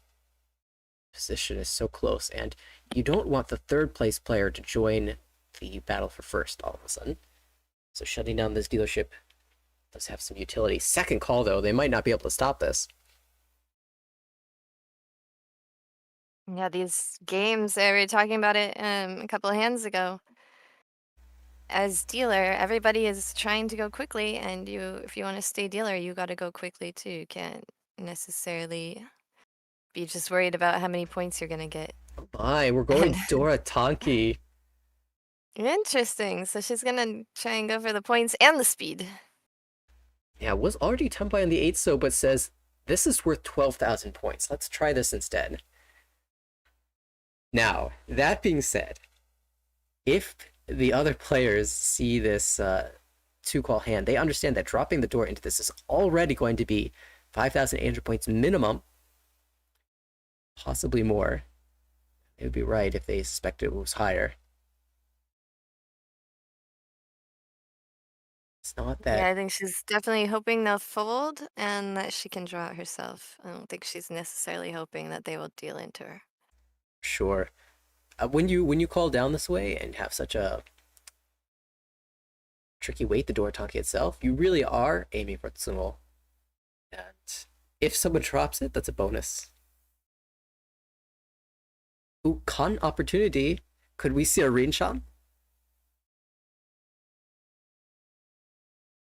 position is so close, and you don't want the 3rd place player to join the battle for first all of a sudden. So shutting down this dealership does have some utility. Second call, though, they might not be able to stop this. Yeah, these games, we were talking about it a couple of hands ago. As dealer, everybody is trying to go quickly, and if you want to stay dealer, you got to go quickly too. You can't necessarily be just worried about how many points you're gonna get. Bye, we're going Dora Tonki. Interesting. So she's gonna try and go for the points and the speed. Yeah, was already Tempai on the 8 so, but says this is worth 12,000 points. Let's try this instead. Now, that being said, if the other players see this 2-call hand, they understand that dropping the door into this is already going to be 5,800 points minimum, possibly more. It would be right if they suspected it was higher. It's not that. Yeah, I think she's definitely hoping they'll fold and that she can draw it herself. I don't think she's necessarily hoping that they will deal into her. Sure. When you call down this way and have such a tricky weight, the door Tonki itself, you really are aiming for Tsumo. And if someone drops it, that's a bonus. Ooh, con opportunity. Could we see a Rinshan?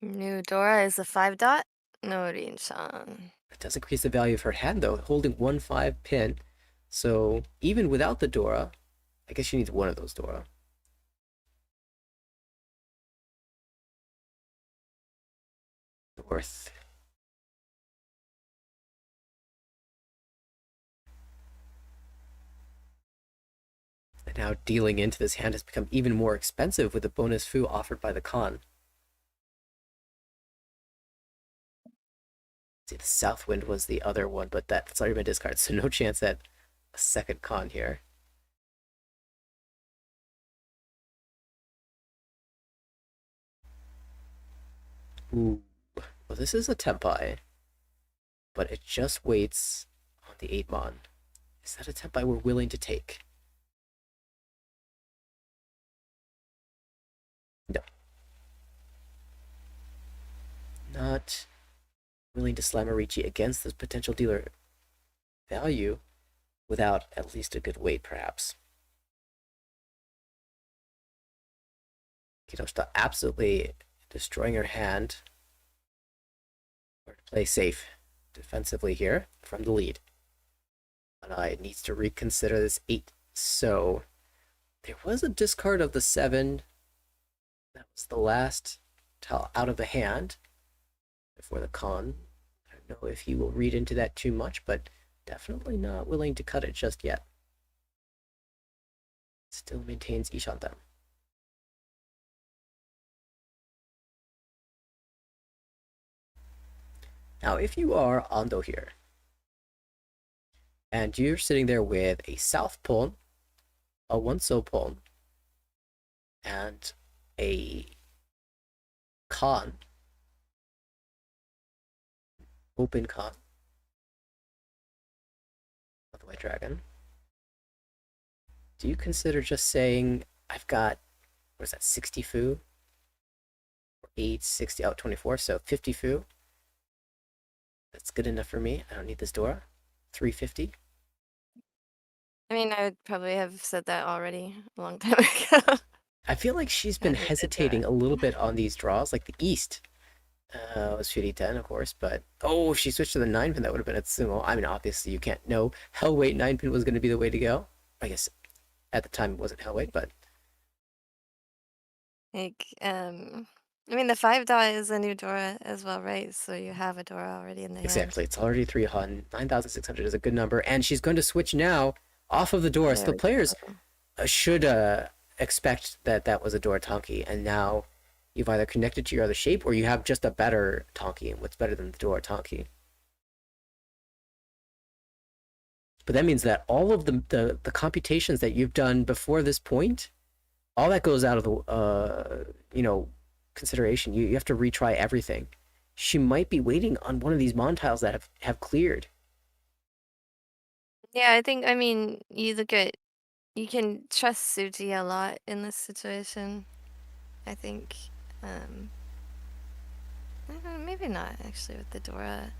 New Dora is a 5-dot. No Rinshan. It does increase the value of her hand, though, holding 1/5 pin. So even without the Dora, I guess she needs one of those Dora. Worth. And now dealing into this hand has become even more expensive with the bonus foo offered by the con. See, the Southwind was the other one, but that's already been discarded, so no chance at a second con here. Ooh, well, this is a Tempai, but it just waits on the 8-mon. Is that a Tempai we're willing to take? No. Not willing to slam a Riichi against this potential dealer value without at least a good weight, perhaps. Kinoshita absolutely destroying her hand. Or to play safe defensively here from the lead. It needs to reconsider this 8. So there was a discard of the 7. That was the last tile out of the hand before the con. I don't know if he will read into that too much, but definitely not willing to cut it just yet. Still maintains Ishanten. Now, if you are Ando here, and you're sitting there with a South Pon, a Wonso Pon, and a Con, open Con, of the White Dragon, do you consider just saying, I've got, what is that, 60 Fu? 8, 60, out 24, so 50 Fu. That's good enough for me. I don't need this Dora. 350. I mean, I would probably have said that already a long time ago. I feel like she's been hesitating a little bit on these draws, like the East. Was 50-10, of course, but oh, if she switched to the 9-pin, that would have been a sumo. I mean, obviously, you can't know Hellweight 9-pin was going to be the way to go. I guess at the time it wasn't Hellweight, but Like, I mean, the 5 dot is a new Dora as well, right? So you have a Dora already in the hand. exactly. It's already 300. 9,600 is a good number, and she's going to switch now off of the Dora. So the players should expect that that was a Dora Tonki, and now you've either connected to your other shape or you have just a better Tonki. And what's better than the Dora Tonki? But that means that all of the computations that you've done before this point, all that goes out of the consideration. You have to retry everything. She might be waiting on one of these mon tiles that have cleared. Yeah, I mean, you can trust Suji a lot in this situation. I think, maybe not actually with the Dora.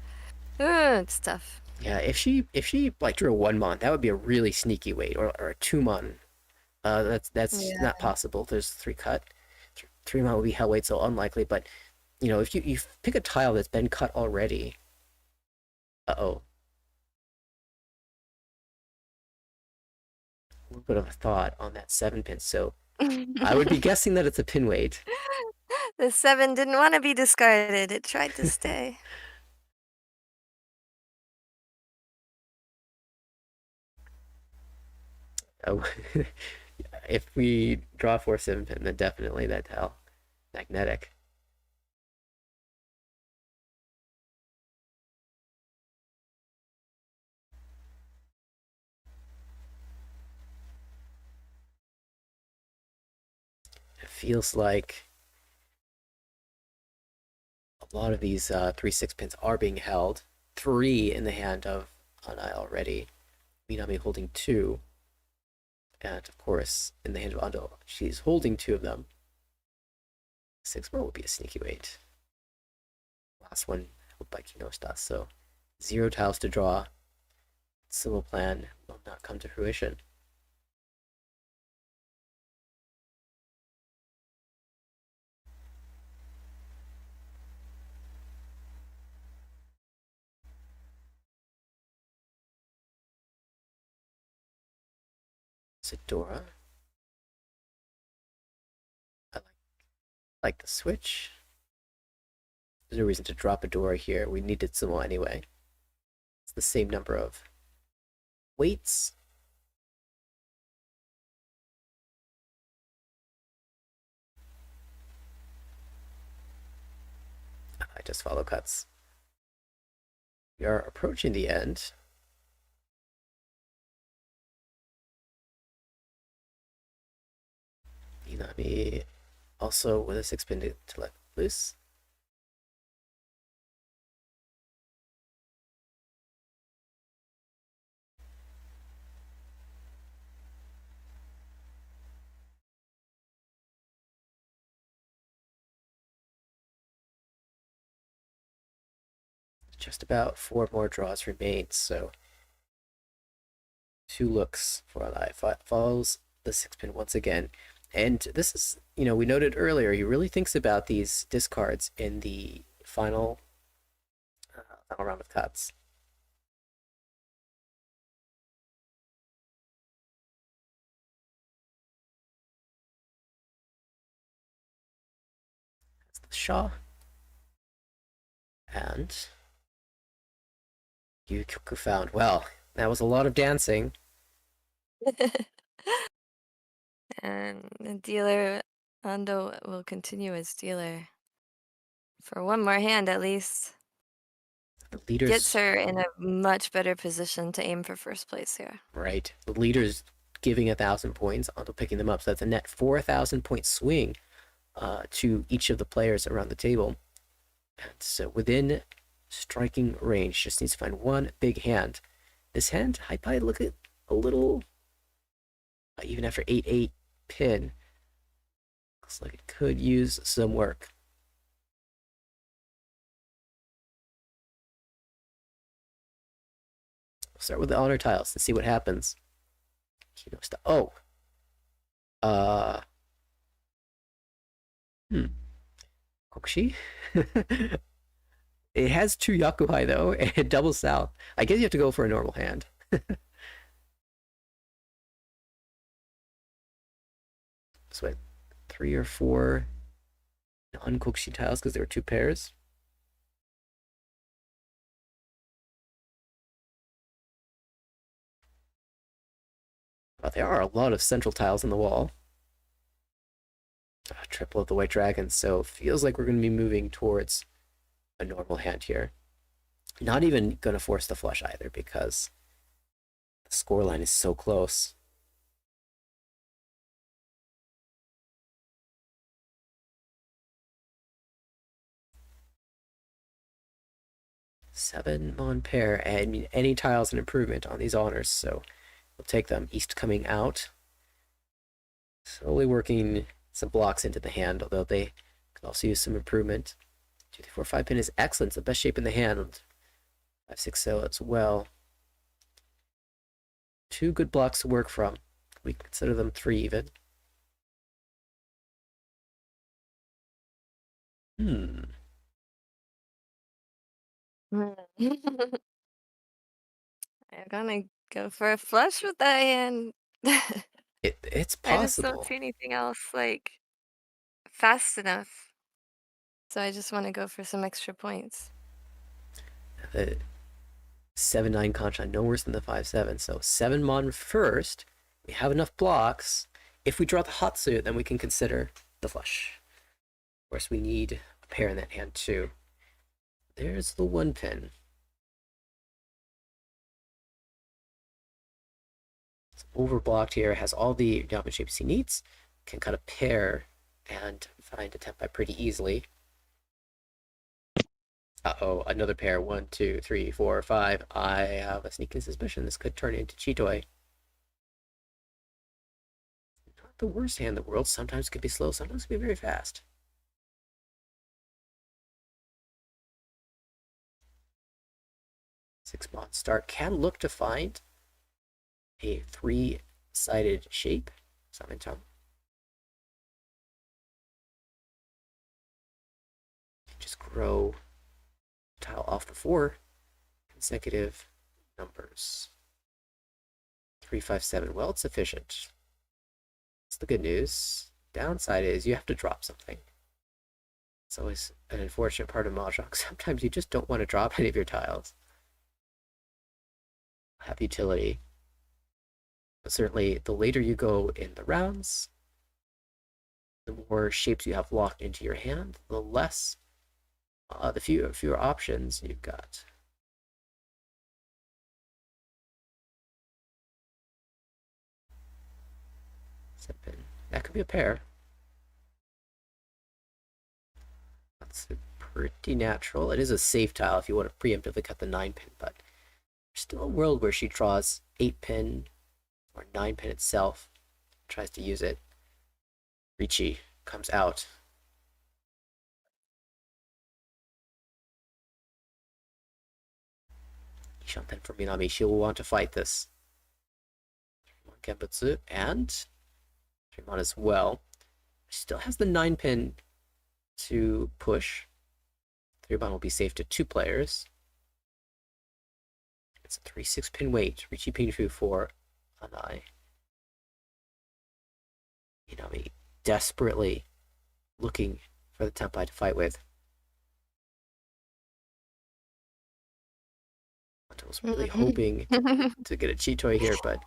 It's tough. Yeah, if she like drew a 1-mon, that would be a really sneaky weight, or a 2-mon. That's not possible. There's 3 cut. 3-mon would be Hellweight, so unlikely. But if you pick a tile that's been cut already, a little bit of a thought on that 7-pin. So I would be guessing that it's a pin weight. The 7 didn't want to be discarded. It tried to stay. Oh, if we draw 4 7-pin, then definitely that tile. Magnetic. It feels like a lot of these 3-6 pins are being held. 3 in the hand of Anai already. Minami holding 2. And of course, in the hand of Ando, she's holding 2 of them. 6 more would be a sneaky weight. Last one held by Kinoshita, so 0 tiles to draw. Sumo plan will not come to fruition. Dora. I like the switch. There's no reason to drop a Dora here. We needed Sumo anyway. It's the same number of weights. I just follow cuts. We are approaching the end. Inami also with a 6-pin to let loose. Just about 4 more draws remain, so 2 looks for Ally. Follows the 6-pin once again. And this is, we noted earlier, he really thinks about these discards in the final round of cuts. That's the Shaw. And Yukioku found. Well, that was a lot of dancing. And the dealer, Ando, will continue as dealer for one more hand at least. The leaders Gets her in a much better position to aim for first place here. Right. The leader's giving 1,000 points, Ando picking them up. So that's a net 4,000 point swing to each of the players around the table. And so within striking range, just needs to find one big hand. This hand, I probably look at a little, even after 8-8 pin, looks like it could use some work. We'll start with the honor tiles to see what happens. Oh. Kokushi? It has 2 Yakuhai though, and it doubles south. I guess you have to go for a normal hand. So I had 3 or 4 non-Kokushi tiles because there were 2 pairs. But there are a lot of central tiles on the wall. Triple of the White Dragon, so feels like we're going to be moving towards a normal hand here. Not even going to force the flush either because the scoreline is so close. Seven mon pair, and I mean, any tile's an improvement on these honors, so we'll take them. East coming out. Slowly working some blocks into the hand, although they could also use some improvement. 2, 3, 4, 5 pin is excellent. It's the best shape in the hand. 5, 6, so as well. 2 good blocks to work from. We consider them 3 even. I'm gonna go for a flush with that hand. It's I just possible. don't see anything else like fast enough. So I just want to go for some extra points. The 7-9 Kanchan, no worse than the 5-7. So 7 mon first. We have enough blocks. If we draw the Hatsu, then we can consider the flush. Of course, we need a pair in that hand too. There's the 1 pin. It's overblocked here. Has all the diamond shapes he needs. Can cut a pair and find a tempai pretty easily. Uh-oh, another pair. 1, 2, 3, 4, 5. I have a sneaking suspicion this could turn into Chitoi. Not the worst hand in the world. Sometimes it could be slow, sometimes it could be very fast. Six-mon start. Can look to find a 3-sided shape. Samintam. Just grow tile off the 4 consecutive numbers. 3, 5, 7. Well, it's sufficient. That's the good news. Downside is you have to drop something. It's always an unfortunate part of Mahjong. Sometimes you just don't want to drop any of your tiles. Have utility. But certainly, the later you go in the rounds, the more shapes you have locked into your hand, the less, the fewer options you've got. 7. That could be a pair. That's pretty natural. It is a safe tile if you want to preemptively cut the 9-pin, but there's still a world where she draws 8-pin or 9-pin itself, tries to use it. Riichi comes out. Ishanten for Minami. She will want to fight this. Genbutsu and Fremon as well. She still has the 9-pin to push. 3-pin will be safe to 2 players. It's a 3-6-pin wait. Riichi Pinfu for Anai. Minami desperately looking for the Tenpai to fight with. I was really hoping to get a Chitoi here, but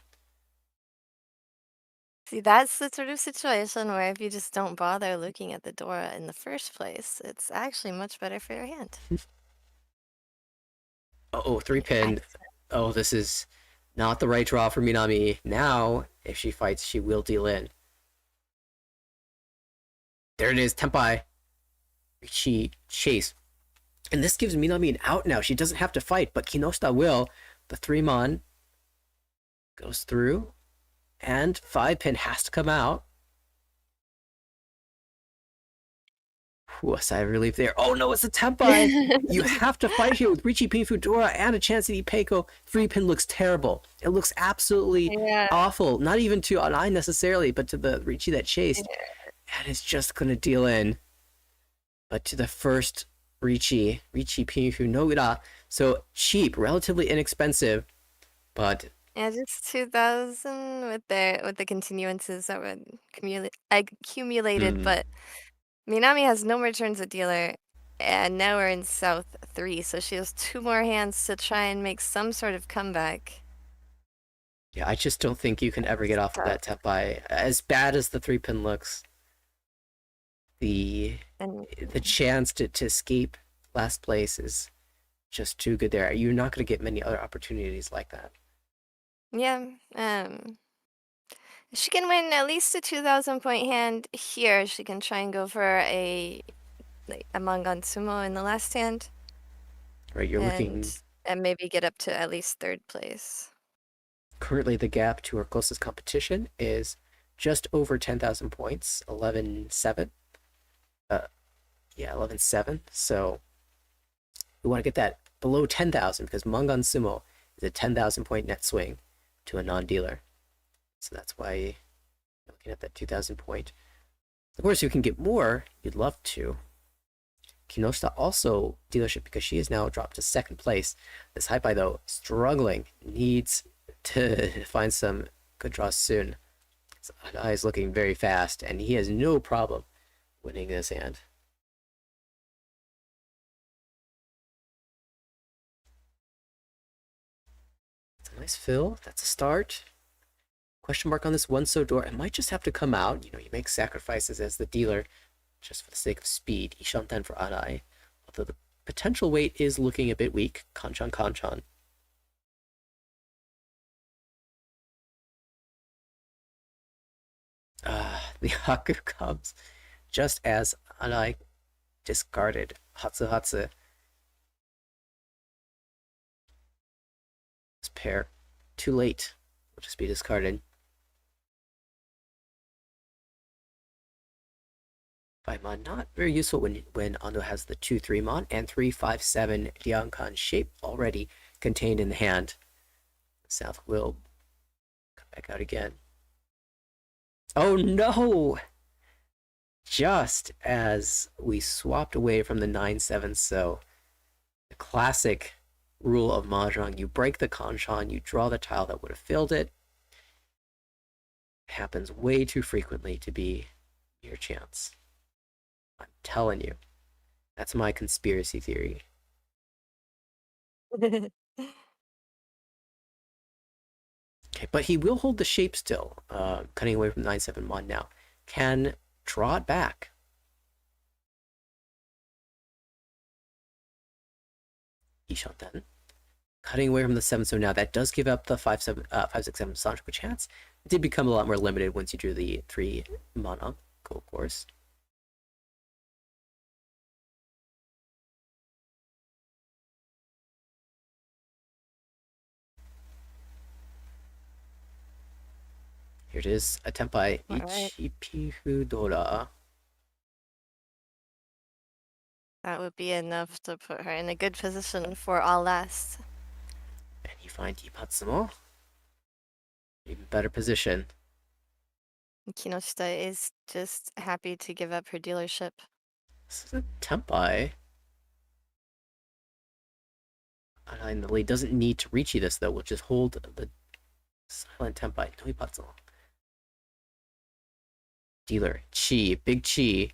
See, that's the sort of situation where if you just don't bother looking at the Dora in the first place, it's actually much better for your hand. oh, 3-pin. Oh, this is not the right draw for Minami. Now, if she fights, she will deal in. There it is, Tenpai. She chase. And this gives Minami an out now. She doesn't have to fight, but Kinoshita will. The 3-mon goes through. And 5-pin has to come out. Whew, a sigh of relief there. Oh no, it's a Tenpai! You have to fight here with Riichi Pinfu Dora and a chance at Ipeiko. 3-pin looks terrible. It looks absolutely awful. Not even to Anai necessarily, but to the Riichi that chased. And it's just going to deal in. But to the first Riichi Pinfu no Ura. So cheap, relatively inexpensive, but Yeah, just 2,000 with the continuances that were accumulated, but Minami has no more turns at dealer, and now we're in South 3, so she has 2 more hands to try and make some sort of comeback. yeah, I just don't think you can ever get off of that Tenpai. As bad as the 3-pin looks, the chance to escape last place is just too good there. You're not going to get many other opportunities like that. Yeah, she can win at least a 2,000 point hand here. She can try and go for a Mangan Sumo in the last hand. Right, you're looking... And maybe get up to at least 3rd place. Currently, the gap to our closest competition is just over 10,000 points, 11.7. Yeah, 11.7. So we want to get that below 10,000 because Mangan Sumo is a 10,000 point net swing to a non-dealer. So that's why you're looking at that 2,000 point. Of course, you can get more. You'd love to. Kinoshita also dealership because she is now dropped to 2nd place. This Hypai, though, struggling, needs to find some good draws soon. So Anai is looking very fast, and he has no problem winning this hand. It's a nice fill. That's a start. Question mark on this one so door. It might just have to come out. You know, you make sacrifices as the dealer just for the sake of speed. Ishanten for Anai. Although the potential weight is looking a bit weak. Kanchan. The Haku comes just as Anai discarded Hatsu. This pair, too late, will just be discarded. 5-mon, not very useful when Ando has the 2-3-mon and 3-5-7 Ryankan shape already contained in the hand. South will come back out again. Oh no! Just as we swapped away from the 9-7, so the classic rule of Mahjong, you break the kanchan, you draw the tile that would have filled it. It happens way too frequently to be your chance. I'm telling you. That's my conspiracy theory. Okay, but he will hold the shape still, cutting away from 9-7 mon now. Can draw it back. Ishanten. Cutting away from the 7, so now that does give up the 5, 7, 5, 6, 7 Sancho chance. It did become a lot more limited once you drew the 3 mana, of course. Here it is, attempt by Ichipihudora. That would be enough to put her in a good position for all last. And you find Ipatsumo. Even better position. Kinoshita is just happy to give up her dealership. This is a Tempai. And the lead doesn't need to Riichi this though. We'll just hold the silent Tempai. No Ipatsumo. Dealer. Chi. Big Chi.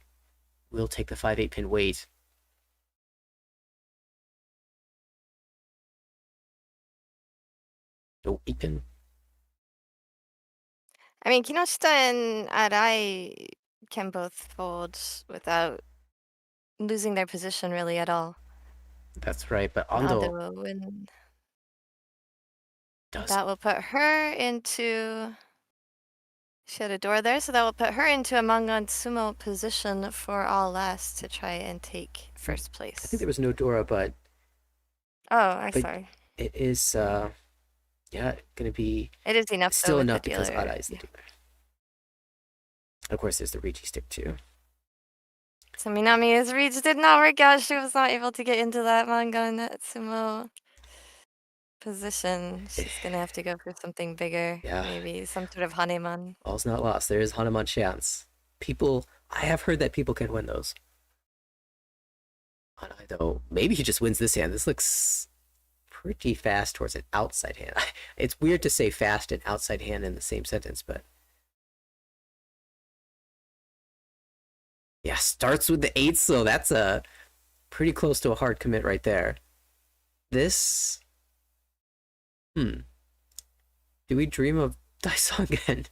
Will take the 5-8 pin weight. No 8 pin. I mean, Kinoshita and Arai can both fold without losing their position really at all. That's right, but Ando Ando will win. does. That will put her into... She had a door there, so that will put her into a Mangan Sumo position for all last to try and take first place. I think there was no Dora, but... Oh, I'm sorry. It is, yeah, gonna be... It is enough, still though, enough with the because dealer. Ada is the dealer. Of course, there's the Riichi stick too. So Minami's reach did not work out. She was not able to get into that Mangan Sumo position. She's gonna have to go for something bigger. Yeah. Maybe some sort of Haneman. All's not lost. There is Hanuman chance. I have heard that people can win those. Hanai, though, maybe he just wins this hand. This looks pretty fast towards an outside hand. It's weird to say fast and outside hand in the same sentence, but... Yeah, starts with the 8, so that's a pretty close to a hard commit right there. This... Do we dream of Daisongen?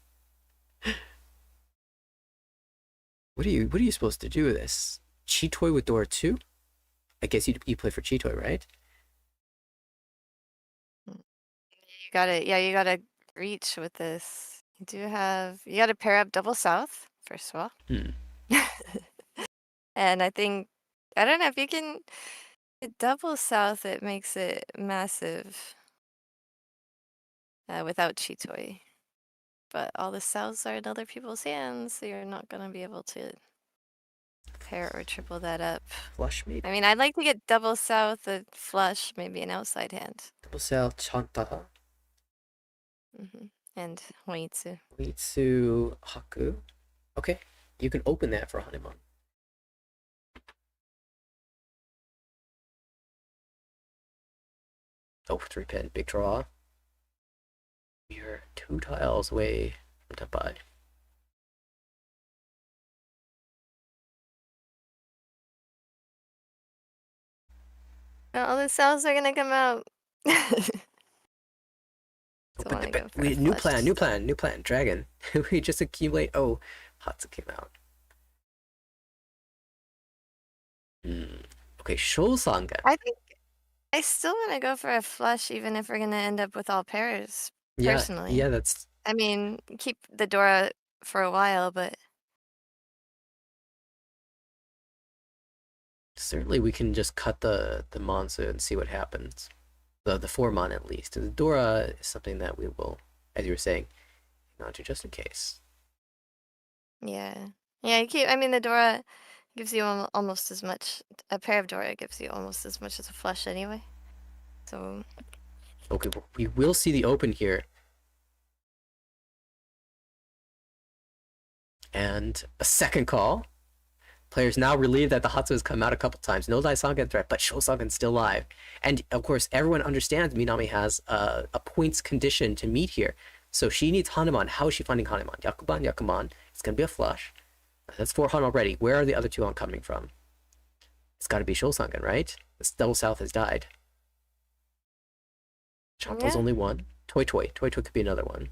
What are you supposed to do with this? Chitoi with Dora 2? I guess you play for Chitoi, right? You gotta reach with this. You gotta pair up double south, first of all. And I don't know if you can double south, it makes it massive without Chitoi. But all the souths are in other people's hands, so you're not gonna be able to pair or triple that up. Flush, maybe? I mean, I'd like to get double south, a flush, maybe an outside hand. Double cell, Chanta. And Hoitsu. Hoitsu, Haku. Okay, you can open that for Hanuman. Oh, 3 pin, big draw. We're 2 tiles away from Tempai. All the cells are gonna come out. New plan, dragon. We just accumulate. Oh, Hatsu came out. Okay, Shosangan. I think I still want to go for a flush, even if we're gonna end up with all pairs. Personally, Yeah, that's. I mean, keep the Dora for a while, but Certainly we can just cut the Monza and see what happens. The 4 mon at least. The Dora is something that we will, as you were saying, not to just in case. yeah. I mean, the Dora gives you almost as much. A pair of Dora gives you almost as much as a flush anyway. So. Okay, we will see the open here. And a second call. Players now relieved that the Hatsu has come out a couple times. No Daisangan threat, but Shosangan's still live. And of course, everyone understands Minami has a points condition to meet here. So she needs Hanuman. How is she finding Hanuman? Yakuman. It's going to be a flush. That's 4 Han already. Where are the other 2 Han coming from? It's got to be Shosangan, right? This double south has died. Chanta's only 1. Toy could be another one.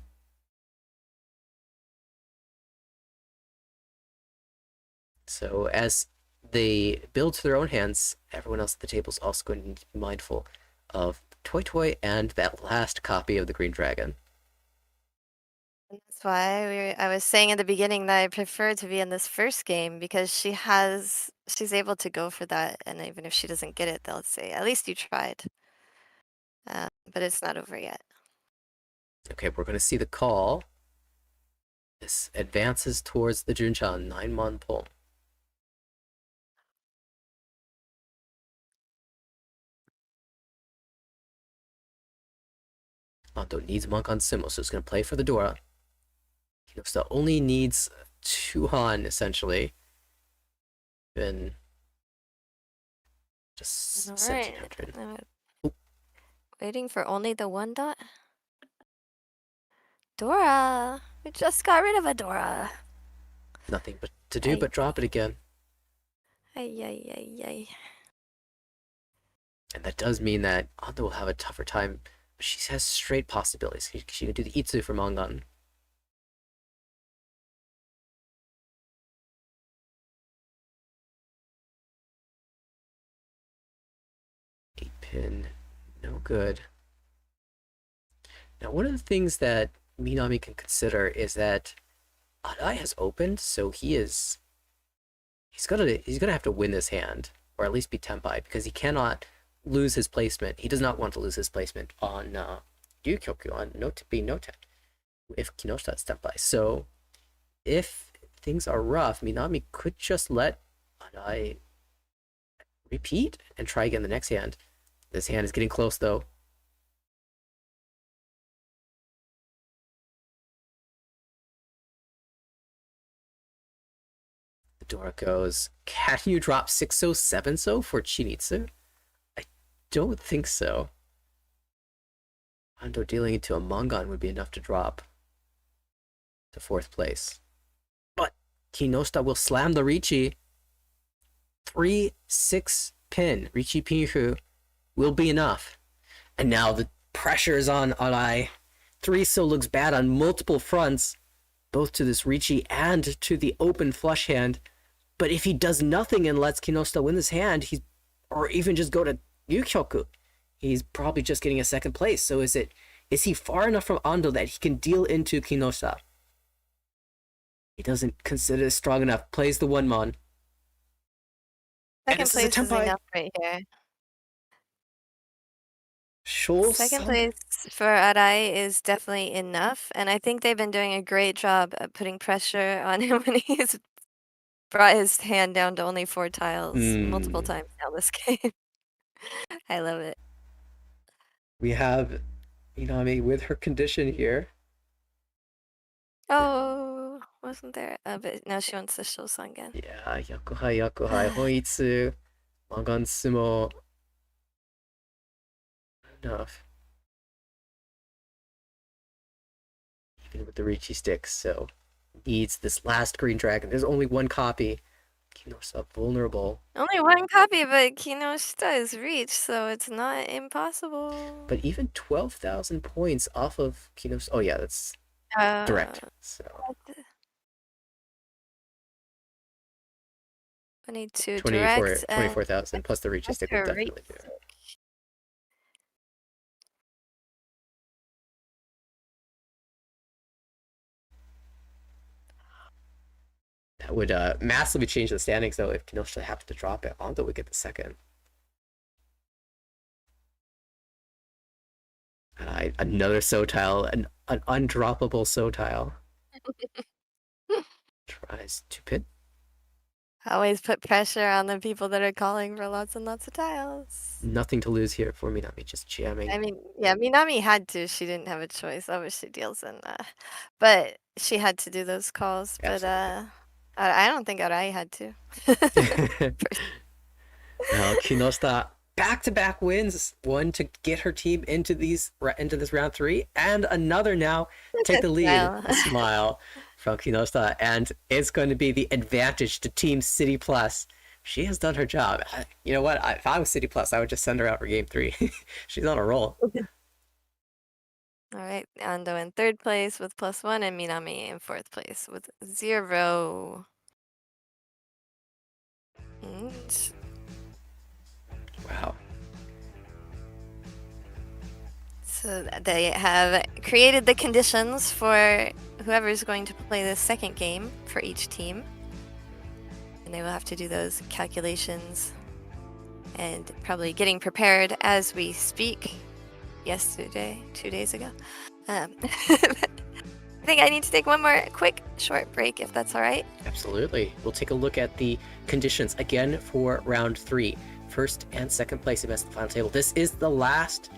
So as they build to their own hands, everyone else at the table is also going to need to be mindful of Toy Toy and that last copy of the Green Dragon. And that's why I was saying in the beginning that I prefer to be in this first game because she's able to go for that, and even if she doesn't get it, they'll say, at least you tried. But it's not over yet. Okay, we're going to see the call. This advances towards the Junchan 9-mon pull. Ando needs Monkan Sumo, so it's going to play for the Dora. Kinoshita only needs 2 Han, essentially. Then just All 1700. right. Waiting for only the 1 dot? Dora! We just got rid of a Dora. Nothing but to do but drop it again. Ay, ay, ay, ay. And that does mean that Ando will have a tougher time. She has straight possibilities. She can do the Itsu for Mongan. 8-pin, no good. Now, one of the things that Minami can consider is that Arai has opened, so he's gonna have to win this hand, or at least be Tenpai, because he cannot lose his placement. He does not want to lose his placement on Ryukyoku, on being Noten, if Kinoshita is Tenpai. So, if things are rough, Minami could just let Arai repeat and try again the next hand. This hand is getting close, though. The Dora goes, can you drop 6-0, 7-0 for Chinitsu? I don't think so. Ando dealing into a Mongan would be enough to drop to 4th place. But Kinoshita will slam the Riichi. 3-6 pin. Riichi Pinhu will be enough. And now the pressure is on Arai. 3-so looks bad on multiple fronts, both to this Riichi and to the open flush hand. But if he does nothing and lets Kinoshita win this hand, or even just go to Ryukyoku, he's probably just getting a 2nd place. So is he far enough from Ando that he can deal into Kinoshita? He doesn't consider it strong enough. Plays the 1-mon. 2nd place is enough right here. Second place for Arai is definitely enough, and I think they've been doing a great job at putting pressure on him when he's brought his hand down to only 4 tiles multiple times now this game. I love it. We have Minami with her condition here. Oh, wasn't there? But now she wants to show song again. Yeah, Yakuhai, Hoitsu, Mongan Sumo. Enough. Even with the Riichi sticks, so needs this last Green Dragon. There's only 1 copy. Kinoshita vulnerable. Only 1 copy, but Kinoshita is reached, so it's not impossible. But even 12,000 points off of Kinoshita. Oh yeah, that's direct. So 22 direct. 24,000 plus the Riichi stick will definitely do it. That would massively change the standings, though, if Kinoshita happened to drop it. Ando would get the 2nd. And another so tile, an undroppable so tile. Tries to pin. Always put pressure on the people that are calling for lots and lots of tiles. Nothing to lose here for Minami, just jamming. I mean, yeah, Minami had to. She didn't have a choice. Obviously, deals in, but she had to do those calls. Absolutely. But I don't think Arai had to. Now Kinoshita back-to-back wins, one to get her team into this round 3, and another now take the lead. A smile from Kinoshita, and it's going to be the advantage to Team City Plus. She has done her job. You know what? If I was City Plus, I would just send her out for game 3. She's on a roll. All right, Ando in 3rd place with +1, and Minami in 4th place with 0. Wow. So they have created the conditions for whoever's going to play the second game for each team. And they will have to do those calculations and probably getting prepared as we speak. Yesterday, 2 days ago. I think I need to take one more quick short break if that's all right. Absolutely. We'll take a look at the conditions again for round 3. First and second place against the final table. This is the last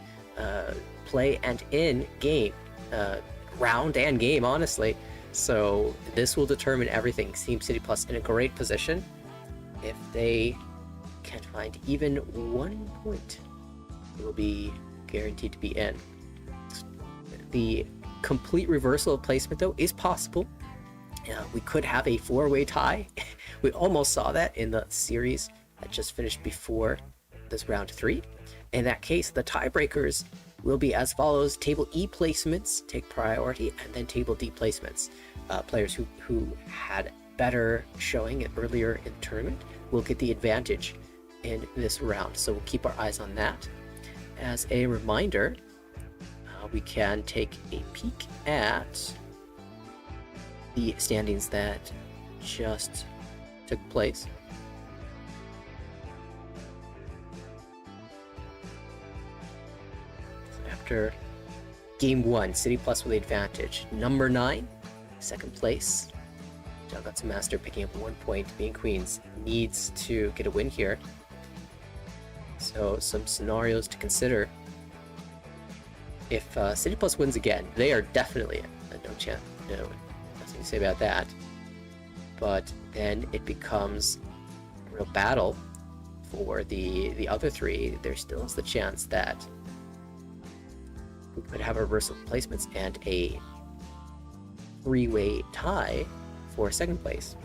play and in game, round and game, honestly. So this will determine everything. Team City Plus in a great position. If they can't find even 1 point, it will be guaranteed to be in. The complete reversal of placement, though, is possible. We could have a 4-way tie. We almost saw that in the series that just finished before this round 3. In that case, the tiebreakers will be as follows. Table E placements take priority, and then table D placements. Players who had better showing earlier in the tournament will get the advantage in this round. So we'll keep our eyes on that. As a reminder, we can take a peek at the standings that just took place. So after game 1, City Plus with the advantage. Number 9, second place. Jangatsu Master picking up 1 point, being Queens needs to get a win here. So some scenarios to consider. If City Plus wins again, they are definitely no chance. No, nothing to say about that. But then it becomes a real battle for the other 3. There still is the chance that we could have a reversal of placements and a 3-way tie for second place.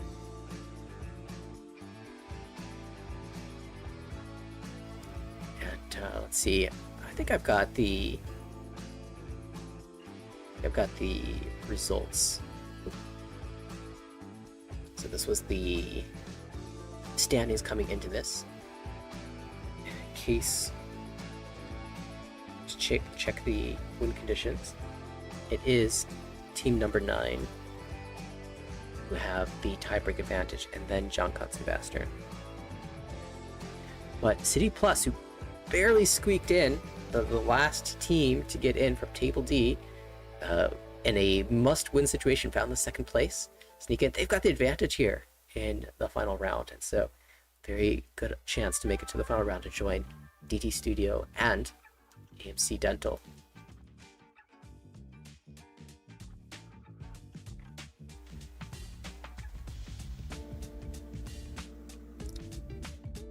And let's see. I think I've got the results. So this was the standings coming into this. In case to check the win conditions, it is team number 9 who have the tiebreak advantage, and then Jangatsu Master. But City Plus, who barely squeaked in, the last team to get in from Table D, in a must-win situation, found the second place. Sneak in. They've got the advantage here in the final round, and so very good chance to make it to the final round to join DT Studio and AMC Dental.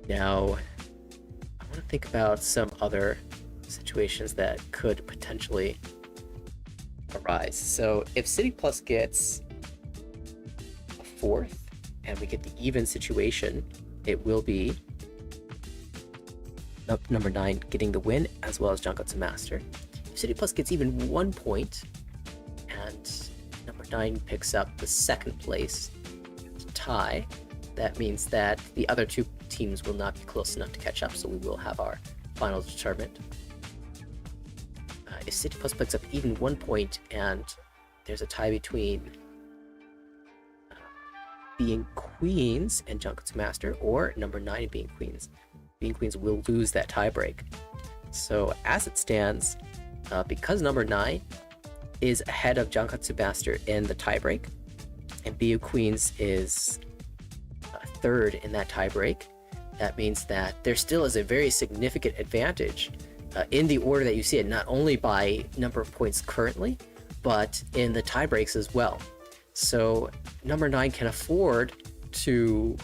Now, I want to think about some other situations that could potentially arise. So if City Plus gets a 4th and we get the even situation, it will be number 9 getting the win, as well as Jangatsu Master. If City Plus gets even 1 point and number 9 picks up the second place tie, that means that the other 2 teams will not be close enough to catch up, so we will have our final determined. If City Plus picks up even 1 point and there's a tie between being Queens and Jangatsu Master, or number 9 being Queens will lose that tiebreak. So as it stands, because number 9 is ahead of Jangatsu Master in the tiebreak, and BU Queens is 3rd in that tiebreak, that means that there still is a very significant advantage in the order that you see it, not only by number of points currently, but in the tie breaks as well. So number 9 can afford to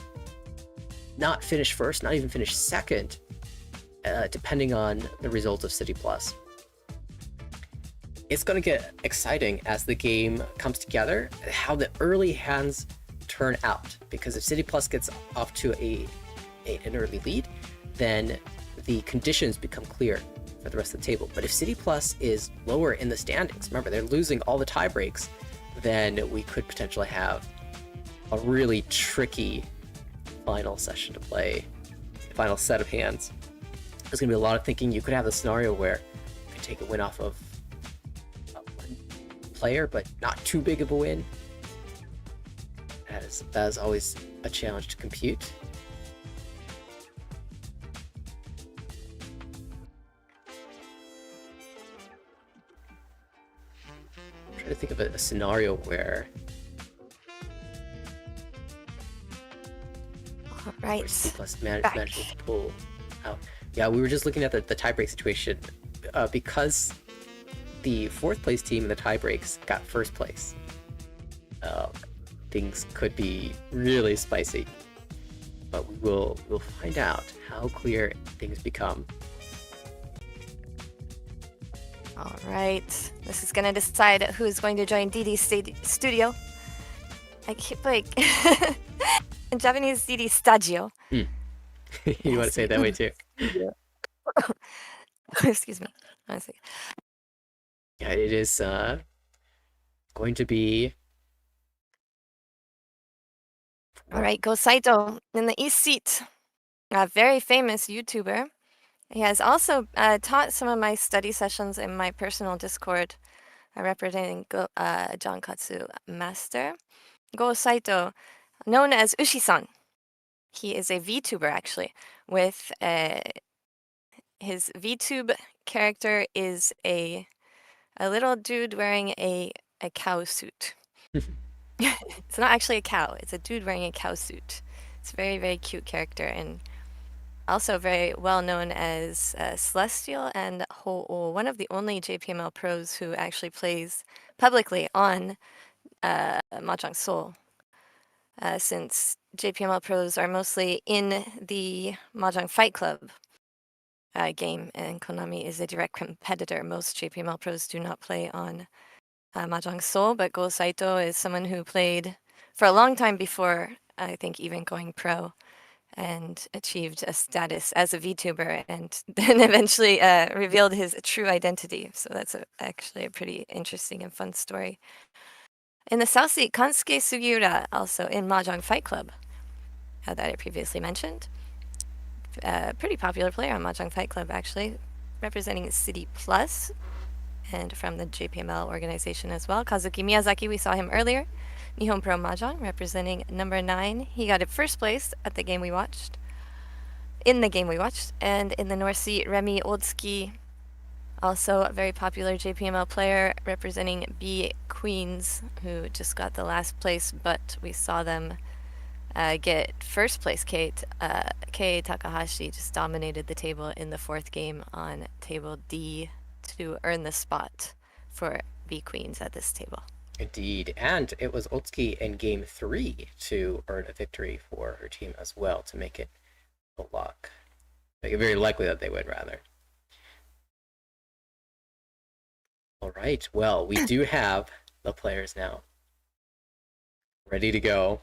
not finish first, not even finish second, depending on the result of City Plus. It's going to get exciting as the game comes together, how the early hands turn out, because if City Plus gets off to an early lead, then the conditions become clear for the rest of the table. But if City Plus is lower in the standings, remember they're losing all the tie breaks, then we could potentially have a really tricky final session to play, final set of hands. There's going to be a lot of thinking. You could have the scenario where you could take a win off of player, but not too big of a win. That is always a challenge to compute. I'm trying to think of a scenario where Right. plus manages to pull out. Yeah, we were just looking at the tiebreak situation because the fourth place team in the tiebreaks got first place. Things could be really spicy, but we'll find out how clear things become. All right. This is gonna decide who's going to join DD's studio. I keep like in Japanese DD Stadio. You want to say it that way too? Excuse me. Honestly. Yeah, it is going to be. All right, Go Saito in the East seat. A very famous YouTuber. He has also taught some of my study sessions in my personal Discord, representing John Katsu Master. Go Saito, known as Ushi-san. He is a VTuber, actually, with his VTube character is a little dude wearing a cow suit. It's not actually a cow. It's a dude wearing a cow suit. It's a very, very cute character, and also very well known as Celestial and Ho-Oh, one of the only JPML pros who actually plays publicly on Mahjong Soul, since JPML pros are mostly in the Mahjong Fight Club game, and Konami is a direct competitor. Most JPML pros do not play on Mahjong Soul, but Go Saito is someone who played for a long time before, I think, even going pro, and achieved a status as a VTuber, and then eventually revealed his true identity. So that's actually a pretty interesting and fun story. In the South Seat, Kansuke Sugiura, also in Mahjong Fight Club, that I previously mentioned. Pretty popular player on Mahjong Fight Club, actually, representing City Plus, and from the JPML organization as well. Kazuki Miyazaki, we saw him earlier. Nihon Pro Mahjong, representing number 9. He got it first place at the game we watched. In the game we watched. And in the North Seat, Remy Oldski, also a very popular JPML player, representing B Queens, who just got the last place, but we saw them get first place. Kei Takahashi just dominated the table in the 4th game on table D to earn the spot for B Queens at this table. Indeed, and it was Otsuki in game 3 to earn a victory for her team as well, to make it a lock. Make it very likely that they would, rather. All right, well, we do have the players now. Ready to go.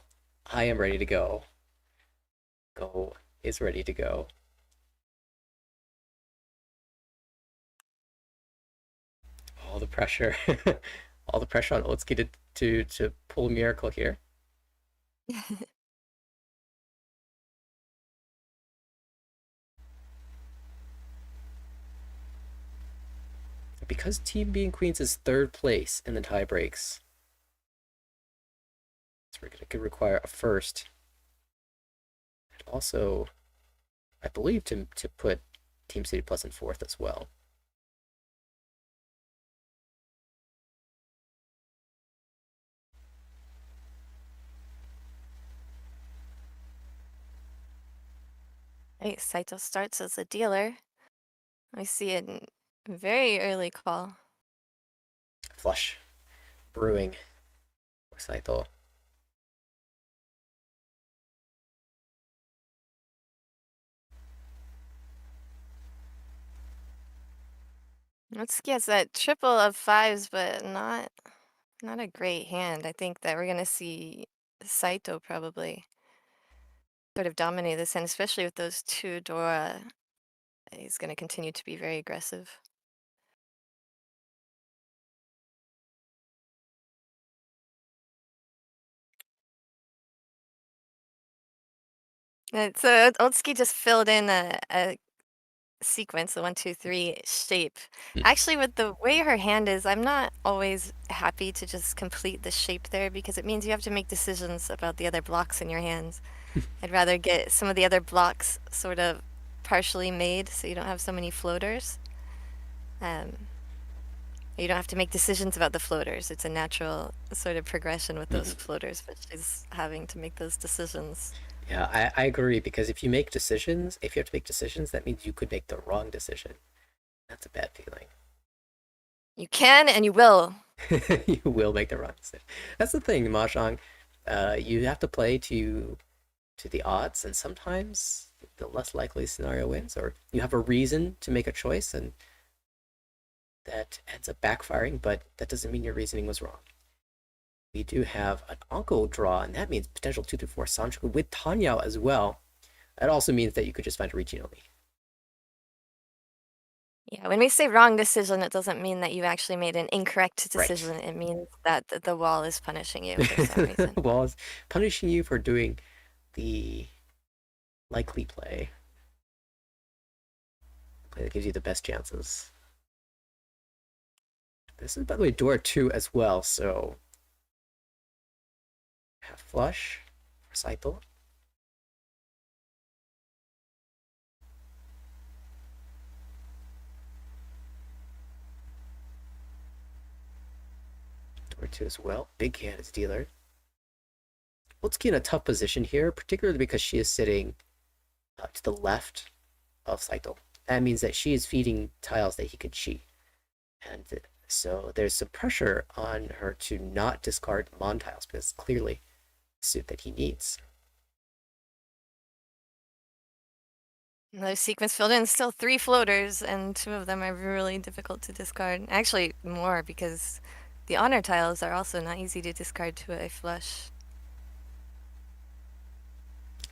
I am ready to go. Go is ready to go. All the pressure. All the pressure on Otsuki to pull a miracle here. Because Team Being Queens is 3rd place in the tie breaks, so it could require a first. And also, I believe, to put Team City Plus in 4th as well. Hey, Saito starts as a dealer. I see a very early call. Flush brewing for Saito. Let's guess that triple of 5s, but not a great hand. I think that we're gonna see Saito probably sort of dominate this hand, especially with those 2 Dora. He's gonna continue to be very aggressive. So Otsuki just filled in a sequence, the 1, 2, 3 shape. Mm. Actually, with the way her hand is, I'm not always happy to just complete the shape there because it means you have to make decisions about the other blocks in your hands. I'd rather get some of the other blocks sort of partially made so you don't have so many floaters. You don't have to make decisions about the floaters. It's a natural sort of progression with those floaters, but she's having to make those decisions. Yeah, I agree, because if you have to make decisions, that means you could make the wrong decision. That's a bad feeling. You can and you will. You will make the wrong decision. That's the thing, Mahjong. You have to play to the odds, and sometimes the less likely scenario wins, or you have a reason to make a choice, and that ends up backfiring, but that doesn't mean your reasoning was wrong. We do have an Onko draw, and that means potential 2 through 4 Sanchoku with Tanyao as well. That also means that you could just find a Riichi no Mi. Yeah, when we say wrong decision, it doesn't mean that you actually made an incorrect Right. decision. It means that the wall is punishing you for some reason. The wall is punishing you for doing the likely play that gives you the best chances. This is, by the way, door 2 as well, so half flush for Saito. Door 2 as well. Big hand is dealer. Lutsuki in a tough position here, particularly because she is sitting to the left of Saito. That means that she is feeding tiles that he could cheat. And so there's some pressure on her to not discard Mon tiles, because it's clearly a suit that he needs. Another sequence filled in, still 3 floaters, and 2 of them are really difficult to discard. Actually, more, because the honor tiles are also not easy to discard to a flush.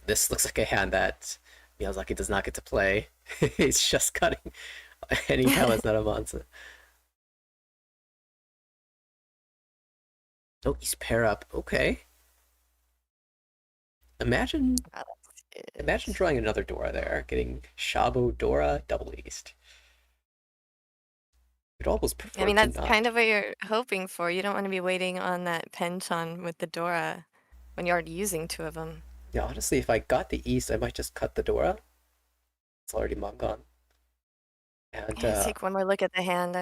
This looks like a hand that Miyazaki does not get to play. He's just cutting any tile that's not a monster. Oh, he's pair up. Okay. Imagine drawing another Dora there, getting Shabo, Dora, double East. You'd almost prefer I mean, to that's not. kind of what you're hoping for. You don't want to be waiting on that penchant with the Dora when you're already using 2 of them. Yeah, honestly, if I got the East, I might just cut the Dora. It's already Mon gone. And Let's take one more look at the hand.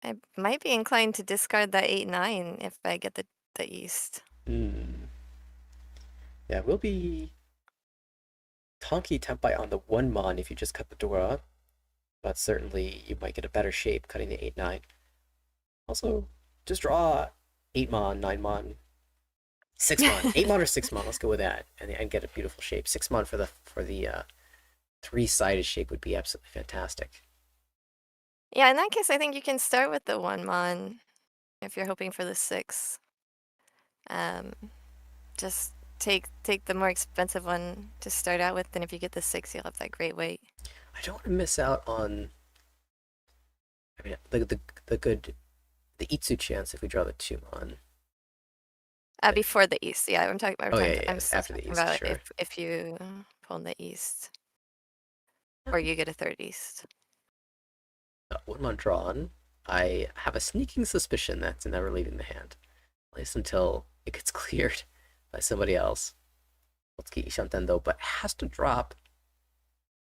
I might be inclined to discard that 8-9 if I get the East. Yeah, we'll be Tonki Tempai on the 1 Mon if you just cut the Dora. But certainly you might get a better shape cutting the 8-9. Also, just draw 8 Mon, 9 Mon, 6 Mon. 8 Mon or 6 Mon, let's go with that. And get a beautiful shape. 6 Mon for the 3-sided shape would be absolutely fantastic. Yeah, in that case, I think you can start with the 1 Mon if you're hoping for the 6. Just take the more expensive one to start out with, and if you get the 6, you'll have that great weight. I don't want to miss out on, I mean, the Itsu chance if we draw the 2 Mon. Before the East, yeah, I'm talking about. Oh, yeah, after the East, sure. If you pull the East, or you get a 3rd East. 1 Mon drawn. I have a sneaking suspicion that's never leaving the hand, at least until it gets cleared by somebody else. Let's keep Ishanten though, but has to drop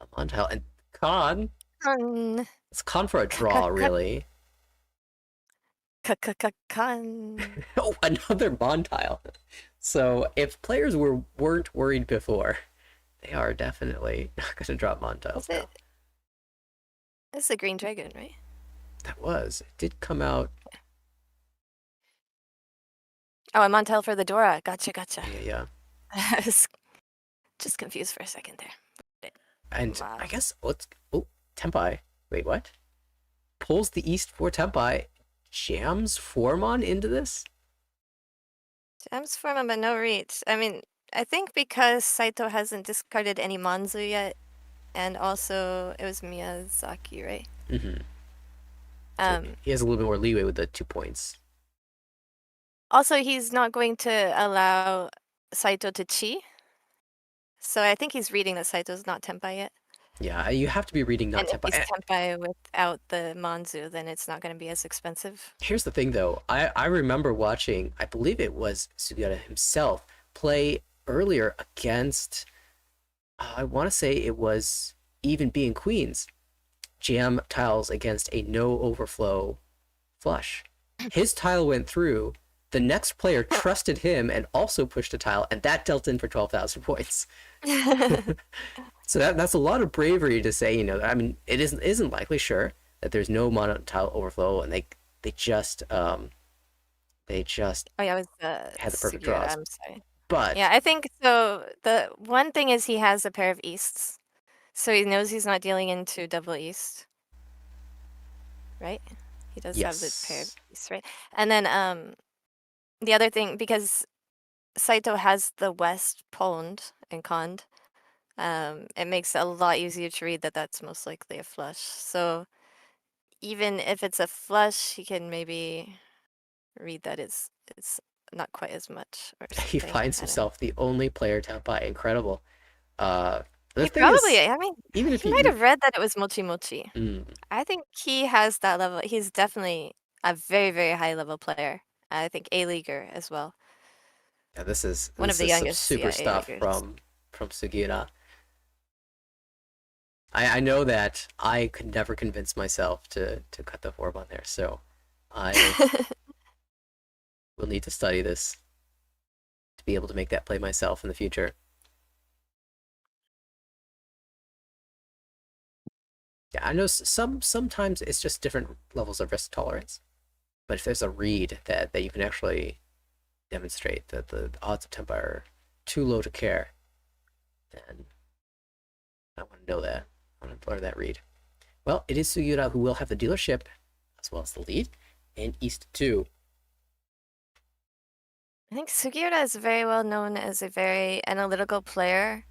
a Mon tile, and Con. It's Con for a draw, really. Con. Oh, another Mon tile. So if players weren't worried before, they are definitely not going to drop Mon tiles now. This is a green dragon, right? That was. It did come out. Oh, a Mon tile for the Dora. Gotcha. Yeah. I was just confused for a second there. And wow. I guess Tempai. Wait, what? Pulls the East for Tempai. Jams 4 Mon into this? Jams 4 Mon, but no reach. I mean, I think because Saito hasn't discarded any Manzu yet, and also it was Miyazaki, right? Mm-hmm. So he has a little bit more leeway with the 2 points. Also, he's not going to allow Saito to chi. So I think he's reading that Saito's not Tempai yet. Yeah, you have to be reading And if non-tempai. he's tempai without the manzu, then it's not going to be as expensive. Here's the thing, though. I remember watching, I believe it was Sugiyata himself, play earlier against, I want to say it was even being Queens, jam tiles against a no overflow flush. His tile went through. The next player trusted him and also pushed a tile, and that dealt in for 12,000 points. So that's a lot of bravery to say, I mean, it isn't likely, sure, that there's no mono tile overflow, and they just Oh yeah, it was had the perfect Sugiura, draws. I'm sorry. But Yeah, I think so. The one thing is he has a pair of easts, so he knows he's not dealing into double east, right? He does have the pair of yes, easts, right? And then the other thing, because Saito has the west pond and cond, it makes it a lot easier to read that that's most likely a flush. So even if it's a flush, he can maybe read that it's not quite as much or he something. finds himself the only player tapped by. Incredible. The He thing probably, is, I mean, even if he might have read that it was Mochi Mochi. I think he has that level. He's definitely a very, very high level player. I think A-leaguer as well. yeah, this is One of the some youngest, super yeah, stuff A-leaguers. from Sugiura. I know that I could never convince myself to cut the orb on there, so I will need to study this to be able to make that play myself in the future. Yeah, I know sometimes it's just different levels of risk tolerance, but if there's a read that you can actually demonstrate that the odds of tempo are too low to care, then I want to know that. I want to learn that read. Well, it is Sugiura who will have the dealership as well as the lead in East 2. I think Sugiura is very well known as a very analytical player.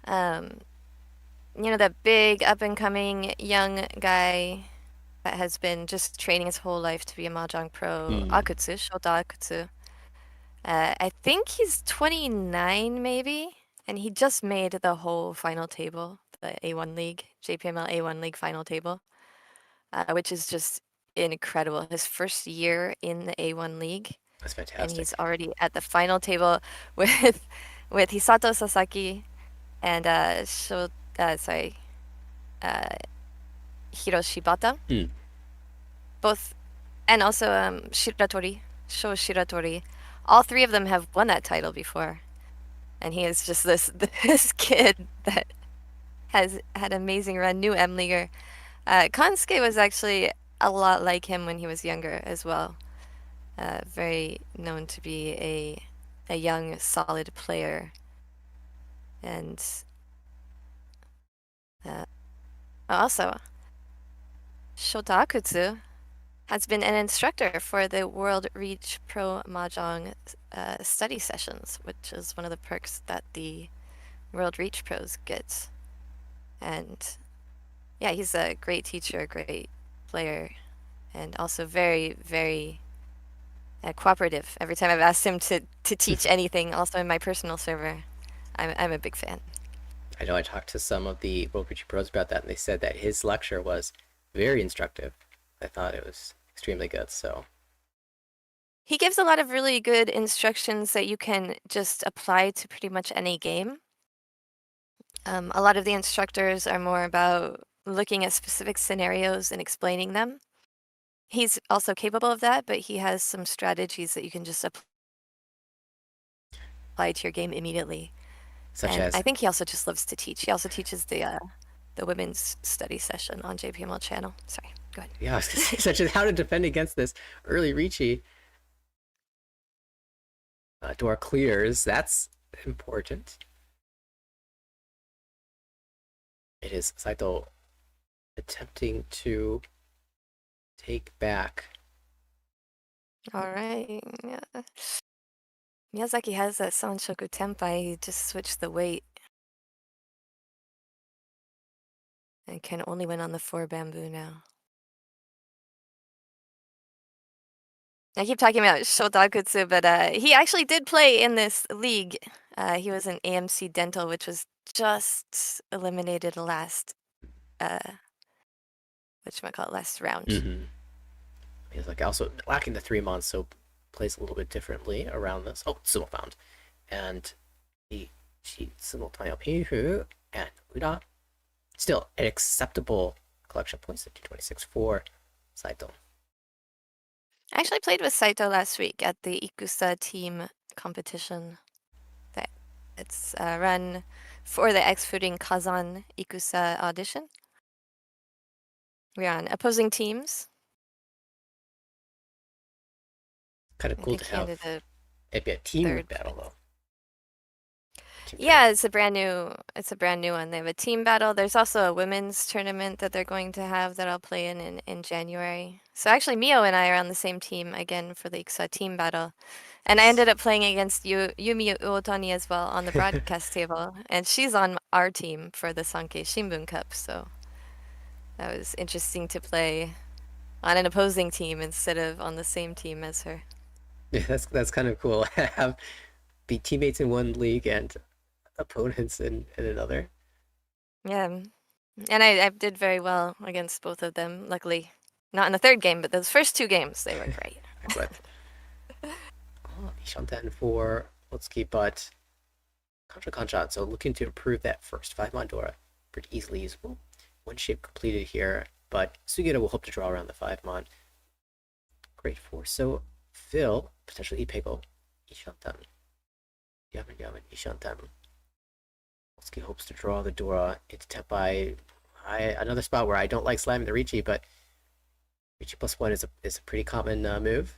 That big up and coming young guy that has been just training his whole life to be a Mahjong pro, Akutsu, Shota Akutsu. I think he's 29 maybe, and he just made the whole final table, the A1 League, JPML A1 League final table, which is just incredible. His first year in the A1 League, That's and fantastic. he's already at the final table with Hisato Sasaki and Hiroshi Bata. Both, and also Shiratori, Sho Shiratori. All three of them have won that title before. And he is just this kid that has had an amazing run, new M leaguer. Kansuke was actually a lot like him when he was younger as well. Very known to be a young, solid player. And also, Shota Akutsu has been an instructor for the World Reach Pro Mahjong study sessions, which is one of the perks that the World Reach Pros get. And yeah, he's a great teacher, a great player, and also very, very cooperative. Every time I've asked him to teach anything, also in my personal server, I'm a big fan. I know I talked to some of the World Reach Pros about that, and they said that his lecture was very instructive. I thought it was extremely good, so. He gives a lot of really good instructions that you can just apply to pretty much any game. A lot of the instructors are more about looking at specific scenarios and explaining them. He's also capable of that, but he has some strategies that you can just apply to your game immediately. Such and as? I think he also just loves to teach. He also teaches the women's study session on JPML channel. Sorry, go ahead. Yeah, I was gonna say, such as how to defend against this early Riichi. Door clears, that's important. It is Saito attempting to take back. All right. Yeah. Miyazaki has that Sanshoku Tenpai. He just switched the weight. And can only win on the 4 bamboo now. I keep talking about Shotakutsu, but he actually did play in this league. He was in AMC Dental, which was just eliminated last whatchamacallit, last round. He's like also lacking the 3-mon, so plays a little bit differently around this. Oh, Sumo found. And the Sumo Tayo and Uda. Still an acceptable collection of points at 226 for Saito. I actually played with Saito last week at the Ikusa team competition. It's run for the X-Footing Kazan Ikusa audition. We're on opposing teams. Kind of cool to have maybe a team battle though. Yeah, it's a brand new one. They have a team battle. There's also a women's tournament that they're going to have that I'll play in January. So actually Mio and I are on the same team again for the Ikusa team battle. And I ended up playing against Yumi Uotani as well on the broadcast table. And she's on our team for the Sankei Shimbun Cup, so that was interesting to play on an opposing team instead of on the same team as her. Yeah, that's kind of cool. Be teammates in one league and opponents in another. Yeah, and I did very well against both of them. Luckily, not in the third game, but those first 2 games they were great. Excellent. Ishanten for Otsuki, but Kanchan. So looking to improve that first 5 Mandora, pretty easily usable. 1 shape completed here, but Sugita will hope to draw around the 5 Mon. Great for so Phil, potentially Ipego, Ishanten. Yaman, Ishanten. Otsuki hopes to draw the Dora into Tenpai. Another spot where I don't like slamming the Riichi, but Riichi +1 is a pretty common move.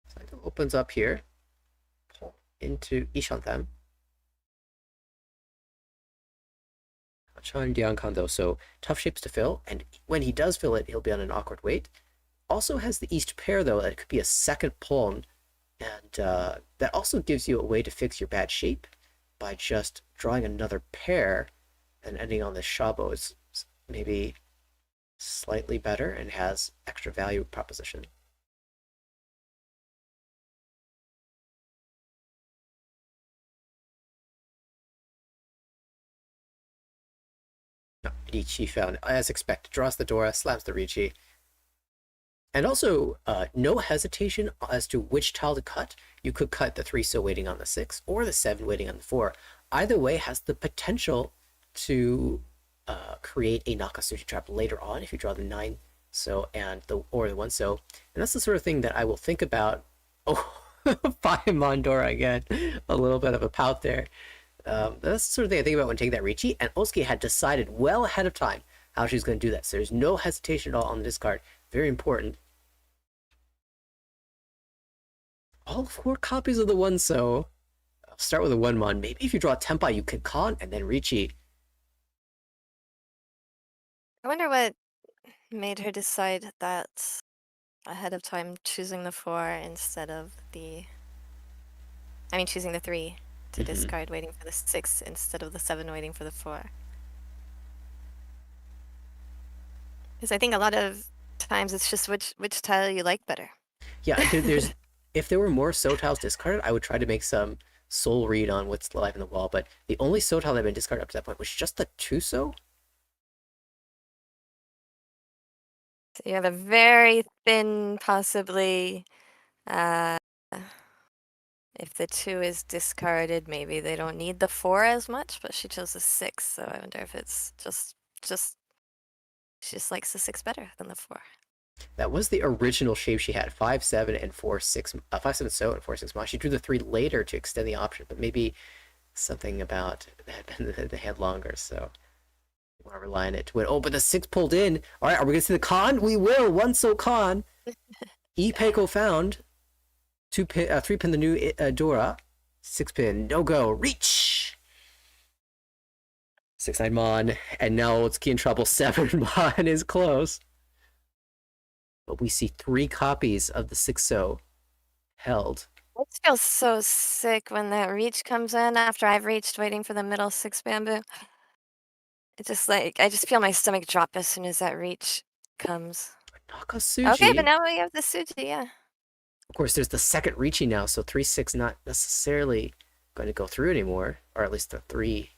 Saito opens up here, pull into Ishanten. Hachan Diankando, so tough shapes to fill, and when he does fill it, he'll be on an awkward weight. Also has the East pair though, that could be a second pawn, and that also gives you a way to fix your bad shape by just drawing another pair and ending on the Shabo is maybe slightly better and has extra value proposition. No, Riichi found, as expected, draws the Dora, slams the Riichi. And also, no hesitation as to which tile to cut. You could cut the 3 so waiting on the 6 or the 7 waiting on the 4. Either way has the potential to create a Nakatsuchi trap later on if you draw the 9 so or the 1 so. And that's the sort of thing that I will think about. Oh, 5 Mondora again. A little bit of a pout there. That's the sort of thing I think about when taking that Riichi. And Otsuki had decided well ahead of time how she's going to do that. So there's no hesitation at all on the discard. Very important. All 4 copies of the 1 so. I'll start with a 1-mon. Maybe if you draw Tenpai, you can con and then Riichi. I wonder what made her decide that ahead of time, choosing the 4 instead of choosing the 3 to discard, waiting for the 6 instead of the 7 waiting for the 4. Because I think a lot of times it's just which tile you like better. Yeah, there's if there were more so tiles discarded, I would try to make some soul read on what's live in the wall, but the only so tile that had been discarded up to that point was just the 2 so. So you have a very thin, possibly, if the 2 is discarded, maybe they don't need the 4 as much, but she chose the 6, so I wonder if it's just she just likes the 6 better than the 4. That was the original shape she had, 5-7 and 4-6, 5-7 so and 4-6 ma. She drew the 3 later to extend the option, but maybe something about they had longer, so you want to rely on it to win. Oh, but the 6 pulled in. All right, are we gonna see the con? We will. 1 so con. Ipeko found 3 pin the new Dora, 6 pin no go reach. 6-9 mon, and now Otsuki in trouble. 7 mon is close. But we see 3 copies of the 6 so held. I just feel so sick when that reach comes in after I've reached waiting for the middle 6 bamboo. It's just like, I just feel my stomach drop as soon as that reach comes. Nakatsuchi. Okay, but now we have the Suji, yeah. Of course, there's the second Riichi now, so 3-6 not necessarily going to go through anymore, or at least the 3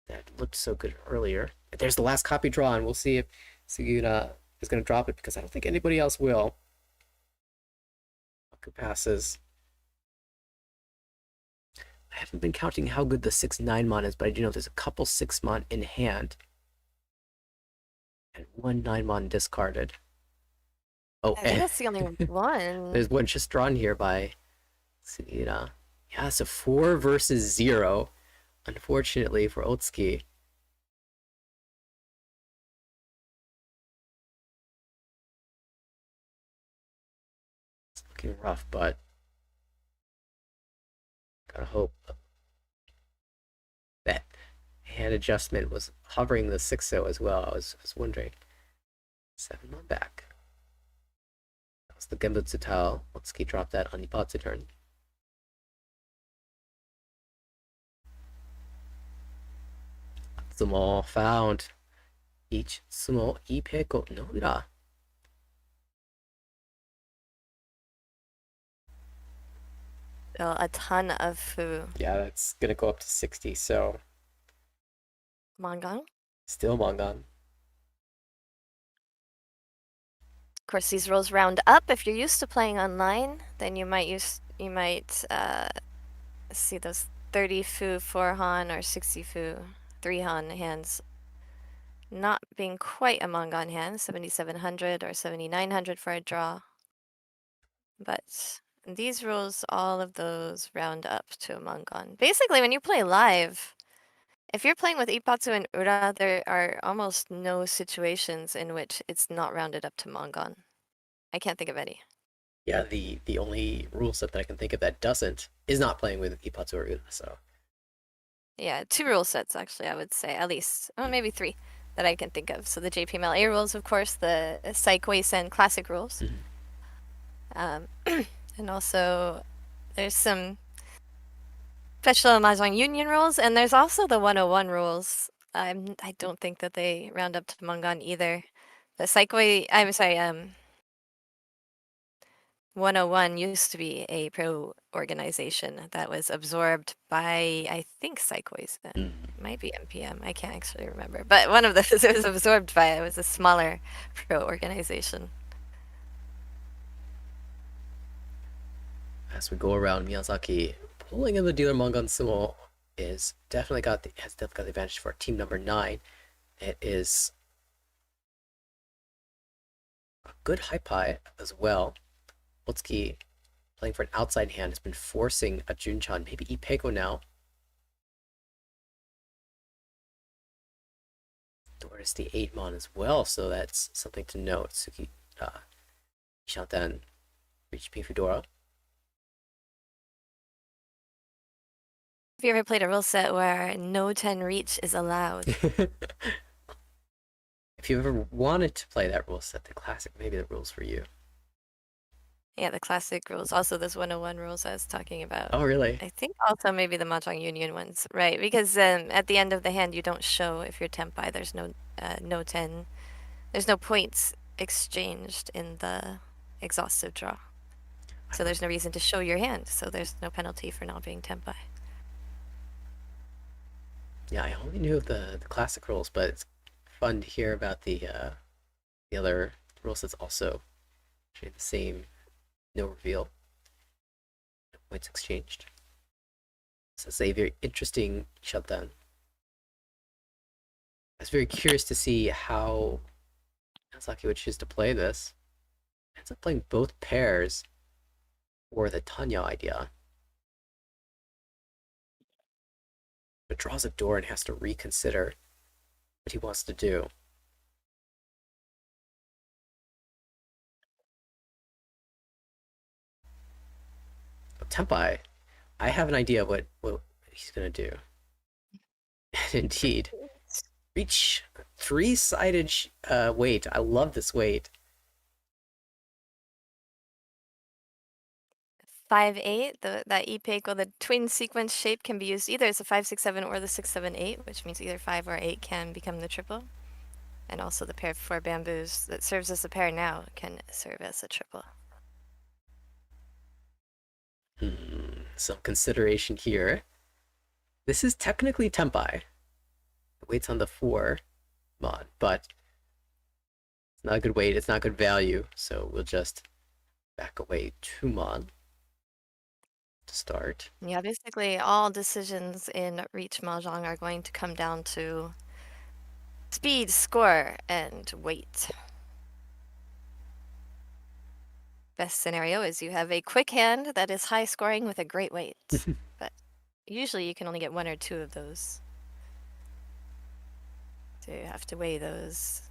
that looked so good earlier. There's the last copy draw, and we'll see if Suguna is going to drop it, because I don't think anybody else will. Aku passes. I haven't been counting how good the 6-9 mon is, but I do know there's a couple 6 mon in hand. And 1 9 mon discarded. Oh, I think that's the only one. There's one just drawn here by Suguna. Yeah, it's a 4 versus 0. Unfortunately for Otsuki. It's looking rough, but gotta hope that hand adjustment was hovering the 6-0 as well. I was wondering. 7 mon back. That was the Genbutsu Tao. Otsuki dropped that on Nippatsu turn. Sumo found. Each sumo ipeko no ura. Oh, a ton of fu. Yeah, that's gonna go up to 60, so Mangang. still Mangan. Of course, these rolls round up. If you're used to playing online, then you might see those 30 fu 4 han or 60 fu 3 han hands not being quite a Mangan hand, 7,700 or 7,900 for a draw. But these rules, all of those round up to a Mangan. Basically, when you play live, if you're playing with Ippatsu and Ura, there are almost no situations in which it's not rounded up to Mangan. I can't think of any. Yeah, the only rule set that I can think of that doesn't is not playing with Ippatsu or Ura, so. Yeah, 2 rule sets, actually, I would say, at least. Oh, maybe 3 that I can think of. So the JPMLA rules, of course, the Saikyosen classic rules. And also, there's some special Mahjong Union rules, and there's also the 101 rules. I don't think that they round up to Mangan either. The I'm sorry, 101 used to be a pro organization that was absorbed by, I think, Saikyosen. It might be MPM. I can't actually remember. But one of those it was absorbed by, it was a smaller pro organization. As we go around, Miyazaki pulling in the dealer Mangan Sumo has definitely got the advantage for team number 9. It is a good high as well. Otsuki playing for an outside hand has been forcing a Junchan, maybe Ipeko now. Doris the 8 mon as well, so that's something to note. Suki Shantan Riichi Fedora. Have you ever played a rule set where no 10 reach is allowed? If you ever wanted to play that rule set, the classic, maybe the rules for you. Yeah, the classic rules. Also, those 101 rules I was talking about. Oh, really? I think also maybe the Mahjong Union ones, right? Because at the end of the hand, you don't show if you're tempai. There's no 10. There's no points exchanged in the exhaustive draw. So there's no reason to show your hand. So there's no penalty for not being tempai. Yeah, I only knew of the classic rules, but it's fun to hear about the other rules that's also the same. No reveal. No points exchanged. So it's a very interesting shutdown. I was very curious to see how Miyazaki would choose to play this. Ends up playing both pairs for the Tanya idea. But draws a door and has to reconsider what he wants to do. Tempai, I have an idea what he's gonna do. And indeed, reach 3-sided weight. I love this weight. 5-8, that Ipeko, the twin sequence shape can be used either as a 5-6-7 or the 6-7-8, which means either 5 or 8 can become the triple. And also the pair of 4 bamboos that serves as a pair now can serve as a triple. some consideration here. This is technically Tempai. It waits on the 4 mod, but it's not a good weight, it's not good value, so we'll just back away 2 mod to start. Yeah, basically all decisions in Riichi Mahjong are going to come down to speed, score, and weight. Best scenario is you have a quick hand that is high scoring with a great weight. But usually you can only get 1 or 2 of those. So you have to weigh those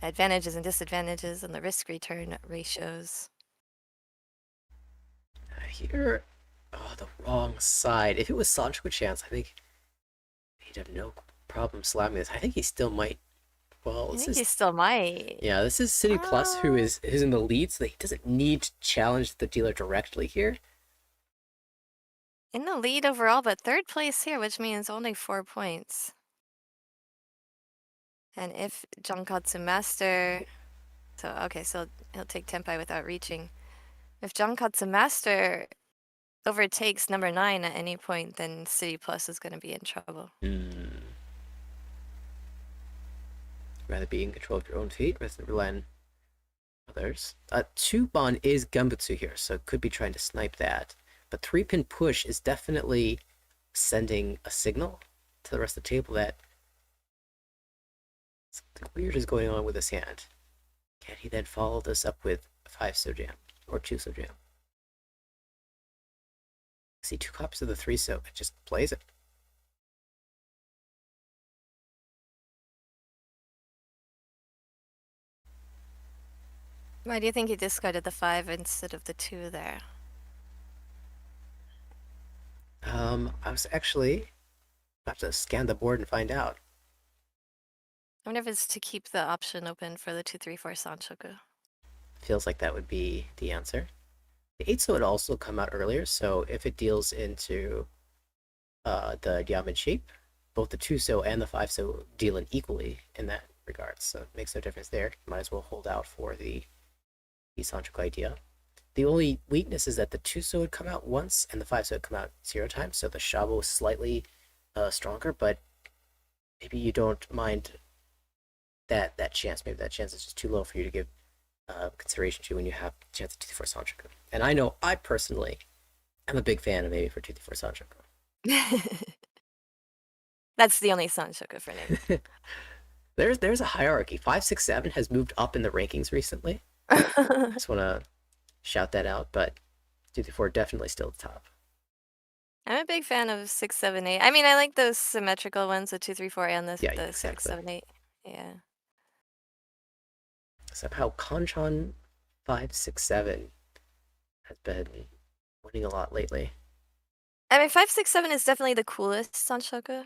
advantages and disadvantages and the risk return ratios. Here, oh, the wrong side. If it was Sancho chance, I think he'd have no problem slamming this. I think he still might. Well, I this think is he still might. yeah. This is City Plus, who's in the lead, so he doesn't need to challenge the dealer directly here. In the lead overall, but 3rd place here, which means only 4 points. And if Jonkatsu Master, so he'll take Tempai without reaching. If Jonkatsu Master overtakes number 9 at any point, then City Plus is going to be in trouble. Rather be in control of your own fate rather than rely on others. 2-bon is Gambutsu here, so could be trying to snipe that. But 3-pin push is definitely sending a signal to the rest of the table that something weird is going on with his hand. Can he then follow this up with 5 so jam or 2 so jam? See 2 copies of the 3 so, it just plays it. Why do you think he discarded the 5 instead of the 2 there? I was actually about to scan the board and find out. I wonder if it's to keep the option open for the 2-3-4 Sanchoku. Feels like that would be the answer. The 8 so would also come out earlier, so if it deals into the Yamen shape, both the 2 so and the 5 so deal in equally in that regard, so it makes no difference there. Might as well hold out for the Sanchoku idea. The only weakness is that the 2 so would come out once and the 5 so would come out 0 times, so the Shabo is slightly stronger, but maybe you don't mind that chance. Maybe that chance is just too low for you to give consideration to when you have a chance at 2-4 Sanchoku. And I know I personally am a big fan of maybe for 2-4 Sanchoku. That's the only Sanchoku for me. There's a hierarchy. 5, 6, 7 has moved up in the rankings recently. Just want to shout that out, but 2-4 definitely still at the top. I'm a big fan of 6, 7, 8. I mean, I like those symmetrical ones, the 2, 3, 4, and the exactly. 6, 7, 8. Yeah. Somehow Kanchan 5, 6, 7 has been winning a lot lately. I mean, 5, 6, 7 is definitely the coolest Sanchoku.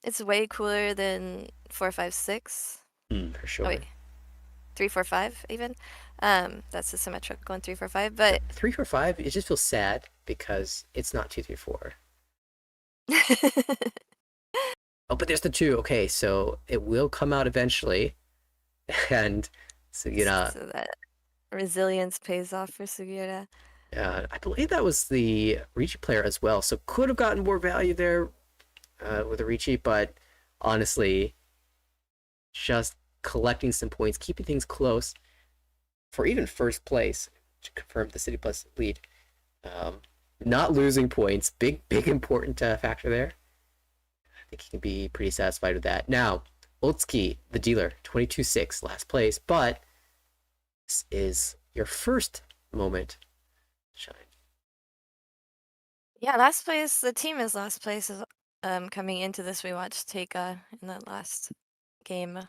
It's way cooler than 4, 5, 6. For sure. Oh, wait. 3, 4, 5 even. That's the symmetrical one, 3, 4, 5. But 3, 4, 5, it just feels sad because it's not 2, 3, 4. Oh, but there's the 2. Okay, so it will come out eventually. And Sugiura. So that resilience pays off for Sugiura. I believe that was the Riichi player as well, so could have gotten more value there with the Riichi, but honestly, just collecting some points, keeping things close for even first place to confirm the City Plus lead. Not losing points, big important factor there. I think he can be pretty satisfied with that. Now, Otsuki, the dealer, 22-6, last place, but this is your first moment to shine. Yeah, last place. The team is last place. Coming into this, we watched Teika in the last game.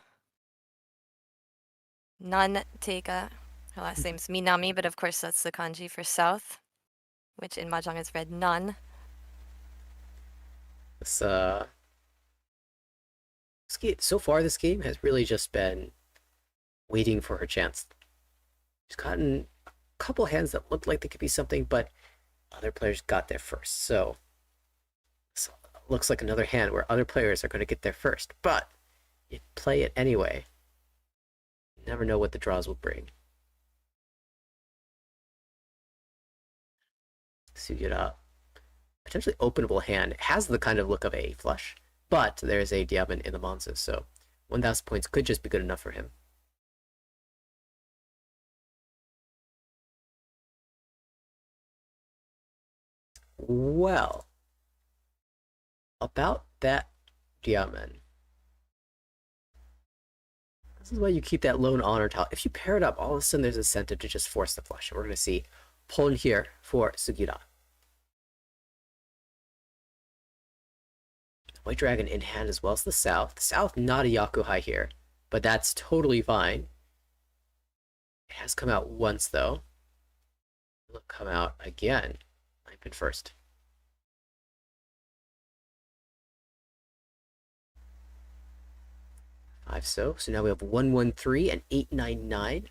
Teika. Her last name's Minami, but of course that's the kanji for south, which in Mahjong is read Nun. This so far, this game has really just been waiting for her chance. She's gotten a couple hands that looked like they could be something, but other players got there first. So it looks like another hand where other players are going to get there first, but you play it anyway. You never know what the draws will bring. Sugiura, potentially openable hand, has the kind of look of a flush, but there's a diamond in the Monza, so 1,000 points could just be good enough for him. Well, about that diamond. This is why you keep that lone honor tile. If you pair it up, all of a sudden there's incentive to just force the flush. And we're going to see Pon here for Sugiura. White Dragon in hand as well as the South. The South, not a Yakuhai here, but that's totally fine. It has come out once, though. It'll come out again. I've been first. So now we have 113 and 899.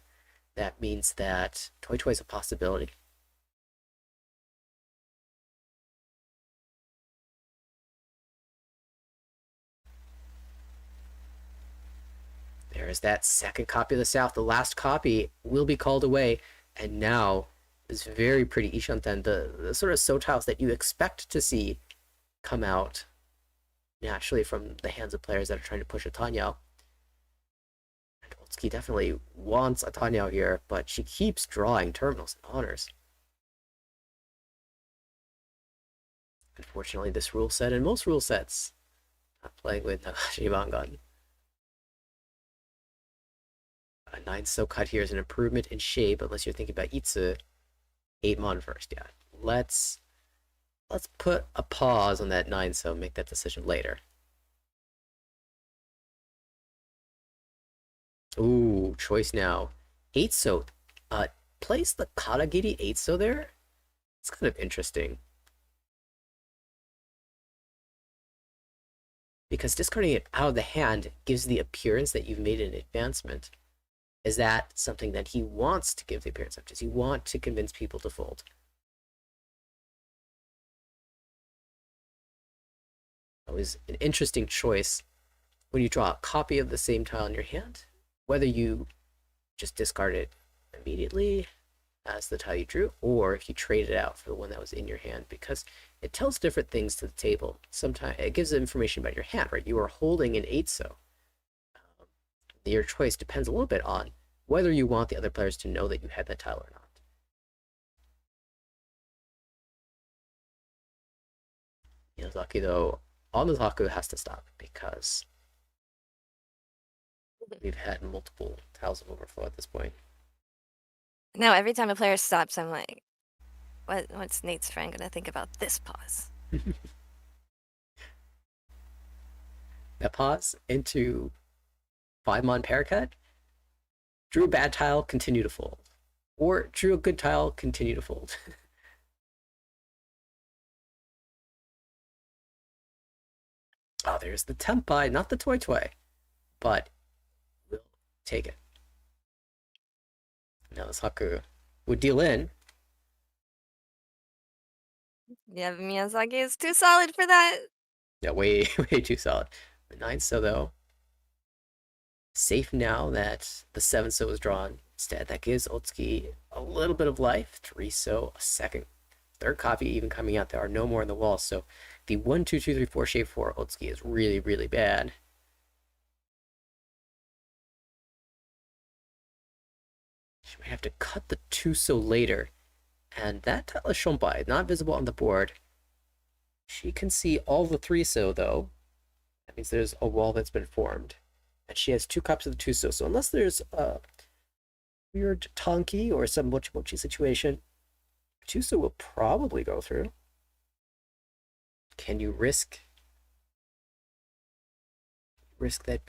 That means that Toy Toy is a possibility. There is that second copy of the South. The last copy will be called away, and now this very pretty Ishanten, the sort of so tiles that you expect to see come out naturally from the hands of players that are trying to push a Nathanael. And Otsuki definitely wants a Nathanael here, but she keeps drawing terminals and honors. Unfortunately, this rule set and most rule sets not playing with Nagashi Mangan. A 9 so cut here is an improvement in shape, unless you're thinking about Itsu. 8 mon first, yeah. Let's put a pause on that 9 so, make that decision later. Ooh, choice now. 8 so. Place the Karagiri 8 so there? It's kind of interesting. Because discarding it out of the hand gives the appearance that you've made an advancement. Is that something that he wants to give the appearance of? Does he want to convince people to fold? That was an interesting choice when you draw a copy of the same tile in your hand, whether you just discard it immediately as the tile you drew, or if you trade it out for the one that was in your hand, because it tells different things to the table. Sometimes it gives information about your hand, right? You are holding an 8 so. Your choice depends a little bit on whether you want the other players to know that you had that tile or not. Miyazaki, though, on the Taku has to stop because we've had multiple tiles of overflow at this point. Now, every time a player stops, I'm like, what's Nate's friend going to think about this pause? That pause into 5 mon pair cut. Drew a bad tile, continue to fold. Or drew a good tile, continue to fold. Oh, there's the Tempai, not the Toy Toy. But we'll take it. Now this Haku would deal in. Yeah, Miyazaki is too solid for that. Yeah, way too solid. The 9 so though. Safe now that the 7 so was drawn. Instead, that gives Otsuki a little bit of life. 3 so, a second, third copy even coming out. There are no more in the wall. So the 1, 2, 2, 3, 4 shape for Otsuki is really, really bad. She might have to cut the 2 so later. And that tile is Shompai, not visible on the board. She can see all the 3 so though. That means there's a wall that's been formed. And she has 2 copies of the 2 so. So unless there's a weird Tonki or some mochi mochi situation, 2 so will probably go through. Can you risk that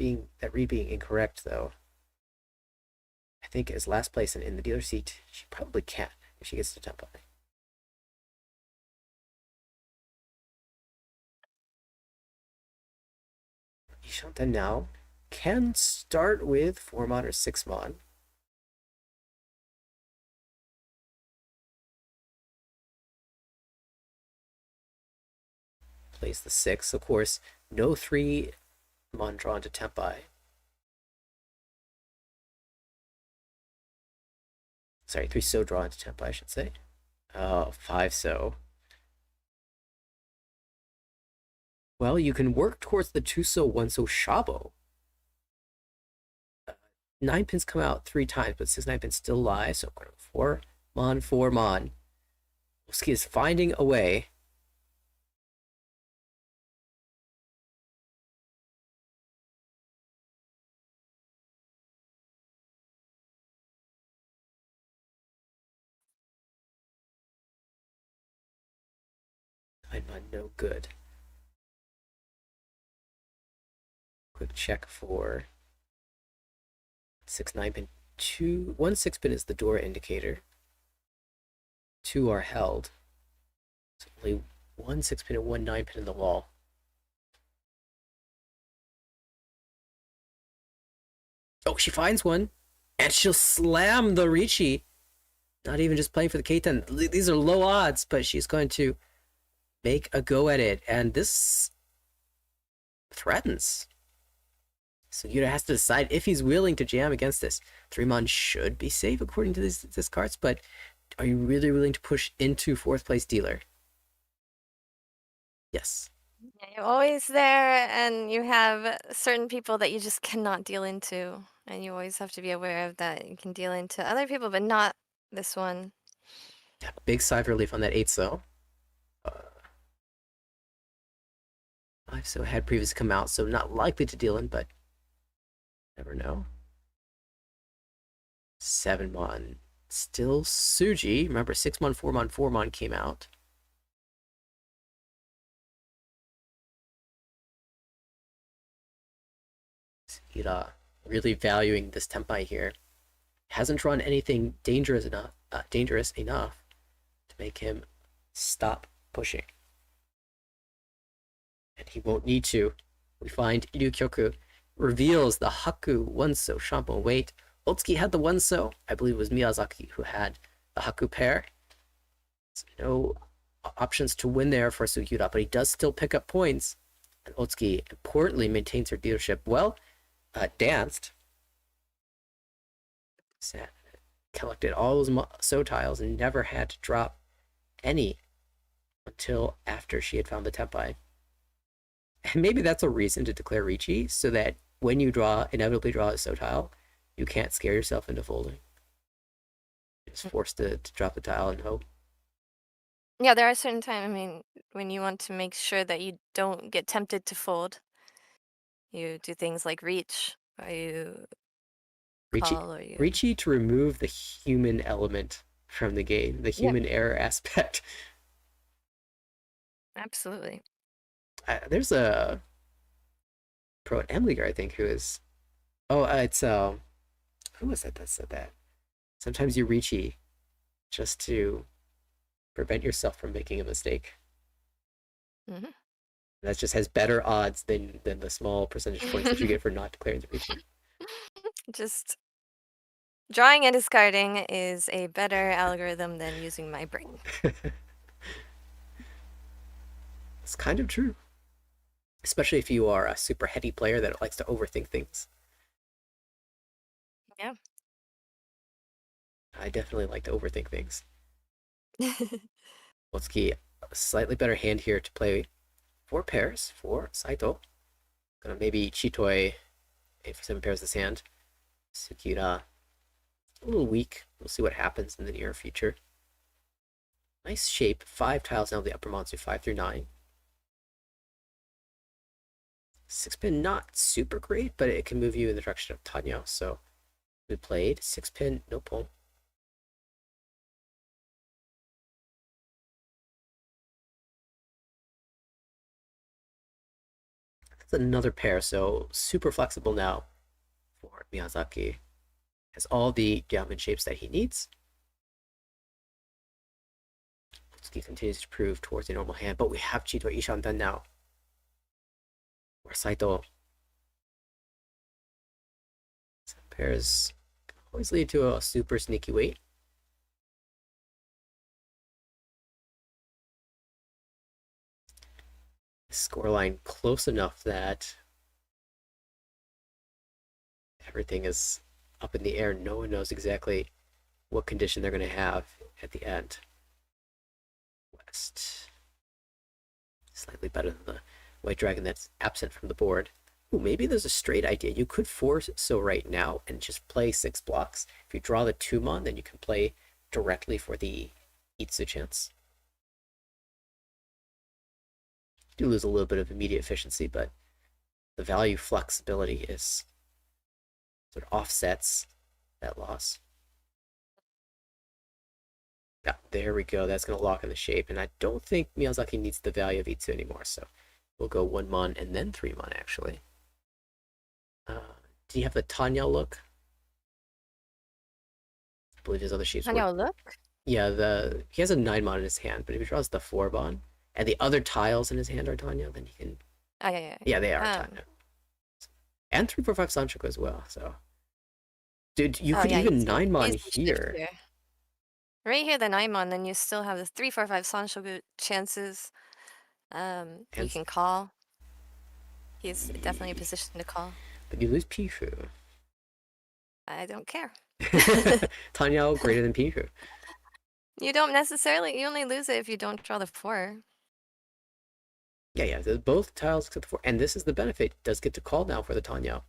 read being incorrect though? I think as last place and in the dealer seat, she probably can if she gets to Tempai. Ishanten now can start with 4 mon or 6 mon. Plays the 6, of course. No 3 mon drawn to Tempai. Sorry, 3 so drawn to Tempai, I should say. 5 so. Well, you can work towards the 2-so 1-so shabo. 9 pins come out 3 times, but 6 9 pins still lie. So 4 mon, 4 mon. Wolski is finding a way. I'm no good. Quick check for 6 9 pin. 1 6 pin is the door indicator. 2 are held. So only 1 6 pin and 1 9 pin in the wall. Oh, she finds one, and she'll slam the Riichi. Not even just playing for the K10. These are low odds, but she's going to make a go at it, and this threatens. So Yuta has to decide if he's willing to jam against this. 3-mon should be safe according to this cards, but are you really willing to push into 4th place dealer? Yes. Yeah, you're always there, and you have certain people that you just cannot deal into, and you always have to be aware of that. You can deal into other people, but not this one. Yeah, big sigh of relief on that 8-so. 5-so had previously come out, so not likely to deal in, but never know. 7-mon. Still Suji. Remember, 6-mon, 4-mon, 4-mon came out. Ira really valuing this tempai here. Hasn't drawn anything dangerous enough to make him stop pushing. And he won't need to. We find Ryukyoku reveals the Haku 1-so Shampo weight. Otsuki had the 1-so. I believe it was Miyazaki who had the Haku pair. So no options to win there for Sugiura, but he does still pick up points. And Otsuki importantly maintains her leadership. Well, danced. Collected all those so tiles and never had to drop any until after she had found the tempai. And maybe that's a reason to declare Riichi, so that when you inevitably draw a so tile, you can't scare yourself into folding. You're just forced to drop the tile and hope. Yeah, there are certain times, when you want to make sure that you don't get tempted to fold, you do things like reach, or you call, or you... Riichi to remove the human element from the game, the human error aspect. Absolutely. There's a pro at Emliger, I think, who is... Oh, it's... Who was it that said that? Sometimes you Riichi just to prevent yourself from making a mistake. Mm-hmm. That just has better odds than the small percentage points that you get for not declaring the Riichi. Just drawing and discarding is a better algorithm than using my brain. It's kind of true. Especially if you are a super heady player that likes to overthink things. Yeah. I definitely like to overthink things. Otsuki, a slightly better hand here to play 4 pairs for Saito. Gonna maybe Chitoi 8 for 7 pairs this hand. Sugiura, a little weak. We'll see what happens in the near future. Nice shape. 5 tiles now, the upper monster, 5 through 9. 6-pin not super great, but it can move you in the direction of tateniu. So we played 6-pin, no pull. That's another pair, so super flexible now for Miyazaki. Has all the diamond shapes that he needs. Otsuki continues to prove towards a normal hand, but we have Chitoi Ishan done now. Or Saito. Some pairs always lead to a super sneaky weight. Scoreline close enough that everything is up in the air. No one knows exactly what condition they're going to have at the end. West. Slightly better than the white dragon that's absent from the board. Ooh, maybe there's a straight idea. You could force so right now and just play 6 blocks. If you draw the 2-mon, then you can play directly for the Itsu chance. You do lose a little bit of immediate efficiency, but the value flexibility is sort of offsets that loss. Yeah, there we go. That's going to lock in the shape. And I don't think Miyazaki needs the value of Itsu anymore. So we'll go 1-mon and then 3-mon, actually. Do you have the Tanya look? I believe his other sheets Nathanael, were... look. Yeah, he has a 9-mon in his hand, but if he draws the 4-mon and the other tiles in his hand are Tanya, then he can... Oh, yeah. Yeah, they are Tanya. And 3-4-5 Sanchoku as well, so... Dude, you could even 9-mon here. Right here, the 9-mon, then you still have the 3-4-5 Sanshogu chances. You can call. He's definitely positioned to call. But you lose Pifu. I don't care. Tanya greater than Pifu. You don't necessarily. You only lose it if you don't draw the 4. Yeah. Both tiles except the 4. And this is the benefit. It does get to call now for the Tanya.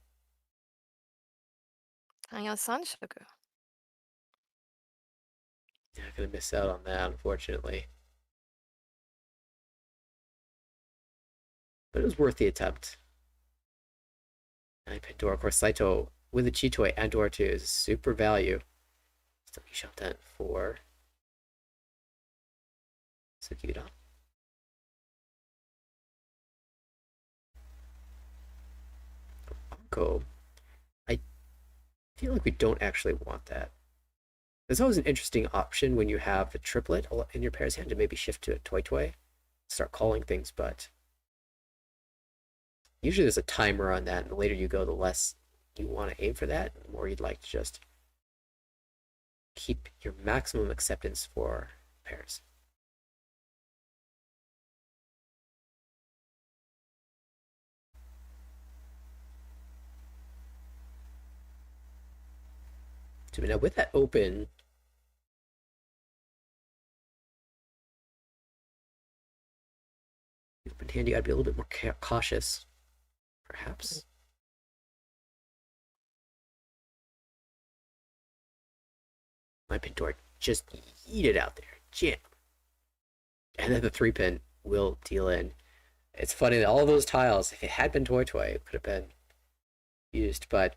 Tanya Sanshoku. Yeah, I'm gonna miss out on that, unfortunately. But it was worth the attempt. And Pandora, of course, Saito with the Chitoi and Dora 2 is super value. Still, he shoved that for Sugiura. Anko. I feel like we don't actually want that. There's always an interesting option when you have a triplet in your pair's hand to maybe shift to a Toy, start calling things, but usually there's a timer on that, and the later you go, the less you want to aim for that, the more you'd like to just keep your maximum acceptance for pairs. So now with that open, hand, you gotta be a little bit more cautious, perhaps. My Pandora just eat it out there, jam. And then the 3-pin will deal in. It's funny that all those tiles, if it had been Toy, it could have been used, but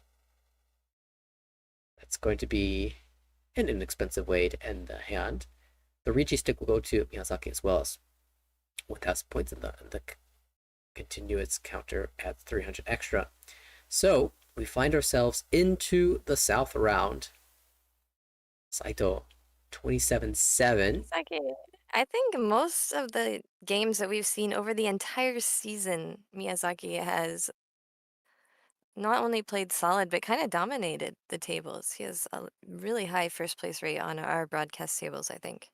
that's going to be an inexpensive way to end the hand. The Riichi stick will go to Miyazaki as well as 1,000 points in the continuous counter at 300 extra. So we find ourselves into the south round. Saito 27-7. I think most of the games that we've seen over the entire season, Miyazaki has not only played solid, but kind of dominated the tables. He has a really high first place rate on our broadcast tables, I think.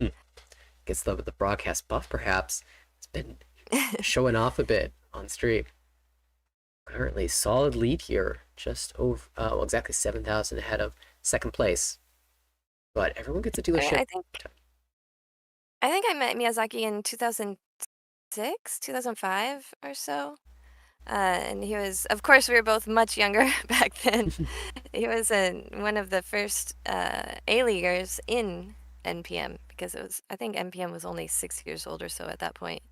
Gets the broadcast buff, perhaps. It's been showing off a bit on stream. Currently, solid lead here, just over, exactly 7,000 ahead of second place. But everyone gets a dealership. I think I met Miyazaki in 2006, 2005 or so. And he was, of course, we were both much younger back then. He was one of the first A-leaguers in NPM, because I think NPM was only 6 years old or so at that point.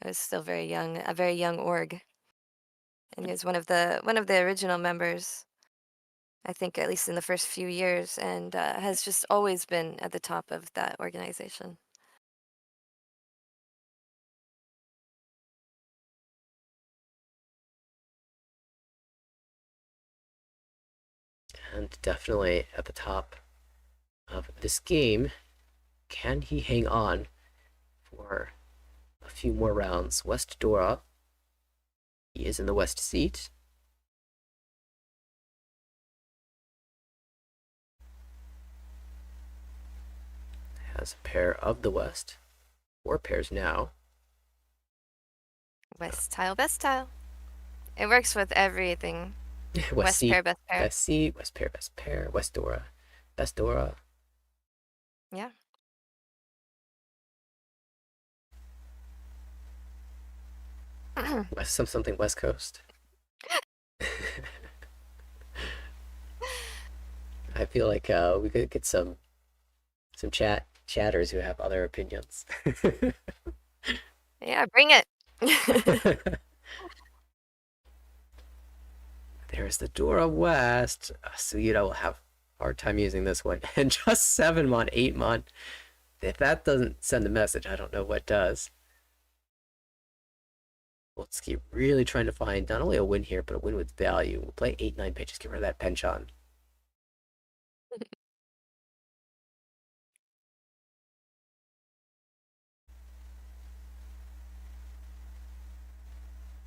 It was still very young, a very young org. And he was one of the original members, I think, at least in the first few years, and has just always been at the top of that organization. And definitely at the top of this game. Can he hang on for a few more rounds? West Dora. He is in the west seat. Has a pair of the west. 4 pairs now. West tile, best tile. It works with everything. West seat, pair, best pair. Best seat, west pair, best pair, West Dora, best Dora. Yeah. Something West Coast. I feel like we could get some chatters who have other opinions. Yeah, bring it. There's the Dora West. Suida will have a hard time using this one. And just 7 mon, 8 mon. If that doesn't send a message, I don't know what does. Let's keep really trying to find not only a win here, but a win with value. We'll play 8-9 pitches, get rid of that penchant.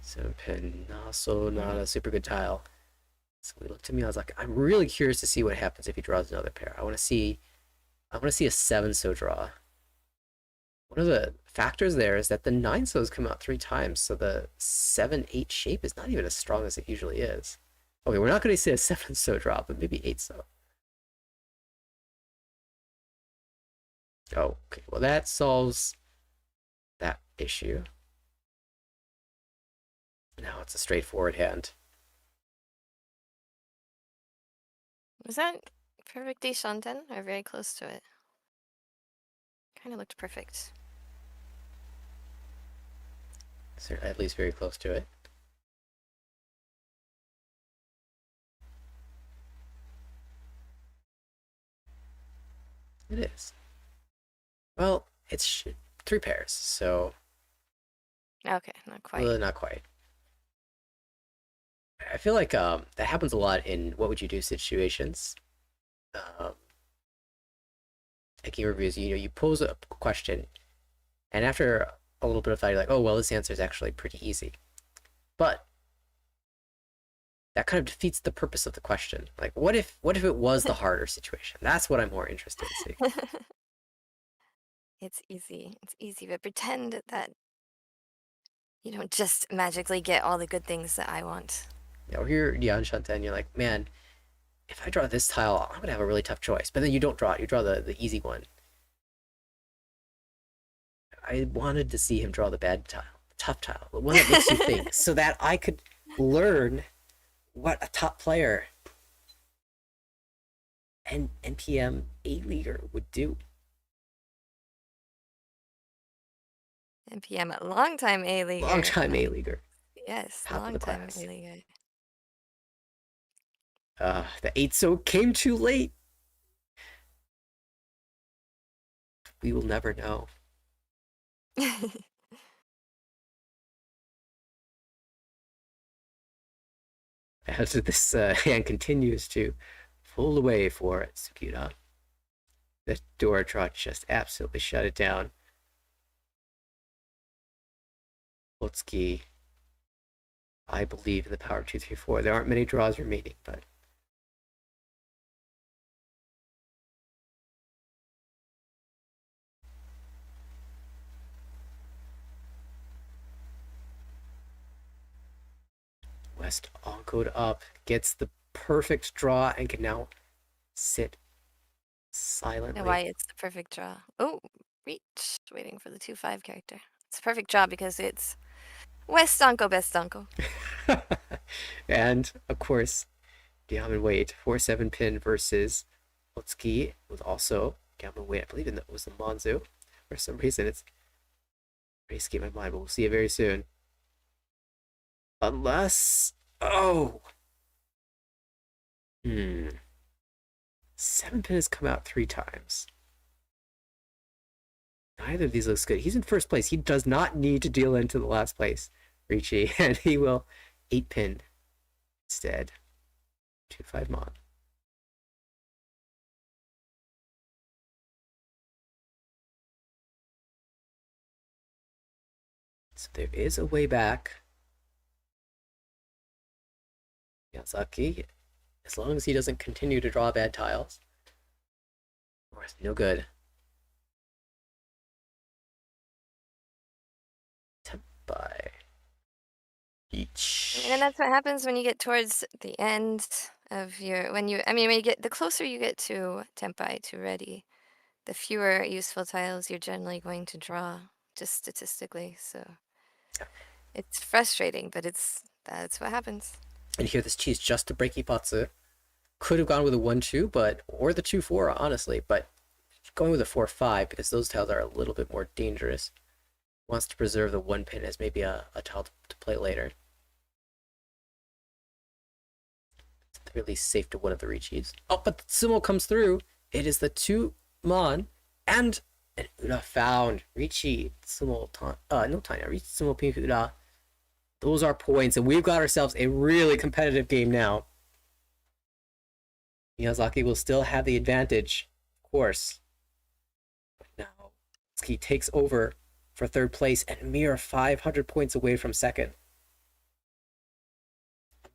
So pin, also not a super good tile. So we looked at me, I was like, I'm really curious to see what happens if he draws another pair. I want to see a 7-so draw. One of the factors there is that the 9-sos come out 3 times, so the 7-8 shape is not even as strong as it usually is. Okay, we're not going to see a 7-so draw, but maybe 8-so. Oh, okay, well that solves that issue. Now it's a straightforward hand. Was that perfect Deshanten or very close to it? Kind of looked perfect. So at least very close to it. It is. Well, it's 3 pairs, so. Okay, not quite. Well, not quite. I feel like that happens a lot in what would you do situations. Taking reviews, you pose a question, and after a little bit of thought, you're like, oh well, this answer is actually pretty easy. But that kind of defeats the purpose of the question. Like, what if it was the harder situation? That's what I'm more interested in seeing. It's easy. It's easy, but pretend that you don't just magically get all the good things that I want. Yeah, or you're Jan Shanten, you're like, man, if I draw this tile, I'm gonna have a really tough choice. But then you don't draw it; you draw the easy one. I wanted to see him draw the bad tile, the tough tile, the one that makes you think, so that I could learn what a top player and NPM 8-leaguer would do. NPM, a long-time A-leaguer. Long-time A-leaguer. Yes, long-time A-leaguer. The 8-so came too late. We will never know. As this hand continues to fold away for Tsukida, the Dora draw just absolutely shut it down. Lutski, I believe in the power 2, 3, 4. There aren't many draws remaining, but West oncoed up, gets the perfect draw, and can now sit silently. And why it's the perfect draw. Oh, reach. Waiting for the 2-5 character. It's a perfect draw because it's West Donko, best Donko. And, of course, Diamond Weight, 4-7 pin versus Lutski with also Diamond Weight. I believe it was the Monzu. For some reason, it's escaped my mind, but we'll see it very soon. Unless, oh, 7 pin has come out 3 times. Neither of these looks good. He's in first place. He does not need to deal into the last place, Riichi, and he will 8 pin instead. 2-5 mon. So there is a way back. Yazaki, as long as he doesn't continue to draw bad tiles, or it's no good. By each. And that's what happens when you get towards the end of your, when you get, the closer you get to Tenpai, to ready, the fewer useful tiles you're generally going to draw, just statistically, so. It's frustrating, but that's what happens. And here, this cheese just to break Ipatsu. Could have gone with a 1-2, or the 2-4, honestly, but going with a 4-5 because those tiles are a little bit more dangerous. Wants to preserve the 1 pin as maybe a tile to play later. It's really safe to one of the Riichis. Oh, but the sumo comes through. It is the 2 mon and an Ura found. Riichi sumo no Tanya. Riichi sumo pink Ura. Those are points, and we've got ourselves a really competitive game now. Miyazaki will still have the advantage, of course. But now, he takes over for 3rd place and mere 500 points away from 2nd.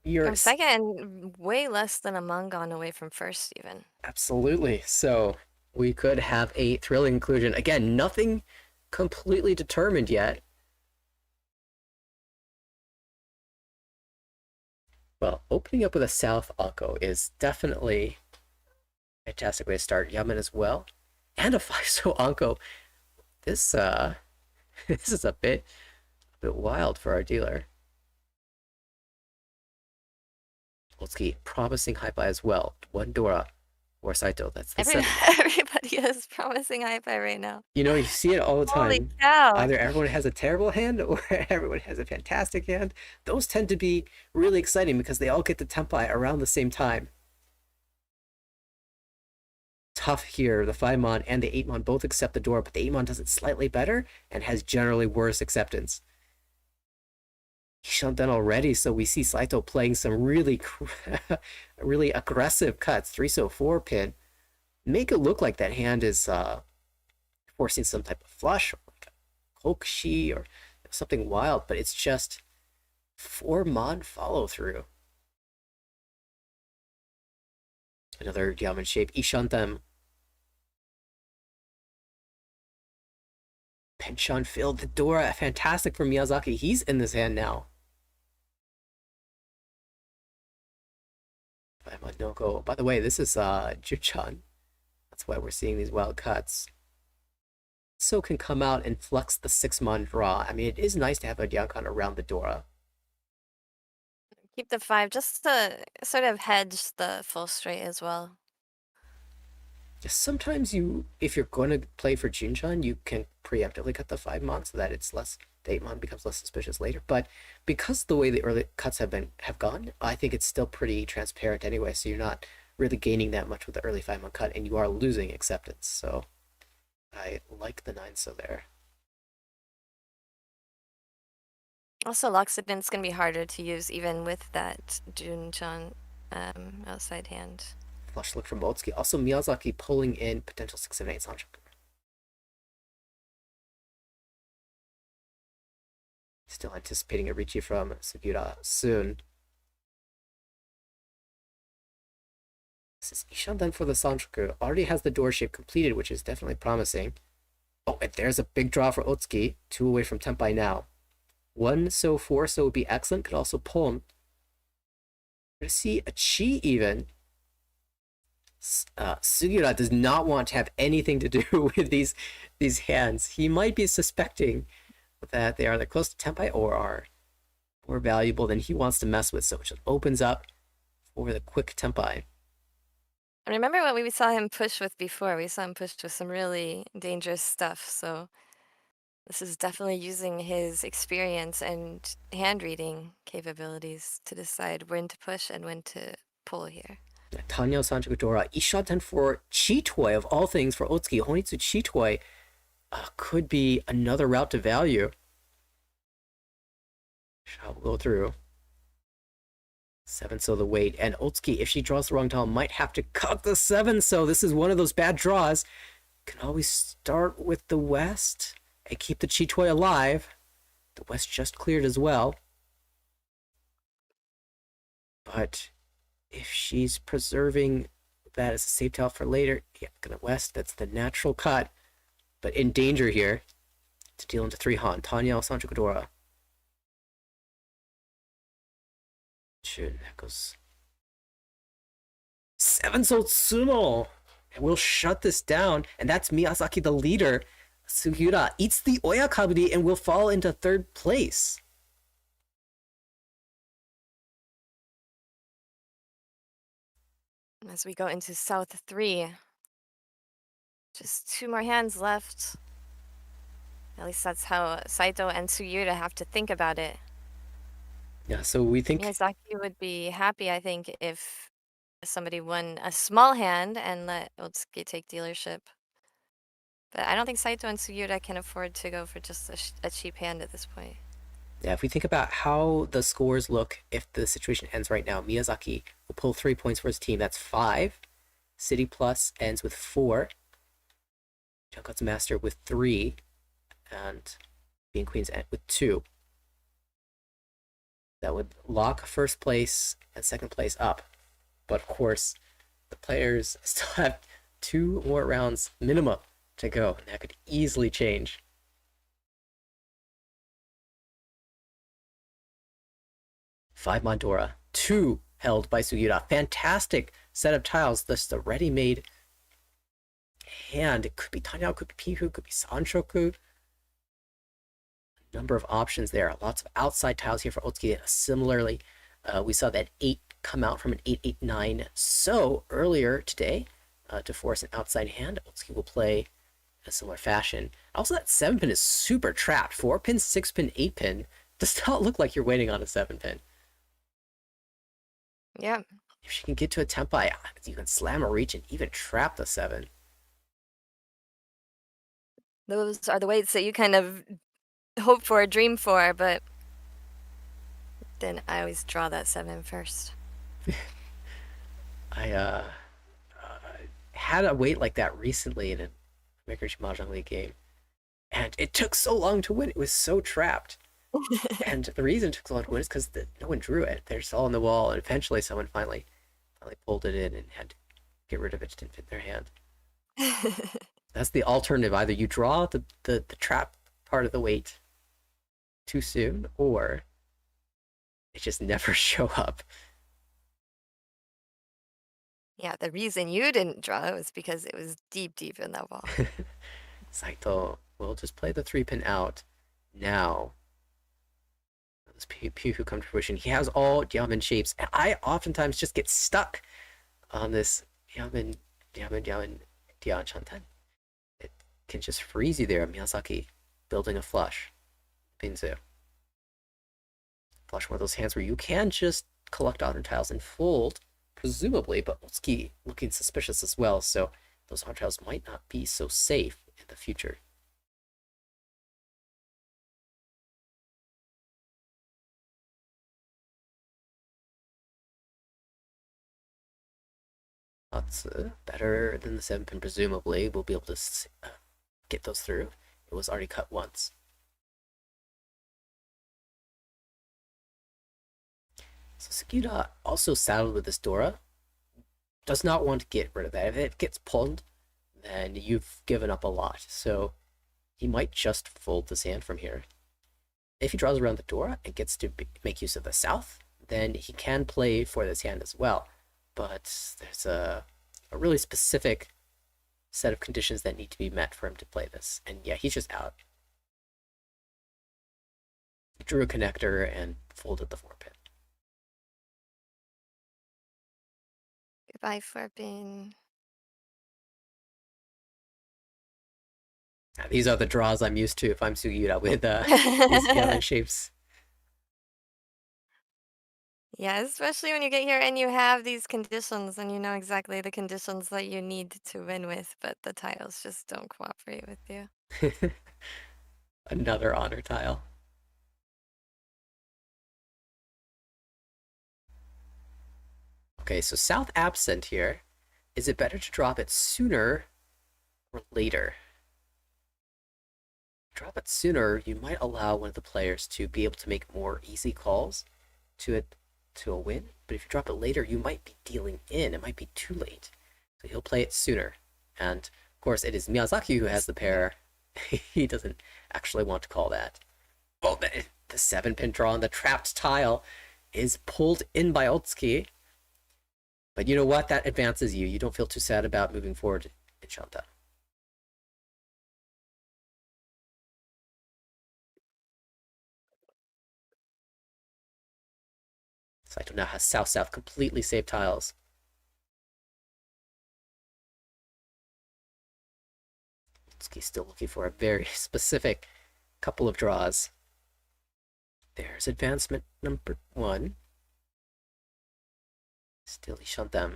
From 2nd and way less than a Mangon away from 1st, even. Absolutely. So we could have a thrilling conclusion. Again, nothing completely determined yet. Well, opening up with a South Anko is definitely a fantastic way to start. Yamen as well. And a 5-so Anko. This this is a bit wild for our dealer. Otsuki promising Hypai as well. 1 Dora or Saito. That's the Everybody is promising Hypai right now. You know, you see it all the time. Holy cow. Either everyone has a terrible hand or everyone has a fantastic hand. Those tend to be really exciting because they all get the tempai around the same time. Tough here. The 5-mon and the 8-mon both accept the door, but the 8-mon does it slightly better and has generally worse acceptance. He shut down already, so we see Saito playing some really really aggressive cuts. 3-so 4 pin. Make it look like that hand is forcing some type of flush or like a kokushi or something wild, but it's just 4-mon follow through. Another diamond shape. Ishantem. Penchon filled the door. Fantastic for Miyazaki. He's in this hand now. Noko. By the way, this is Juchan. That's why we're seeing these wild cuts. So can come out and flux the 6-mon draw. I mean, it is nice to have a Diankon around the Dora. Keep the 5 just to sort of hedge the full straight as well. Sometimes if you're going to play for Junchan, you can preemptively cut the 5-mon so that it's less, the 8-mon becomes less suspicious later. But because the way the early cuts have gone, I think it's still pretty transparent anyway. So you're not really gaining that much with the early 5-mon cut, and you are losing acceptance. So I like the 9-so there. Also, Loxodon's going to be harder to use even with that Junchan outside hand. Flush look from Otsuki. Also, Miyazaki pulling in potential 6-7-8 Sanchoku. Still anticipating a Riichi from Sugiura soon. This is Ishan then for the Sanchoku. Already has the door shape completed, which is definitely promising. Oh, and there's a big draw for Otsuki. 2 away from Tempai now. 1-so 4-so would be excellent. Could also pull him. We're going to see a Chi even. Sugiura does not want to have anything to do with these hands. He might be suspecting that they are either close to Tempai or are more valuable than he wants to mess with, so it just opens up for the quick Tempai. And remember what we saw him push with before. We saw him push with some really dangerous stuff, so this is definitely using his experience and hand reading capabilities to decide when to push and when to pull here. Nathanael Sanchoku Dora. Ishaten for Chitoi, of all things, for Otsuki. Honitsu Chitoi could be another route to value. Shall go through. 7-so the weight. And Otsuki, if she draws the wrong tile, might have to cut the 7-so. This is one of those bad draws. Can always start with the West and keep the Chitoi alive. The West just cleared as well. But if she's preserving that as a safe tile for later, yeah, gonna West, that's the natural cut. But in danger here to deal into 3 Han. Nathanael Sanchoku Dora. Shoot, that goes 7-so Tsumo. And we'll shut this down. And that's Miyazaki, the leader. Sugiura eats the Oyakaburi and will fall into 3rd place. As we go into South 3. Just 2 more hands left. At least that's how Saito and Sugiyuta have to think about it. Yeah, so we think Miyazaki would be happy, I think, if somebody won a small hand and let Otsuki take dealership. But I don't think Saito and Sugiyuta can afford to go for just a cheap hand at this point. yeah, if we think about how the scores look, if the situation ends right now, Miyazaki will pull 3 points for his team. That's 5. City Plus ends with 4. Junkot's Master with 3. And Being Queens end with 2. That would lock first place and second place up. But of course, the players still have 2 more rounds minimum to go, and that could easily change. 5 Mondora, 2 held by Sugiyuta. Fantastic set of tiles. This is the ready-made hand. It could be Tateniu, could be Pihu, could be Sanshoku. A number of options there. Lots of outside tiles here for Otsuki. Similarly, we saw that 8 come out from an 8-8-9 so earlier today to force an outside hand. Otsuki will play in a similar fashion. Also, that 7-pin is super trapped. 4-pin, 6-pin, 8-pin does not look like you're waiting on a 7-pin. Yeah. If she can get to a Tempai, you can slam a reach and even trap the 7. Those are the weights that you kind of hope for, dream for, but then I always draw that 7 first. I had a weight like that recently in a Riichi Mahjong League game, and it took so long to win. It was so trapped. And the reason it took so long to win is because no one drew it. They're just all on the wall, and eventually someone finally pulled it in and had to get rid of it. It didn't fit in their hand. That's the alternative. Either you draw the trap part of the weight too soon, or it just never show up. Yeah, the reason you didn't draw was because it was deep, deep in that wall. Saito will just play the 3-pin out now. This Pihu come to fruition. He has all Diamond shapes, and I oftentimes just get stuck on this Diamond Chanten. It can just freeze you there. Miyazaki building a flush. Binzu. Flush one of those hands where you can just collect honor tiles and fold, presumably, but Otsuki looking suspicious as well, so those honor tiles might not be so safe in the future. That's better than the 7-pin, presumably. We'll be able to get those through. It was already cut once. So Sugiyuta also saddled with this Dora. Does not want to get rid of that. If it gets pulled, then you've given up a lot. So he might just fold this hand from here. If he draws around the Dora and gets to make use of the south, then he can play for this hand as well. But there's a really specific set of conditions that need to be met for him to play this. And yeah, he's just out. He drew a connector and folded the 4-pin. Goodbye, 4-pin. These are the draws I'm used to if I'm Sugiyuta with these diamond shapes. Yeah, especially when you get here and you have these conditions and you know exactly the conditions that you need to win with, but the tiles just don't cooperate with you. Another honor tile. Okay, so south absent here. Is it better to drop it sooner or later? Drop it sooner, you might allow one of the players to be able to make more easy calls to a win. But if you drop it later, you might be dealing in. It might be too late. So he'll play it sooner. And of course, it is Miyazaki who has the pair. He doesn't actually want to call that. Oh, the 7-pin draw on the trapped tile is pulled in by Otsuki. But you know what? That advances you. You don't feel too sad about moving forward in Shanta. Saito now has south-south completely safe tiles. Otsuki's still looking for a very specific couple of draws. There's advancement number 1. Still Ishantam.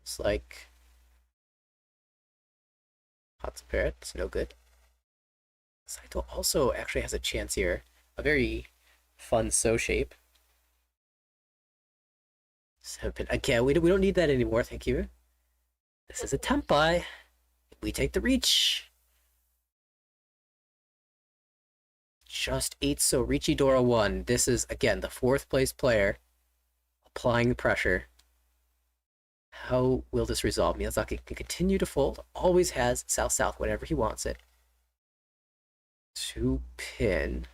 It's like Hot Spirit, it's no good. Saito also actually has a chance here. A very fun so shape. 7-pin. Again, we don't need that anymore, thank you. This is a tempai. We take the reach. Just 8 so Riichi Dora 1. This is, again, the 4th place player applying the pressure. How will this resolve? Miyazaki can continue to fold. Always has south-south whenever he wants it. 2-pin.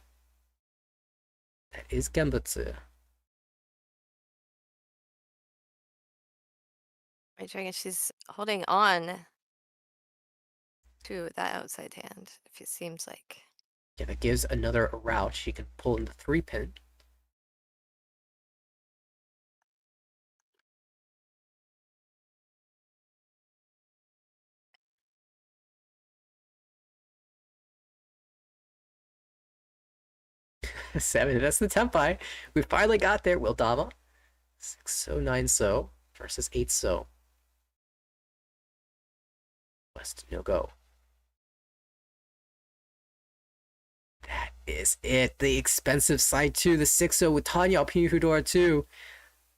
That is Genbutsu. Right, Dragon, she's holding on to that outside hand, if it seems like. Yeah, that gives another route. She can pull in the 3-pin. Seven, that's the tempai. We finally got there, Wildama. 6 so, 9 so versus 8 so. West, no go. That is it. The expensive side 2, the 6 so with Tanya Alpine Hudora 2.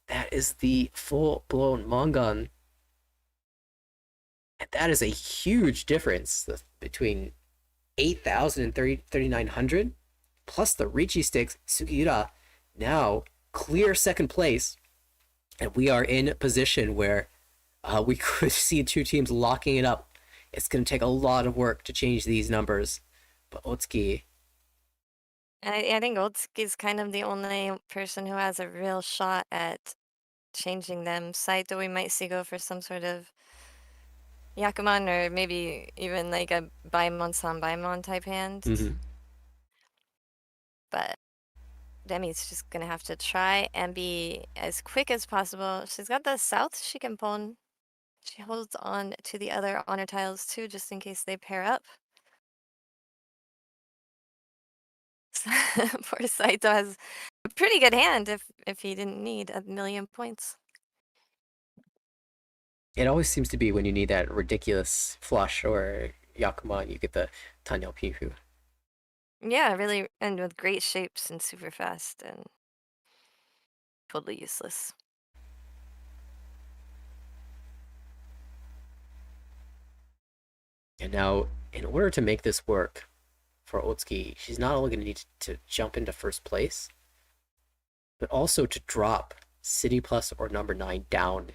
That is the full-blown Mongun. And that is a huge difference between 8,000 and 3,900. Plus the Riichi sticks, Sugiura now clear second place. And we are in a position where we could see 2 teams locking it up. It's going to take a lot of work to change these numbers. But Otsuki... And I think Otsuki's kind of the only person who has a real shot at changing them. Saito, we might see go for some sort of Yakuman or maybe even like a Baimon-san Baimon type hand. Mm-hmm. But Demi's just gonna have to try and be as quick as possible. She's got the south Shikenpon. She holds on to the other honor tiles too, just in case they pair up. Poor Saito has a pretty good hand if he didn't need 1,000,000 points. It always seems to be when you need that ridiculous flush or Yakuman, you get the Tanya Pihu. Yeah, really, and with great shapes and super fast and totally useless. And now, in order to make this work for Otsuki, she's not only going to need to jump into first place, but also to drop City Plus or number 9 down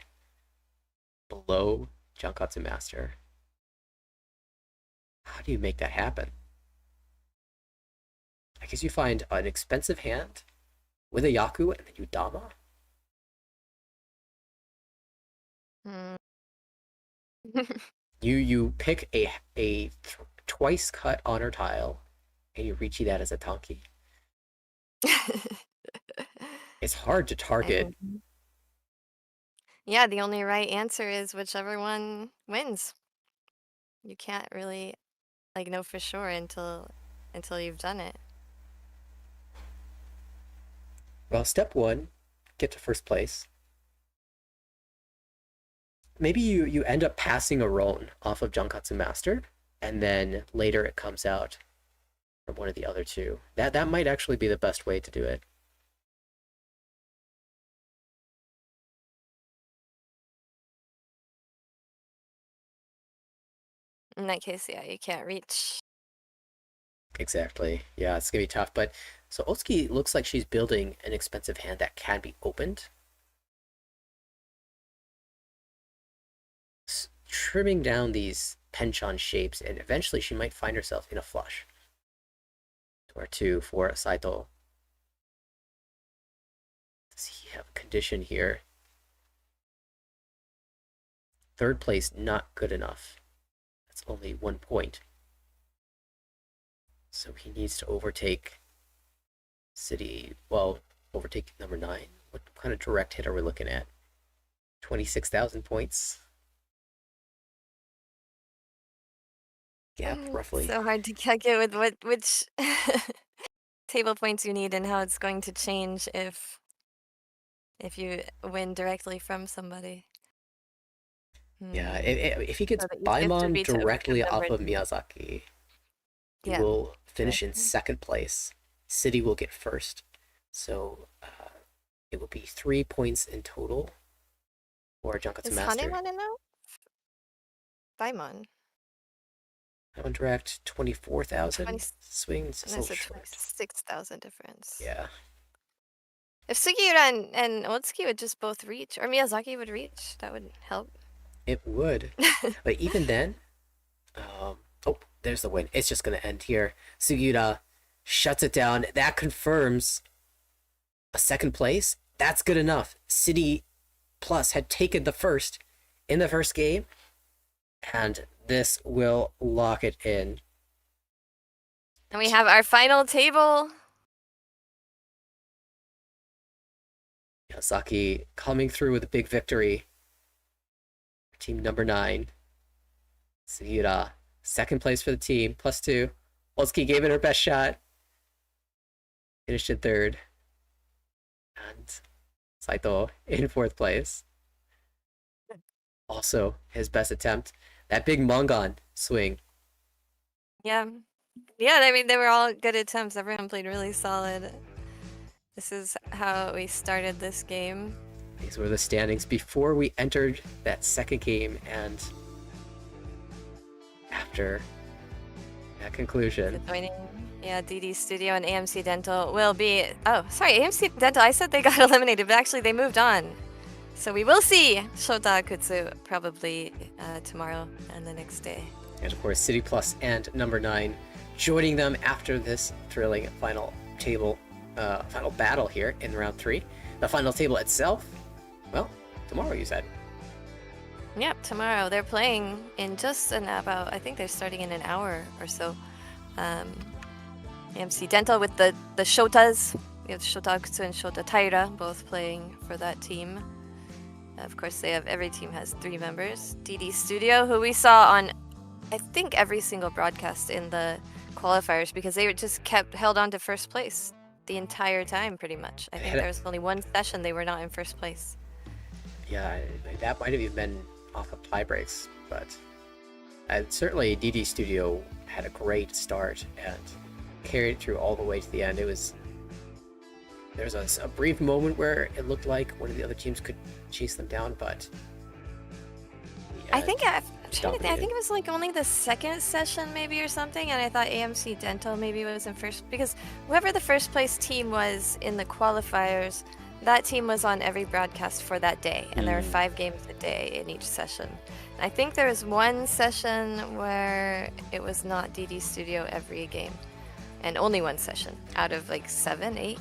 below Jankatsu Master. How do you make that happen? I guess you find an expensive hand with a Yaku and then you Dama. You pick a twice cut honor tile and you Riichi that as a Tanki. It's hard to target. Yeah, the only right answer is whichever one wins. You can't really like know for sure until you've done it. Well, step 1, get to first place. Maybe you end up passing a Roan off of Jankatsu Master, and then later it comes out from one of the other 2. That might actually be the best way to do it. In that case, yeah, you can't reach. Exactly. Yeah, it's gonna be tough. But so Otsuki looks like she's building an expensive hand that can be opened. Trimming down these penchant shapes, and eventually she might find herself in a flush. Or 2 for Saito. Does he have a condition here? Third place, not good enough. That's only 1 point. So he needs to overtake City. Well, overtake number 9. What kind of direct hit are we looking at? 26,000 points. Gap, roughly. So hard to calculate with which table points you need and how it's going to change if you win directly from somebody. Yeah, if he gets So that you have to Baimon reach a record directly off number of to- Miyazaki, he Yeah. will finish in Okay. second place. City will get first. So it will be 3 points in total for Junketsu Is Master. Hanemon enough? Baimon. Baimon direct 24,000. 20 Swings And a there's little a short. 26,000 difference. Yeah. If Sugiura and Otsuki would just both reach, or Miyazaki would reach, that would help. It would. But even then, oh, there's the win. It's just going to end here. Sugiura shuts it down. That confirms a second place. That's good enough. City Plus had taken the first in the first game, and this will lock it in. And we have our final table. Miyazaki coming through with a big victory. Team number 9. Sugiura, second place for the team, +2. Otsuki gave it her best shot. Finished in third. And Saito in fourth place. Also, his best attempt. That big Mongon swing. Yeah. Yeah, I mean, they were all good attempts. Everyone played really solid. This is how we started this game. These were the standings before we entered that second game, and after that conclusion. Joining, yeah, DD Studio and AMC Dental will be... Oh, sorry, AMC Dental, I said they got eliminated, but actually they moved on. So we will see Shota Kutsu probably tomorrow and the next day. And of course, City Plus and number 9 joining them after this thrilling final battle here in round 3. The final table itself, well, tomorrow you said. Yep, tomorrow. They're playing in just about, I think they're starting in an hour or so. AMC Dental with the Shotas. We have Shota Kutsu and Shota Taira both playing for that team. Of course, every team has 3 members. DD Studio, who we saw on, I think, every single broadcast in the qualifiers because they just held on to first place the entire time, pretty much. I think there was only one session they were not in first place. Yeah, that might have even been off of tie breaks, but certainly DD Studio had a great start and carried it through all the way to the end. There was a brief moment where it looked like one of the other teams could chase them down, but I think I think it was like only the second session maybe or something, and I thought AMC Dental maybe was in first because whoever the first place team was in the qualifiers, that team was on every broadcast for that day, and there were 5 games a day in each session. And I think there was one session where it was not DD Studio every game, and only one session out of like 7, 8.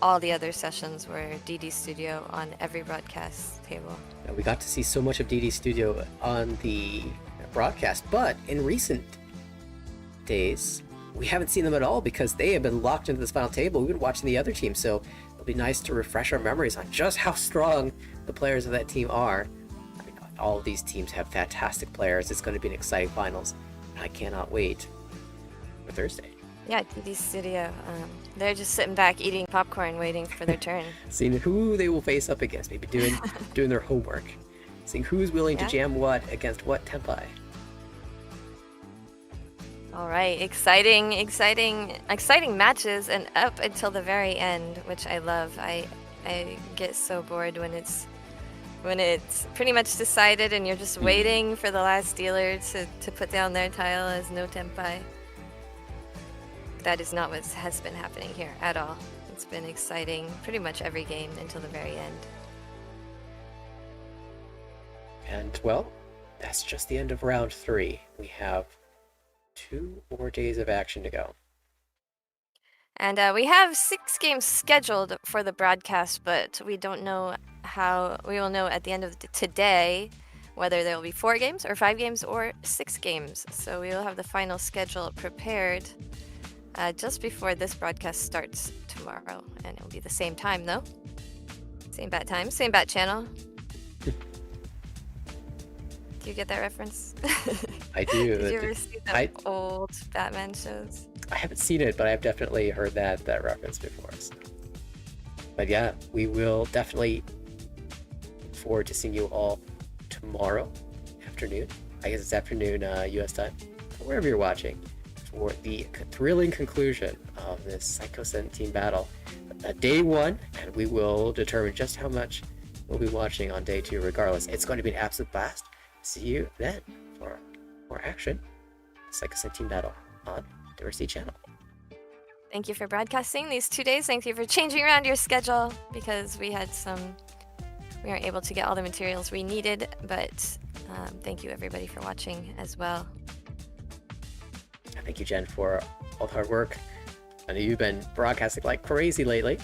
All the other sessions were DD Studio on every broadcast table. We got to see so much of DD Studio on the broadcast, but in recent days, we haven't seen them at all because they have been locked into this final table. We've been watching the other team, so it'll be nice to refresh our memories on just how strong the players of that team are. I mean, all of these teams have fantastic players. It's going to be an exciting finals, and I cannot wait for Thursday. Yeah, DD Studio. They're just sitting back eating popcorn, waiting for their turn. Seeing who they will face up against, maybe doing their homework, seeing who's willing to jam what against what tempai. All right, exciting matches, and up until the very end, which I love. I get so bored when it's pretty much decided, and you're just waiting for the last dealer to put down their tile as no tempai. That is not what has been happening here at all. It's been exciting pretty much every game until the very end. And, well, that's just the end of round 3. We have 2 more days of action to go. And we have 6 games scheduled for the broadcast, but we don't know how. We will know at the end of today whether there will be 4 games or 5 games or 6 games. So we will have the final schedule prepared just before this broadcast starts tomorrow, and it will be the same time though. Same bat time, same bat channel. Do you get that reference? I do. Did you ever see the old Batman shows? I haven't seen it, but I've definitely heard that reference before. So. But yeah, we will definitely look forward to seeing you all tomorrow afternoon. I guess it's afternoon US time, or wherever you're watching, for the thrilling conclusion of this Saikyosen Team Battle. Day 1, and we will determine just how much we'll be watching on day 2 regardless. It's going to be an absolute blast. See you then for more action. Saikyosen Team Battle on the Riichi channel. Thank you for broadcasting these 2 days. Thank you for changing around your schedule because we weren't able to get all the materials we needed, but thank you everybody for watching as well. Thank you, Jen, for all the hard work. I know you've been broadcasting like crazy lately.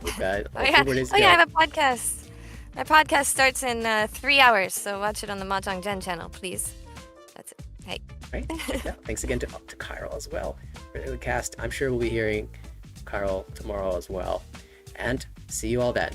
We've got more days to go. I have a podcast. My podcast starts in 3 hours, so watch it on the mahjongjen channel, please. That's it. Hey. Right. Yeah. Thanks again to Chiral as well for the cast. I'm sure we'll be hearing Chiral tomorrow as well. And see you all then.